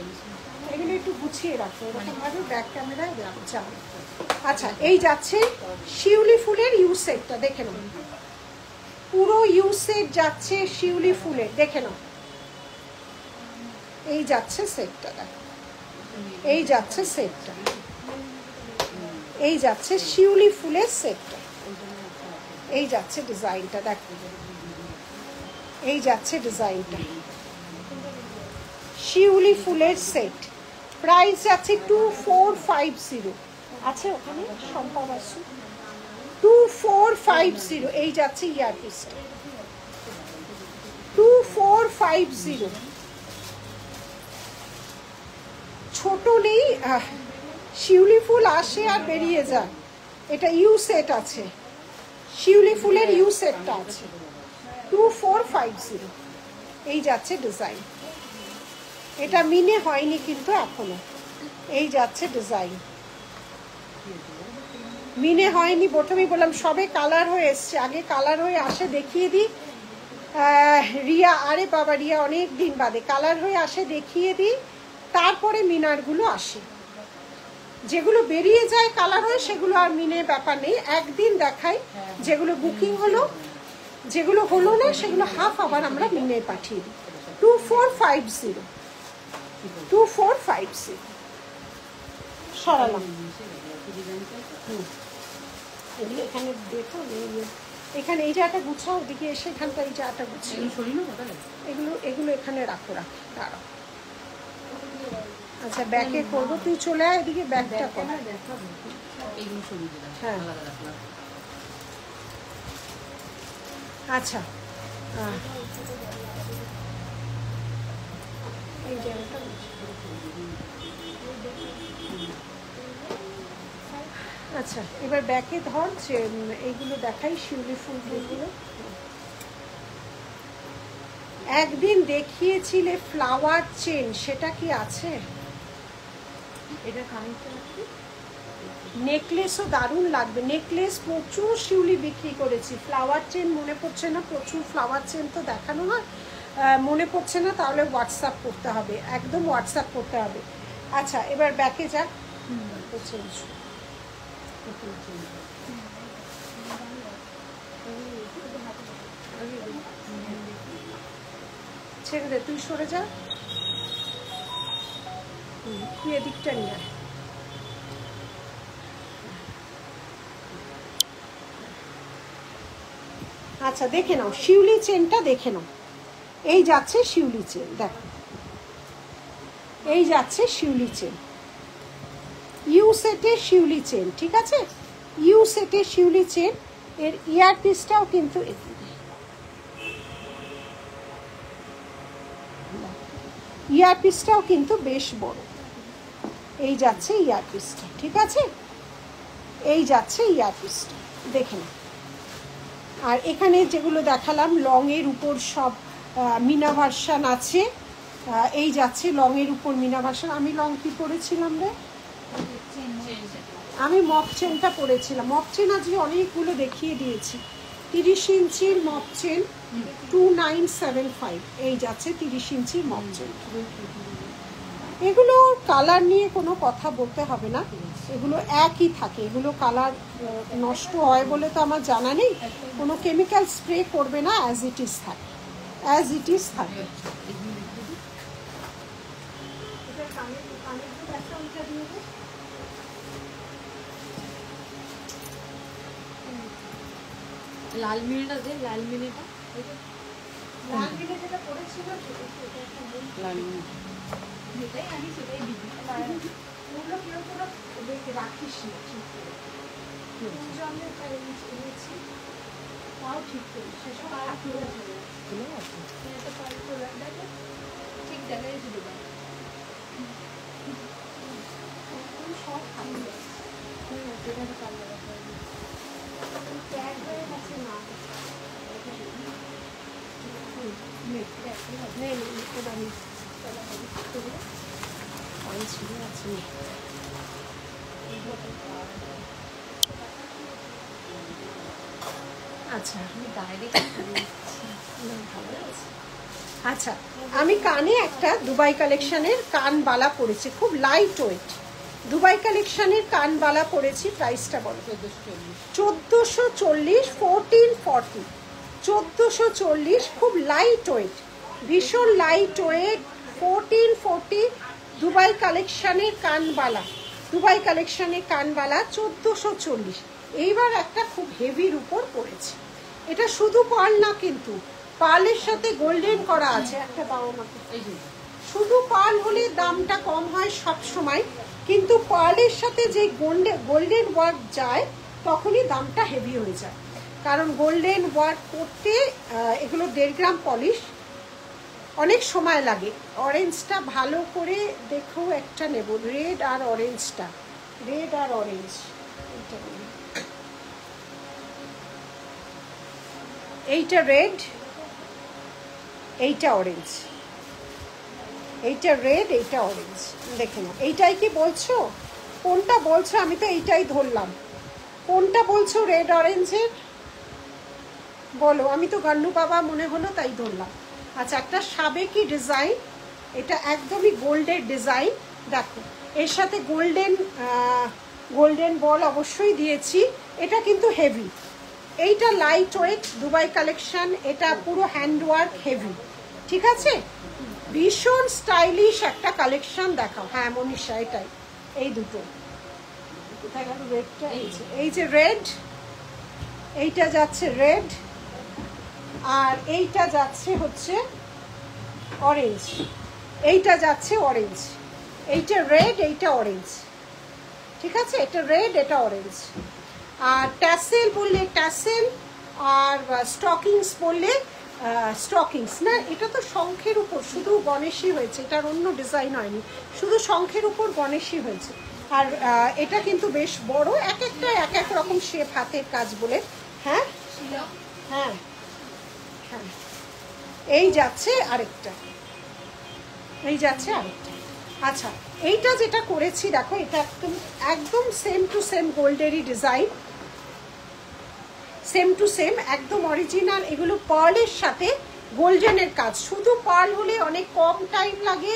এগুলো একটু গুছিয়ে রাখো, এরকম ভাবে ব্যাক ক্যামেরায় যাবে। আচ্ছা এই যাচ্ছে শিউলি ফুলের ইউ সেটটা, দেখে নাও। পুরো ইউ সেট যাচ্ছে শিউলি ফুলের, দেখে নাও। এই যাচ্ছে সেটটা, দেখো এই যাচ্ছে সেটটা, এই যাচ্ছে শিউলি ফুলের সেটটা। এই যাচ্ছে ডিজাইনটা, দেখো এই যাচ্ছে ডিজাইনটা, শিউলি ফুলের সেট। প্রাইস যাচ্ছে 2450। আছে ওখানে শম্পা বাসু, 2450। এই যাচ্ছে ইয়ারপিসটা, 2450। ছোট নেই, শিউলি ফুল আসে আর বেরিয়ে যায়। এটা ইউ সেট আছে, শিউলি ফুলের ইউ সেটটা আছে 2450। এই যাচ্ছে ডিজাইন, এটা মিনে হয়নি কিন্তু এখনো। এই যাচ্ছে ডিজাইন, মিনে হয়নি, প্রথমেই বললাম সবে কালার হয়ে এসছে। আগে কালার হয়ে আসে দেখিয়ে দিই। রিয়া, আরে বাবা রিয়া অনেক দিন বাদে কালার হয়ে আসে দেখিয়ে দিই, তারপরে মিনারগুলো আসে। যেগুলো বেরিয়ে যায় কালার হয়ে সেগুলো আর মিনে ব্যাপার নেই, একদিন দেখাই। যেগুলো বুকিং হলো, যেগুলো হলো না সেগুলো হাফ আবার আমরা মিনে পাঠিয়ে দিই। 2450, 2450 সরালাম। এখানে দেখো, এখানে এই জায়গাটা গুছাও, ওদিকে এসে এখানটা এই জায়গাটা গুছিয়ে এগুলো এগুলো এখানে রাখো রাখো দাঁড়াও। আচ্ছা ব্যাকে করবো, তুই চলে আয় এদিকে, ব্যাকটা কর। হ্যাঁ আচ্ছা, এই জায়গাটা আচ্ছা। এবার ব্যাকে ধর, যে এইগুলো দেখাই শিউলি ফুলগুলো। একদিন দেখিয়েছিলে ফ্লাওয়ার চেন, সেটা কি আছে? নেকলেসও দারুণ লাগবে। নেকলেস প্রচুর শিউলি বিক্রি করেছি, ফ্লাওয়ার চেন মনে পড়ছে না, প্রচুর ফ্লাওয়ার চেন তো দেখানো হয়, মনে পড়ছে না, তাহলে হোয়াটসঅ্যাপ করতে হবে, একদম হোয়াটসঅ্যাপ করতে হবে। আচ্ছা এবার ব্যাকে যা, ছেড়ে দে, তুই সরে যা, তুই এদিকটা নিয়ে আয়। আচ্ছা দেখে নাও শিউলি চেনটা, দেখে নাও। এই যাচ্ছে শিউলি চেন, দেখো এই যাচ্ছে শিউলি চেন, ইউ সেটের শিউলি চেন, ঠিক আছে? ইউ সেটের শিউলি চেন। এর ইয়ার পিসটাও কিন্তু ইয়ার পিসটাও কিন্তু বেশ বড়। এই যাচ্ছে ইয়ার পিসটা, ঠিক আছে? এই যাচ্ছে ইয়ার পিসটা, দেখে নাও। আর এখানে যেগুলো দেখালাম লং এর উপর সব মিনা ভার্সান আছে। এই যাচ্ছে লং এর উপর মিনা ভার্সান। আমি লং কি পরেছিলাম রে? আমি মপ চেনটা পরেছিলাম। মপ চেন আজকে অনেকগুলো দেখিয়ে দিয়েছি। 30 ইঞ্চির মপ চেন 2975। এই যাচ্ছে 30 ইঞ্চির মপ চেন। এগুলো কালার নিয়ে কোনো কথা বলতে হবে না, এগুলো একই থাকে। এগুলো কালার নষ্ট হয় বলে তো আমার জানা নেই, কোনো কেমিক্যাল স্প্রে করবে না, অ্যাজ ইট ইজ থাকে, অ্যাজ ইট ইজ থাকে। লাল মিনিটা দে, লাল মিনিটা, লাল মিনে যেটা পড়েছিল লাল মিনিট যেটাই আমি সেটাই দিবি। ওগুলো কেউ তোরা দেখে রাখিস না, ঠিক করে জলে এনেছি, তাও ঠিক করি, সেসব ঠিক জায়গায় এসে দেবে। সব খালি ট্যাগ হয়ে গেছে না, আচ্ছা আচ্ছা। আমি কানে একটা দুবাই কালেকশনের কানবালা পরেছি, খুব লাইট ওয়েট। দুবাই কালেকশনের কানবালা পরেছি, প্রাইসটা বলো। 1440, 1440, 1440, খুব লাইট ওয়েট, ভীষণ লাইট ওয়েট। 1440 দুবাই কালেকশনের কানবালা, দুবাই কালেকশনের কানবালা 1440। এইবার একটা খুব হেভির উপর পড়েছে। এটা শুধু পার্ল না কিন্তু, পার্লের সাথে গোল্ডেন করা আছে। একটা দাও আমাকে। শুধু পার্ল হলে দামটা কম হয় সব সময়, কিন্তু পার্লের সাথে যে গোল্ডেন ওয়ার্ক যায় তখনই দামটা হেভি হয়ে যায়, কারণ গোল্ডেন ওয়ার্ক করতে এগুলো 1.5 গ্রাম পলিশ, অনেক সময় লাগে। অরেঞ্জটা ভালো করে দেখো, একটা নেব, রেড আর অরেঞ্জটা, রেড আর অরেঞ্জ, এটা এইটা রেড, এইটা অরেঞ্জ, এইটা রেড, এইটা অরেঞ্জ। দেখে নাও, এইটাই কি বলছো? কোনটা বলছো? আমি তো এইটাই ধরলাম। কোনটা বলছো রেড অরেঞ্জের? বলো। আমি তো গান্নু বাবা মনে হলো তাই ধরলাম। আচ্ছা, একটা সাবেকি ডিজাইন, এটা একদমই গোল্ডের ডিজাইন। দেখো, এর সাথে গোল্ডেন বল অবশ্যই দিয়েছি। এটা কিন্তু হেভি, এইটা লাইট ওয়েট দুবাই কালেকশন, এটা পুরো হ্যান্ডওয়ার্ক হেভি, ঠিক আছে? ভীষণ স্টাইলিশ একটা কালেকশন। দেখাও। হ্যাঁ মনীষা, এটাই, এই দুটো। কোথায় গেল রেডটা? এই যে রেড, এইটা যাচ্ছে রেড, আর এইটা যাচ্ছে হচ্ছে অরেঞ্জ, এইটা যাচ্ছে অরেঞ্জ। এইটা রেড, এইটা অরেঞ্জ, ঠিক আছে? এটা রেড, এটা অরেঞ্জ। আর ট্যাসেল বললে ট্যাসেল, আর স্টকিংস বললে স্টকিংস। না, এটা তো শঙ্খের উপর শুধু গণেশই হয়েছে, এটার অন্য ডিজাইন হয়নি, শুধু শঙ্খের উপর গণেশই হয়েছে। আর এটা কিন্তু বেশ বড়, এক একটা এক এক রকম শেপ, হাতের কাজ বলে। হ্যাঁ হ্যাঁ হ্যাঁ, এই যাচ্ছে আরেকটা, এই যাচ্ছে আরেকটা। আচ্ছা, এইটা যেটা করেছি দেখো, এটা একদম একদম সেম টু সেম গোল্ডেরই ডিজাইন, সেম টু সেম একদম অরিজিনাল। এগুলো পার্লের সাথে গোল্ডেনের কাজ। শুধু পার্ল হলে অনেক কম টাইম লাগে,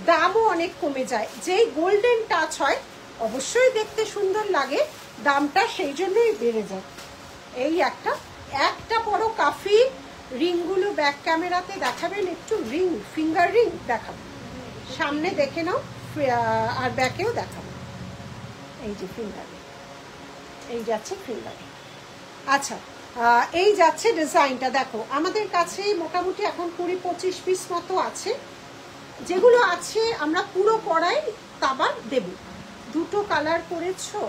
দামও অনেক কমে যায়। যেই গোল্ডেন টাচ হয় অবশ্যই দেখতে সুন্দর লাগে, দামটা সেই জন্যই বেড়ে যায়। এই একটা একটা বড় কাফি। রিংগুলো ব্যাক ক্যামেরাতে দেখাবেন একটু, রিং, ফিঙ্গার রিং দেখাবেন, সামনে দেখে নাও, আর ব্যাকেও দেখাবো। এই যে ফিঙ্গার রিং, এই যাচ্ছে ফিঙ্গার রিং। আচ্ছা, এই যাচ্ছে ডিজাইনটা। দেখো, আমাদের কাছে মোটামুটি এখন 20-25 পিস মতো আছে। যেগুলো আছে আমরা পুরো পরাই তাবার দেব। দুটো কালার করেছো?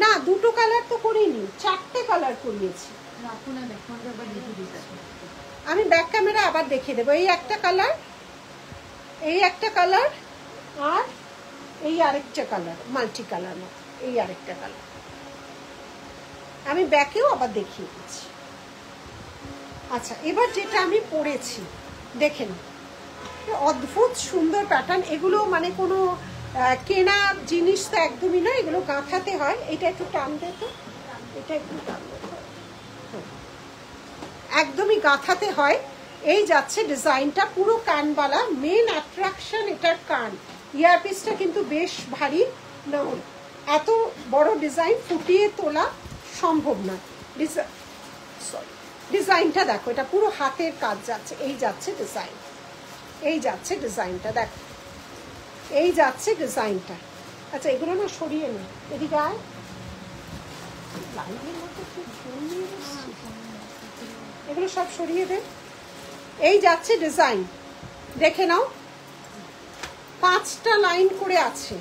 না, দুটো কালার তো করিনি, 4টে কালার করিয়েছি। আমি ব্যাক ক্যামেরা আবার দেখিয়ে দেবো। এই একটা কালার, এই একটা কালার, আর এই আরেকটা কালার, মাল্টি কালার মতো, এই আরেকটা কালার। আমি ব্যাকেও আবার দেখিয়ে দিচ্ছি। আচ্ছা, এবার যেটা আমি পরেছি দেখেন, অদ্ভুত সুন্দর প্যাটার্ন। এগুলো মানে কোনো কেনা জিনিস তো একদমই নয়, এগুলো গাঁথাতে হয়। এটা একটু টান দে তো, এটা একটু টান দে, একদমই গাঁথাতে হয়। এই যাচ্ছে ডিজাইনটা, পুরো কানবালা। মেন অ্যাট্রাকশন এটার কান। ইয়ারপিসটা কিন্তু বেশ ভারী, না এত বড় ডিজাইন ফুটিয়ে তোলা সম্ভব না। ডিজাইনটা দেখো, এটা পুরো হাতের কাজ যাচ্ছে। এই যাচ্ছে ডিজাইন, এই যাচ্ছে ডিজাইনটা দেখো, এই যাচ্ছে ডিজাইনটা। আচ্ছা, এগুলো না সরিয়ে নে, এদিকে আয়। এগুলো সব সরিয়ে দে। এই যাচ্ছে ডিজাইন, দেখে নাও। 5টা লাইন করে আছে,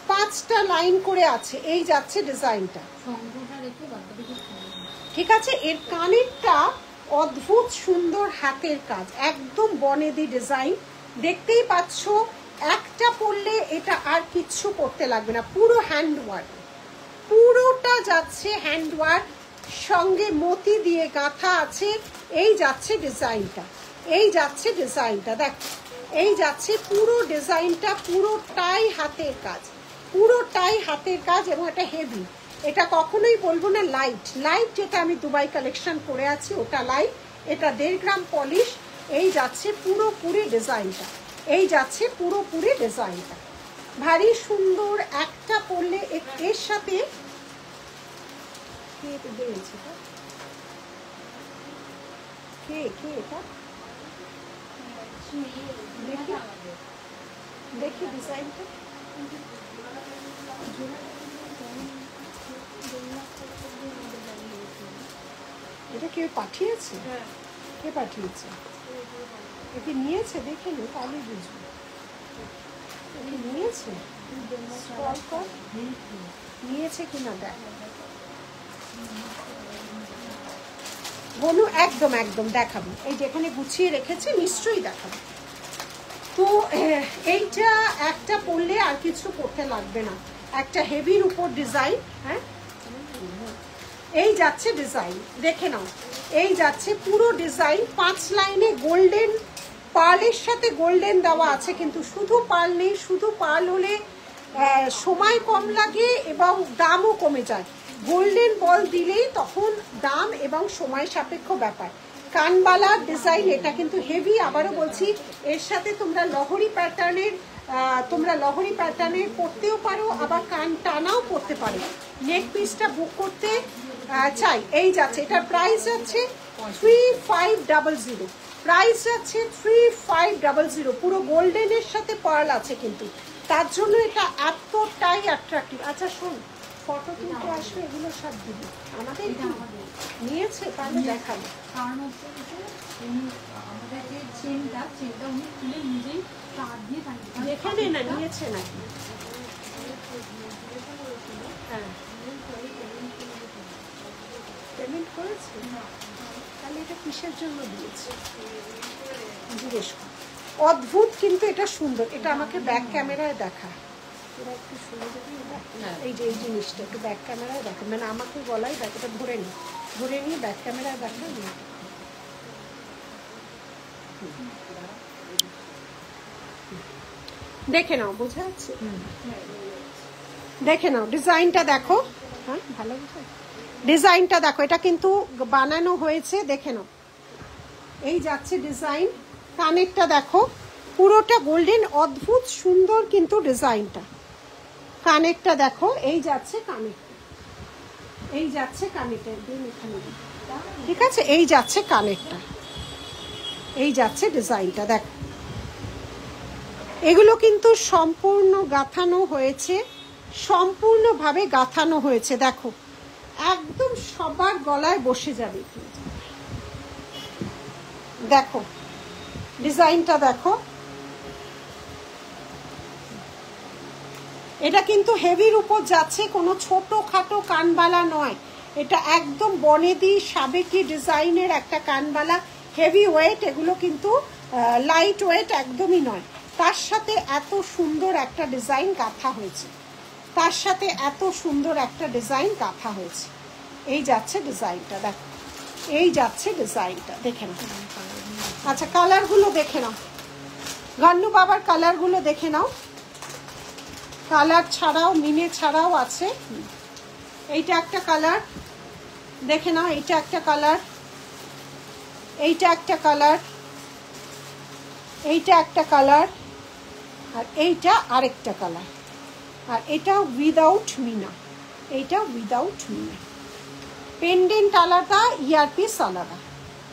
5টা লাইন করে আছে। এই যাচ্ছে ডিজাইনটা, ঠিক আছে? এর কানেরটা অদ্ভুত সুন্দর হাতের কাজ, একদম বনেদি ডিজাইন। দেখতেই পাচ্ছ, একটা পরলে এটা আর কিচ্ছু করতে লাগবে না, পুরো হ্যান্ডওয়ার্ক, পুরোটা যাচ্ছে হ্যান্ডওয়ার্ক, সঙ্গে মতি দিয়ে গাঁথা আছে। এই যাচ্ছে ডিজাইনটা, এই যাচ্ছে ডিজাইনটা দেখো, এই যাচ্ছে পুরো ডিজাইনটা, পুরোটাই হাতের কাজ, পুরোটাই হাতের কাজ। এবং এটা হেভি, এটা কখনোই বলবো না লাইট। লাইট যেটা আমি দুবাই কালেকশন করে আছি ওটা লাইট, এটা 1.5 গ্রাম পলিশ। এই যাচ্ছে পুরোপুরি ডিজাইনটা, এই যাচ্ছে পুরোপুরি ডিজাইনটা, ভারী সুন্দর। একটা পরলে এর সাথে কে এটা দেখি ডিজাইনটা। এটা কেউ পাঠিয়েছে? কে পাঠিয়েছে? একে নিয়েছে, দেখে নি, তাহলে বুঝবো একে নিয়েছে। নিয়েছে কিনা দেখ বনু, একদম একদম দেখাবো। এই যেখানে গুছিয়ে রেখেছে নিশ্চয়ই দেখাবো। তো এইটা একটা পরলে আর কিছু করতে লাগবে না, একটা হেভির উপর ডিজাইন। হ্যাঁ, এই যাচ্ছে ডিজাইন, দেখে নাও। এই যাচ্ছে পুরো ডিজাইন 5 লাইনে গোল্ডেন পার্লের সাথে গোল্ডেন দেওয়া আছে, কিন্তু শুধু পার্ল নেই। শুধু পার্ল হলে সময় কম লাগে এবং দামও কমে যায়। গোল্ডেন বল দিলেই তখন দাম এবং সময় সাপেক্ষ ব্যাপার। কানবালার ডিজাইন এটা কিন্তু হেভি। আবারও বলছি, এর সাথে তোমরা লহরি প্যাটার্নের পরতেও পারো, আবার কান টানাও পরতে পারো। নেক পিসটা বুক করতে চাই। এই যাচ্ছে, এটার প্রাইস যাচ্ছে 3500, প্রাইস যাচ্ছে 3500। পুরো গোল্ডেনের সাথে পার্ল আছে, কিন্তু তার জন্য এটা এতটাই অ্যাট্রাক্টিভ। আচ্ছা শোন, ফটো তুলতে আসবে, এগুলো সব দিবি আমাদের নিয়েছে, তাহলে দেখাবো। কারণ হচ্ছে আমাদের যে চেনটা উনি তুলে নিজেই তার দিয়ে এখানে না নিয়েছে নাকি? হ্যাঁ, পেমেন্ট করেছে, তাহলে এটা কিসের জন্য দিয়েছে জিজ্ঞেস কর। অদ্ভুত, কিন্তু এটা সুন্দর। এটা আমাকে ব্যাক ক্যামেরায় দেখা, এরা একটু সুন্দর। এই যে এই জিনিসটা একটু ব্যাক ক্যামেরায় দেখা, মানে আমাকে গলায় দেখ, এটা ধরে নিয়ে ব্যাক ক্যামেরায় দেখা। দেখে নাও, বোঝা যাচ্ছে? দেখে নাও ডিজাইনটা দেখো। হ্যাঁ, ভালো বোঝা, ডিজাইনটা দেখো। এটা কিন্তু বানানো হয়েছে, দেখে নাও। এই যাচ্ছে ডিজাইন, কানেরটা দেখো, পুরোটা গোল্ডেন, অদ্ভুত সুন্দর কিন্তু ডিজাইনটা। কানেরটা দেখো, এই যাচ্ছে কানেরটা, এই যাচ্ছে কানেরটা, ঠিক আছে? এই যাচ্ছে কানেরটা, এই যাচ্ছে ডিজাইনটা দেখো। এগুলো কিন্তু সম্পূর্ণ গাঁথানো হয়েছে, সম্পূর্ণভাবে গাঁথানো হয়েছে। দেখো, একদম সবার গলায় বসে যাবে। দেখো ডিজাইনটা দেখো, এটা কিন্তু হেভির উপর যাচ্ছে, কোনো ছোটখাটো কানবালা নয়। এটা একদম বনেদি সাবেকি ডিজাইনের একটা কানবালা, হেভি ওয়েট। এগুলো কিন্তু লাইট ওয়েট একদমই নয়। তার সাথে এত সুন্দর একটা ডিজাইন গাঁথা হয়েছে, তার সাথে এত সুন্দর একটা ডিজাইন গাঁথা হয়েছে। এই যাচ্ছে ডিজাইনটা দেখো, এই যাচ্ছে ডিজাইনটা, দেখে নাও। আচ্ছা, কালারগুলো দেখে নাও, গান্নু বাবার কালারগুলো দেখে নাও। কালার ছাড়াও, মিনে ছাড়াও আছে। এইটা একটা কালার, দেখে নাও। এইটা একটা কালার, এইটা একটা কালার, এইটা একটা কালার, আর এইটা আরেকটা কালার। আর এটা উইদাউট মিনা, এইটা উইদাউট মিনা। পেন্ডেন্ট আলাদা, ইয়ারপিস আলাদা,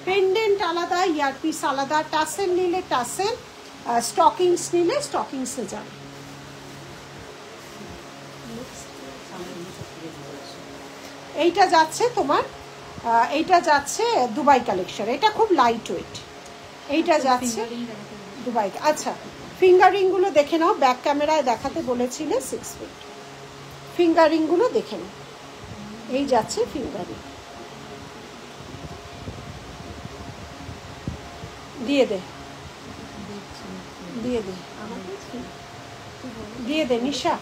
পেন্ডেন্ট আলাদা, ইয়ারপিস আলাদা। টাসেল নিলে টাসেল, স্টকিংস নিলে স্টকিংসে যাবে। এইটা যাচ্ছে তোমার, এইটা যাচ্ছে দুবাই কালেকশন, এটা খুব লাইট ওয়েট। এইটা যাচ্ছে দুবাই। আচ্ছা, ফিঙ্গারিংগুলো দেখে নাও, ব্যাক ক্যামেরায় দেখাতে বলেছিলে 6 ফিট। ফিঙ্গারিংগুলো দেখে নাও, এই যাচ্ছে ফিঙ্গারিং। দিয়ে দে, দিয়ে দে, দিয়ে দে নিশা।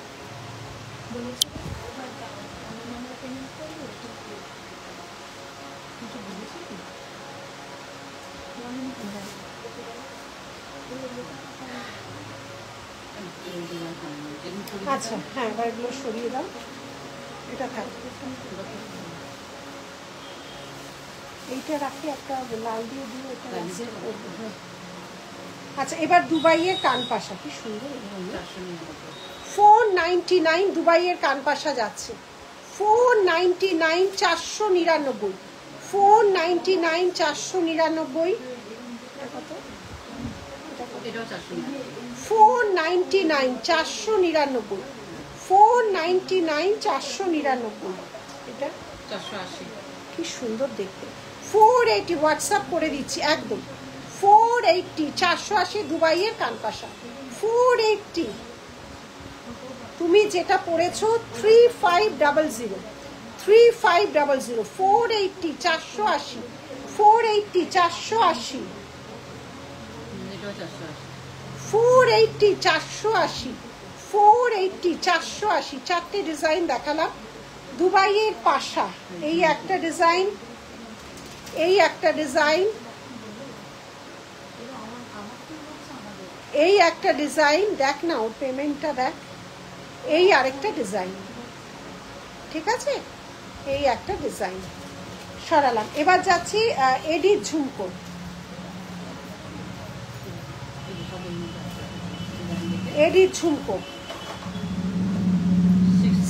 আচ্ছা, হ্যাঁ, এবার এগুলো সরিয়ে দাও, এটা থাকবে। এইটা রাখি, একটা লাল দিয়ে দিয়ে এটা রাখতে করবো। আচ্ছা, এবার দুবাইয়ের কানপাশা, কি সুন্দর। 499 দুবাইয়ের কানপাশা যাচ্ছে, 499, 499, 499, 499। 499, 499, 499, 499। এটা 480, কি সুন্দর দেখতে। 480 হোয়াটসঅ্যাপ করে দিচ্ছি একদম। 480, 480 দুবাইয়ের কানপাশা, 480। তুমি যেটা পড়েছো 3500, 3500, 480, 480, 480, 480, 480, 480, 480, 480। চারটে ডিজাইন দেখালাম, দুবাইয়ের পাশা, এই একটা ডিজাইন, এই একটা ডিজাইন, এই একটা ডিজাইন, দেখ না ওর পেমেন্টটা দেখ, এই আরেকটা ডিজাইন, ঠিক আছে, এই একটা ডিজাইন সরালাম। এবার যাচ্ছি এডির ঝুমকো, এডির ঝুমকো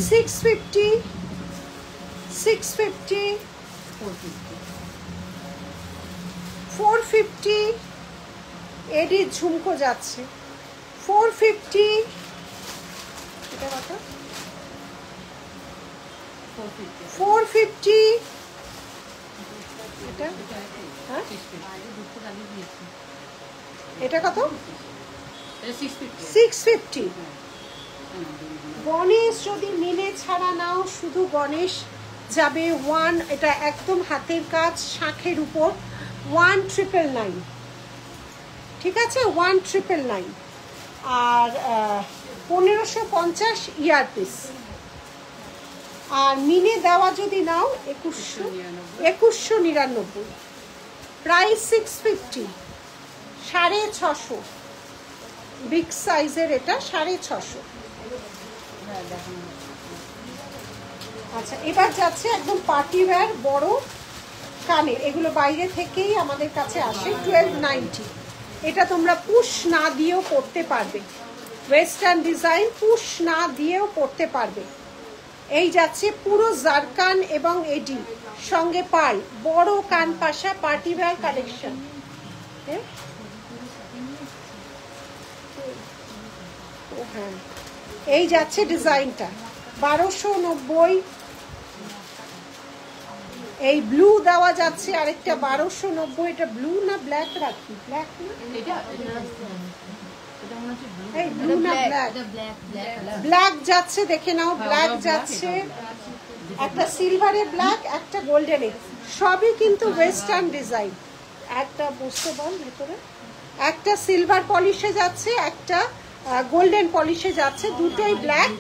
650, 650, 450, এডির ঝুমকো যাচ্ছে 450, এটা কত, 450, এটা হ্যাঁ এটা কত, 650। গণেশ যদি মিলে ছাড়া নাও, শুধু গণেশ যাবে 1, এটা একদম হাতের কাজ শাঁখের উপর 1999, ঠিক আছে, 1999। আর 1550 ইয়ারপিস। আর মিনে দেওয়া যদি নাও 2199, প্রাইস 650, 650, বিগ সাইজের এটা 650। আচ্ছা এবার যাচ্ছে একদম পার্টি ওয়্যার বড় কানে, এগুলো বাইরে থেকেই আমাদের কাছে আসে 1290। এটা তোমরা পুশ না দিয়েও পরতে পারবে, ওয়েস্টার্ন ডিজাইন, পুশ না দিয়েও পরতে পারবে। এই যাচ্ছে পুরো জারকান এবং এডি সঙ্গে পাল, বড় কান পাশা পার্টি ওয়্যার কালেকশন। হ্যাঁ এই যাচ্ছে ডিজাইনটা 1290। এই ব্লু দেওয়া যাচ্ছে আরেকটা 1290, এটা ব্লু না ব্ল্যাক রাখি, ব্ল্যাক না, এই ব্লু না ব্ল্যাক, ব্ল্যাক যাচ্ছে দেখে নাও, ব্ল্যাক যাচ্ছে, একটা সিলভারে ব্ল্যাক, একটা গোল্ডেনে, সবই কিন্তু ওয়েস্টার্ন ডিজাইন। একটা বুঝতে বল ভেতরে, একটা সিলভার পলিশে যাচ্ছে, একটা গোল্ডেন পলিশে যাচ্ছে, দুটোই ব্ল্যাক,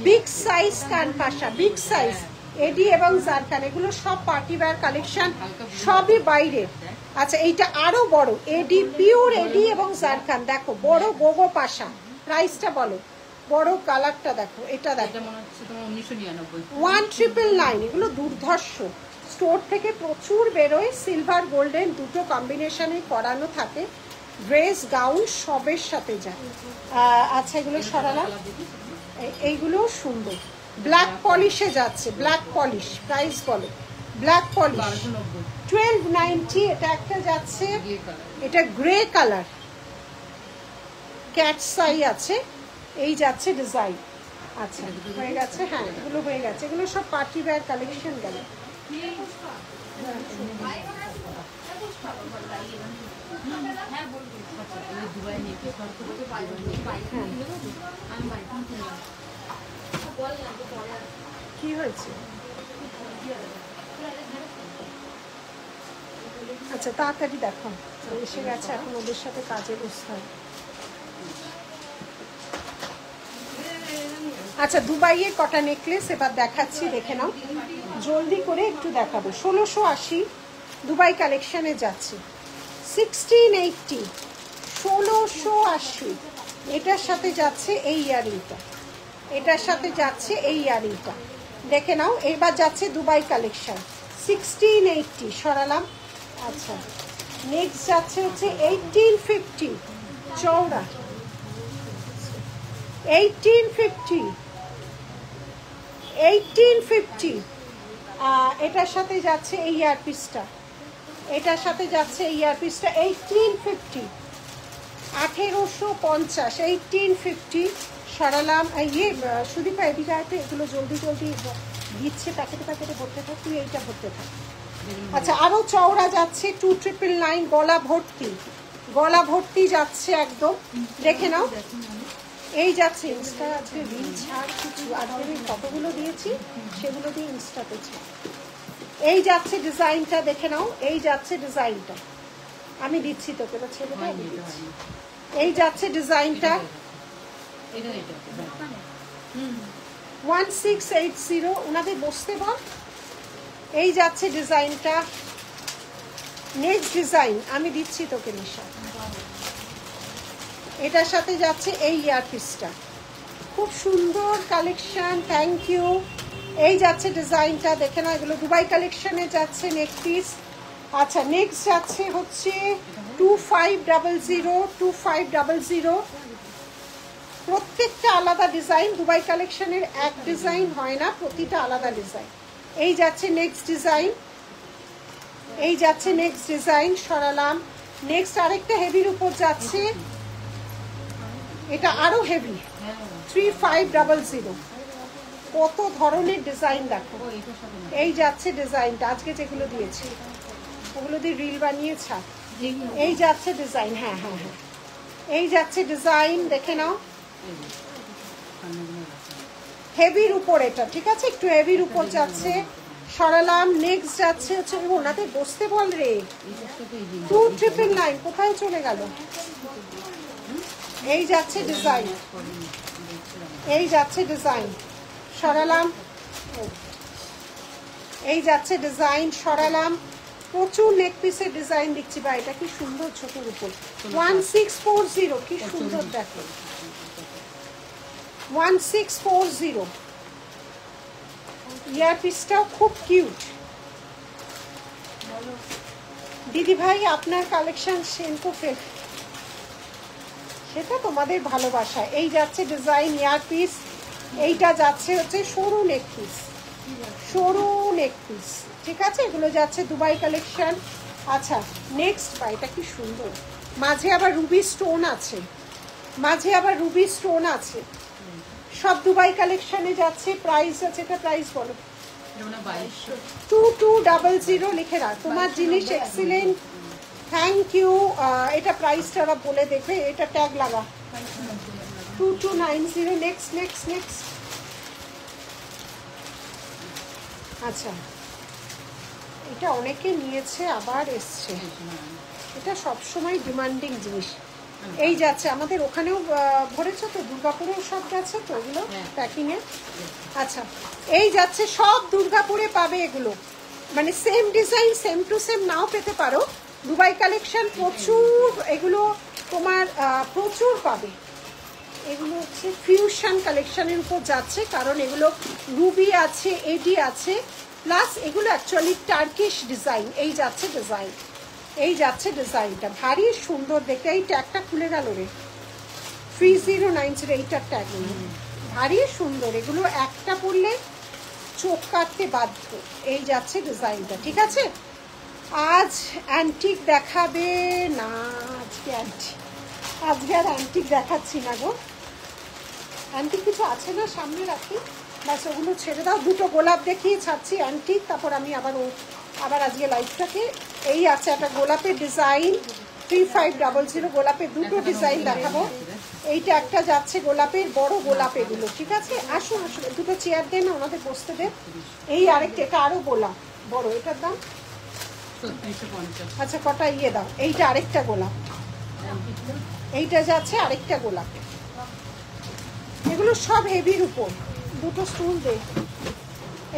বিগ সাইজ কান পাশা, বিগ সাইজ এডি এবং জারকান, এগুলো সব পার্টি ওয়্যার কালেকশন, সবই বাইরের। আচ্ছা এইটা আরো বড় এডি, পিওর এডি এবং জারকান, দেখো বড় গোগো পাশা, প্রাইসটা বলো, বড় কালারটা দেখো, এটা দেখো 1999, এগুলো দুর্ধর্ষ, স্টোর থেকে প্রচুর বেরোয়, সিলভার গোল্ডেন দুটো কম্বিনেশনে করানো থাকে, ড্রেস গাউন সবের সাথে যায়। আচ্ছা এগুলো সরালাম, এইগুলো সুন্দর, ব্ল্যাক পলিশে যাচ্ছে, ব্ল্যাক পলিশ, প্রাইস বলো, ব্ল্যাক পলিশ 1290। এটা একটা যাচ্ছে, এটা গ্রে কালার, ক্যাট সাই আছে, এই যাচ্ছে ডিজাইন। আচ্ছা হয়ে গেছে, হ্যাঁ এগুলো হয়ে গেছে, এগুলো সব পার্টি ওয়্যার কালেকশন গেল। কি হয়েছে? আচ্ছা তাড়াতাড়ি দেখো, এসে গেছে, এখন ওদের সাথে কাজে বসতে হবে। আচ্ছা দুবাইয়ের কটা নেকলেস এবার দেখাচ্ছি, দেখে নাও, জলদি করে একটু দেখাবো। 1680 দুবাই কালেকশনে যাচ্ছে, 1680, 1680। এটার সাথে যাচ্ছে এই ইয়ারিংটা, এটার সাথে যাচ্ছে এই ইয়ারিংটা, দেখে নাও। এবার যাচ্ছে দুবাই কালেকশন 1680, সরালাম। আচ্ছা নেক্সট যাচ্ছে হচ্ছে 1850, চওড়া 1850, 1850। এটার সাথে যাচ্ছে এই ইয়ারপিসটা, এটার সাথে যাচ্ছে এই ইয়ারপিসটা 1850, 1850, 1850 সরালাম। ইয়ে সুদীপা এদিকে আছে, এগুলো জলদি জলদি দিচ্ছে, প্যাকেটে প্যাকেটে ভরতে থাক, তুই এইটা ভরতে থাক। আচ্ছা আরও চওড়া যাচ্ছে 2999, গলা ভর্তি, গলা ভর্তি যাচ্ছে একদম, দেখে নাও। এই যাচ্ছে ইনস্টা, আজকে রিল ছাড় কিছু, আজকে কতগুলো দিয়েছি সেগুলো দিয়ে ইনস্টাতে ছাড়। এই যাচ্ছে ডিজাইনটা, দেখে নাও, এই যাচ্ছে ডিজাইনটা, আমি দিচ্ছি তোকে, তো ছেলেটা আমি দিচ্ছি। এই যাচ্ছে ডিজাইনটা, 1680 ওনাদের বসতে বল। এই যাচ্ছে ডিজাইনটা। নেক্সট ডিজাইন আমি দিচ্ছি তোকে নিশা। এটার সাথে যাচ্ছে এই ইয়ারপিসটা, খুব সুন্দর কালেকশন, থ্যাংক ইউ। এই যাচ্ছে ডিজাইনটা, দেখে না, এগুলো দুবাই কালেকশনে যাচ্ছে নেক পিস। আচ্ছা নেক্সট যাচ্ছে হচ্ছে 2500, 2500। প্রত্যেকটা আলাদা ডিজাইন, দুবাই কালেকশনের এক ডিজাইন হয় না, প্রতিটা আলাদা ডিজাইন। এই যাচ্ছে নেক্সট ডিজাইন, এই যাচ্ছে নেক্সট ডিজাইন, সরালাম। নেক্সট আরেকটা হেভির উপর যাচ্ছে, এটা আরো হেভি, 3500। কত ধরনের ডিজাইন দেখো। এই যাচ্ছে ডিজাইনটা, আজকে যেগুলো দিয়েছি ওগুলো দিয়ে রিল বানিয়ে ছাড়। এই যাচ্ছে ডিজাইন, হ্যাঁ হ্যাঁ হ্যাঁ, এই যাচ্ছে ডিজাইন, দেখে নাও। হেভির উপর এটা, ঠিক আছে, একটু হেভির উপর যাচ্ছে, সরালাম। নেক্সট যাচ্ছে হচ্ছে, ওনাদের বসতে বল রে, 2999 কোথায় চলে গেল। এই যাচ্ছে ডিজাইন, এই যাচ্ছে ডিজাইন, সরালাম। এই যাচ্ছে ডিজাইন, সরালাম। প্রচুর নেক পিসের ডিজাইন দিচ্ছি ভাই, এটা কি সুন্দর, ছোটোর উপর 1640, কি সুন্দর দেখো, 1640। ইয়ার পিসটাও খুব কিউট। দিদি ভাই আপনার কালেকশন সেনকো ফেল, সেটা তোমাদের ভালোবাসা। এই যাচ্ছে ডিজাইন ইয়ার পিস, এইটা যাচ্ছে হচ্ছে সরু নেক পিস, সরু নেক পিস, ঠিক আছে, এগুলো যাচ্ছে দুবাই কালেকশন। আচ্ছা নেক্সট ভাই, এটা কি সুন্দর, মাঝে আবার রুবি স্টোন আছে, মাঝে আবার রুবি স্টোন আছে, সব দুবাই কালেকশনে যাচ্ছে। প্রাইস আছে, এটা প্রাইস বলো। 2200 লিখে রাখ, তোমার জিনিস এক্সিলেন্ট, থ্যাংক ইউ। এটা প্রাইসটা ওরা বলে দেখবে, এটা ট্যাগ লাগা, 2290। Next next next. আচ্ছা এটা অনেকে নিয়েছে আবার এসছে, এটা সবসময় ডিমান্ডিং জিনিস। এই যাচ্ছে, আমাদের ওখানেও ভরেছে তো, দুর্গাপুরেও সব যাচ্ছে তো এগুলো প্যাকিংয়ে। আচ্ছা এই যাচ্ছে, সব দুর্গাপুরে পাবে এগুলো, মানে same design same to same নাও পেতে পারো, দুবাই কালেকশন প্রচুর, এগুলো তোমার প্রচুর পাবে। এগুলো হচ্ছে ফিউশন কালেকশনের উপর যাচ্ছে, কারণ এগুলো রুবি আছে, এডি আছে, প্লাস এগুলো অ্যাকচুয়ালি টার্কিশ ডিজাইন। এই যাচ্ছে ডিজাইন, এই যাচ্ছে ডিজাইনটা, ভারী সুন্দর দেখতে। এই ট্যাগটা খুলে গেল রে, 3090, এইটার ট্যাগ ভারী সুন্দর, এগুলো একটা পরলে চোখ কাটতে বাধ্য। এই যাচ্ছে ডিজাইনটা, ঠিক আছে। আজ অ্যান্টিক দেখাবে না, আজকে আর অ্যান্টিক দেখাচ্ছি না গো। অ্যান্টিক কিছু আছে না, সামনে রাখি, ব্যাস ওগুলো ছেড়ে দাও। দুটো গোলাপ দেখিয়ে ছাড়ছি অ্যান্টিক, তারপর আমি আবার আজকে লাইফটাকে। এই আছে একটা গোলাপের ডিজাইন, 3500, গোলাপের দুটো ডিজাইন দেখাবো। এইটা একটা যাচ্ছে গোলাপের, বড় গোলাপ এগুলো, ঠিক আছে। আসুন আসুন, দুটো চেয়ার দেন, ওনাদের বসতে দেন। এই আরেকটা, এটা আরো গোলাপ বড়, এটার দাম আচ্ছা কটা ইয়ে দাও। এইটা আরেকটা গোলাপ, এইটা যাচ্ছে আরেকটা গোলাপ, এগুলো সব হেভির উপর। দুটো স্টুল দে,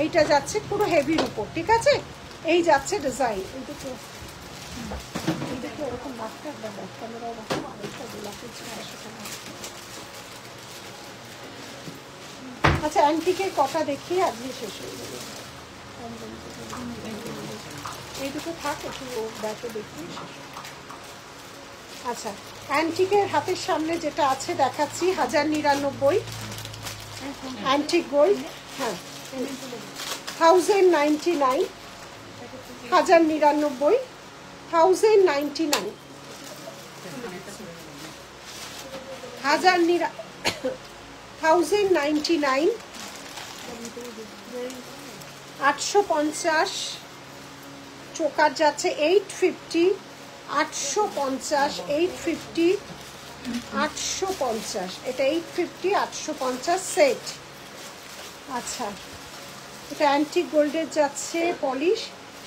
এইটা যাচ্ছে পুরো হেভির উপর, ঠিক আছে। এই যাচ্ছে ডিজাইন, এইদিকে ওরকম রাখতে হবে, ক্যামেরা রাখো, আরেকটা গোলাপের। আচ্ছা অ্যান্টিকের কটা দেখি, আজকে শেষ হয়ে যাবে। এই দুটো থাক, একটু ব্যাকে দেখি। আচ্ছা অ্যান্টিকের হাতের সামনে যেটা আছে দেখাচ্ছি, 1099 অ্যান্টিক গোল্ড, হ্যাঁ 1099, 1099, 1099, 1099, 850। চোকার যাচ্ছে 850, 850, 850, 850, এটা 850, 850 সেট। আচ্ছা এটা অ্যান্টিক গোল্ডের যাচ্ছে পলিশ,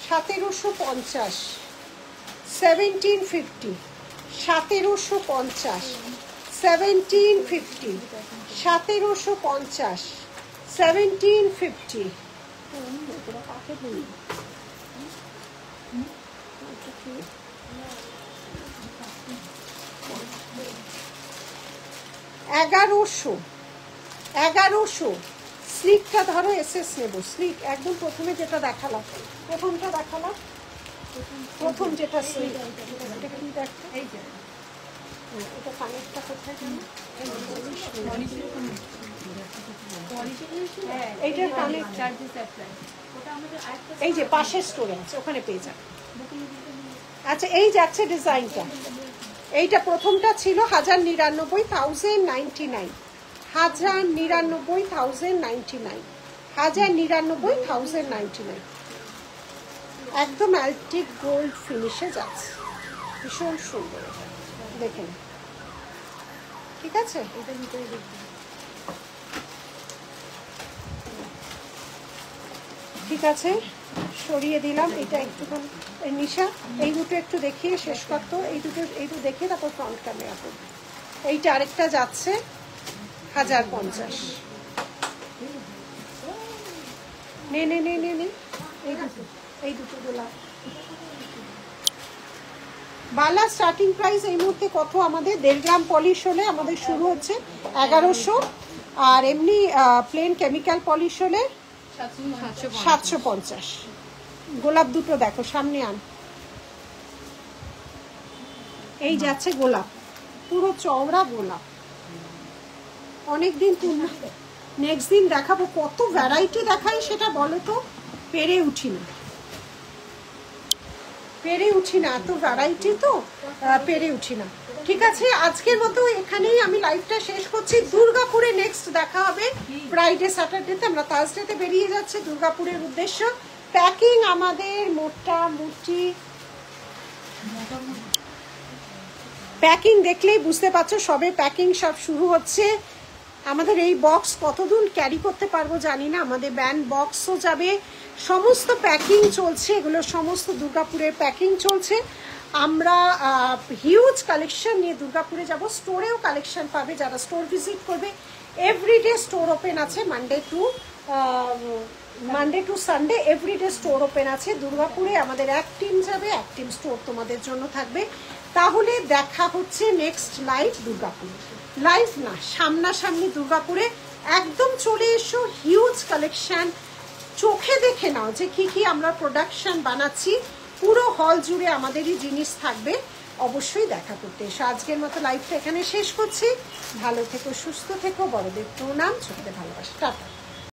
1750, 1750, 1750, 1750, 1750, 1750 1100 স্লিকটা ধরো এসএস নেব, স্লিক একদম প্রথমে যেটা দেখালাম, প্রথম যেটা স্লিক, এটা কি দেখো এই যে এটা কানেক্টটা কোথায় গেল, এইটার কানেক্ট এই যে পাশের স্টোরে আছে, ওখানে পেয়ে যাবে। আচ্ছা এই যাচ্ছে ডিজাইনটা, এইটা প্রথমটা ছিল 1099 1099 একদম অ্যান্টিক গোল্ড ফিনিশে যাচ্ছে, ভীষণ সুন্দর দেখেন। ঠিক আছে, ঠিক আছে সরিয়ে দিলাম এটা একটুখানি। নিশা এই দুটো একটু দেখিয়ে শেষ করতো, এই দুটো দেখিয়ে তারপর ফ্রন্ট ক্যামেরা করবো। এইটা আরেকটা যাচ্ছে 1050। নে এই দুটো গোলাপ বালা স্টার্টিং প্রাইস এই মুহূর্তে কত আমাদের? 1.5 গ্রাম পলিশ হলে আমাদের শুরু হচ্ছে 1100, আর এমনি প্লেন কেমিক্যাল পলিশ হলে 750। গোলাপ দুটো দেখো সামনে আন, এই যাচ্ছে গোলাপ, পুরো চওড়া গোলাপ। অনেকদিন নেক্সট দিন দেখাবো, কত ভ্যারাইটি দেখাই সেটা বলো তো, পেরে উঠি না এত ভ্যারাইটি তো পেরে উঠি না। ঠিক আছে, আজকের মতো এখানেই আমি লাইভটা শেষ করছি। দুর্গাপুরে নেক্সট দেখা হবে ফ্রাইডে স্যাটারডেতে, আমরা থার্সডেতে বেরিয়ে যাচ্ছি দুর্গাপুরের উদ্দেশ্য। প্যাকিং আমাদের মোটামুটি, প্যাকিং দেখলেই বুঝতে পারছো সবে প্যাকিং সব শুরু হচ্ছে। আমাদের এই বক্স কতদূর ক্যারি করতে পারবো জানি না, আমাদের ব্যান্ড বক্সও যাবে, সমস্ত প্যাকিং চলছে, এগুলো সমস্ত দুর্গাপুরের প্যাকিং চলছে। আমরা হিউজ কালেকশন নিয়ে দুর্গাপুরে যাব, স্টোরেও কালেকশন পাবে যারা স্টোর ভিজিট করবে। এভরিডে স্টোর ওপেন আছে, Monday to Sunday everyday store open আছে দুর্গাপুরে। আমাদের এক টিম যাবে, এক টিম স্টোর তোমাদের জন্য থাকবে। তাহলে দেখা হচ্ছে নেক্সট লাইভ দুর্গাপুরে, লাইভ না সামনাসামনি দুর্গাপুরে। একদম চলে এসো, হিউজ কালেকশন চোখে দেখে নাও যে কি কি আমরা প্রোডাকশন বানাচ্ছি, পুরো হল জুড়ে আমাদেরই জিনিস থাকবে, অবশ্যই দেখা করতে এসো। আজকের মতো লাইভটা এখানে শেষ করছি, ভালো থেকো, সুস্থ থেকো, বড়দের প্রণাম, ছোটদের ভালোবাসা, টাটা।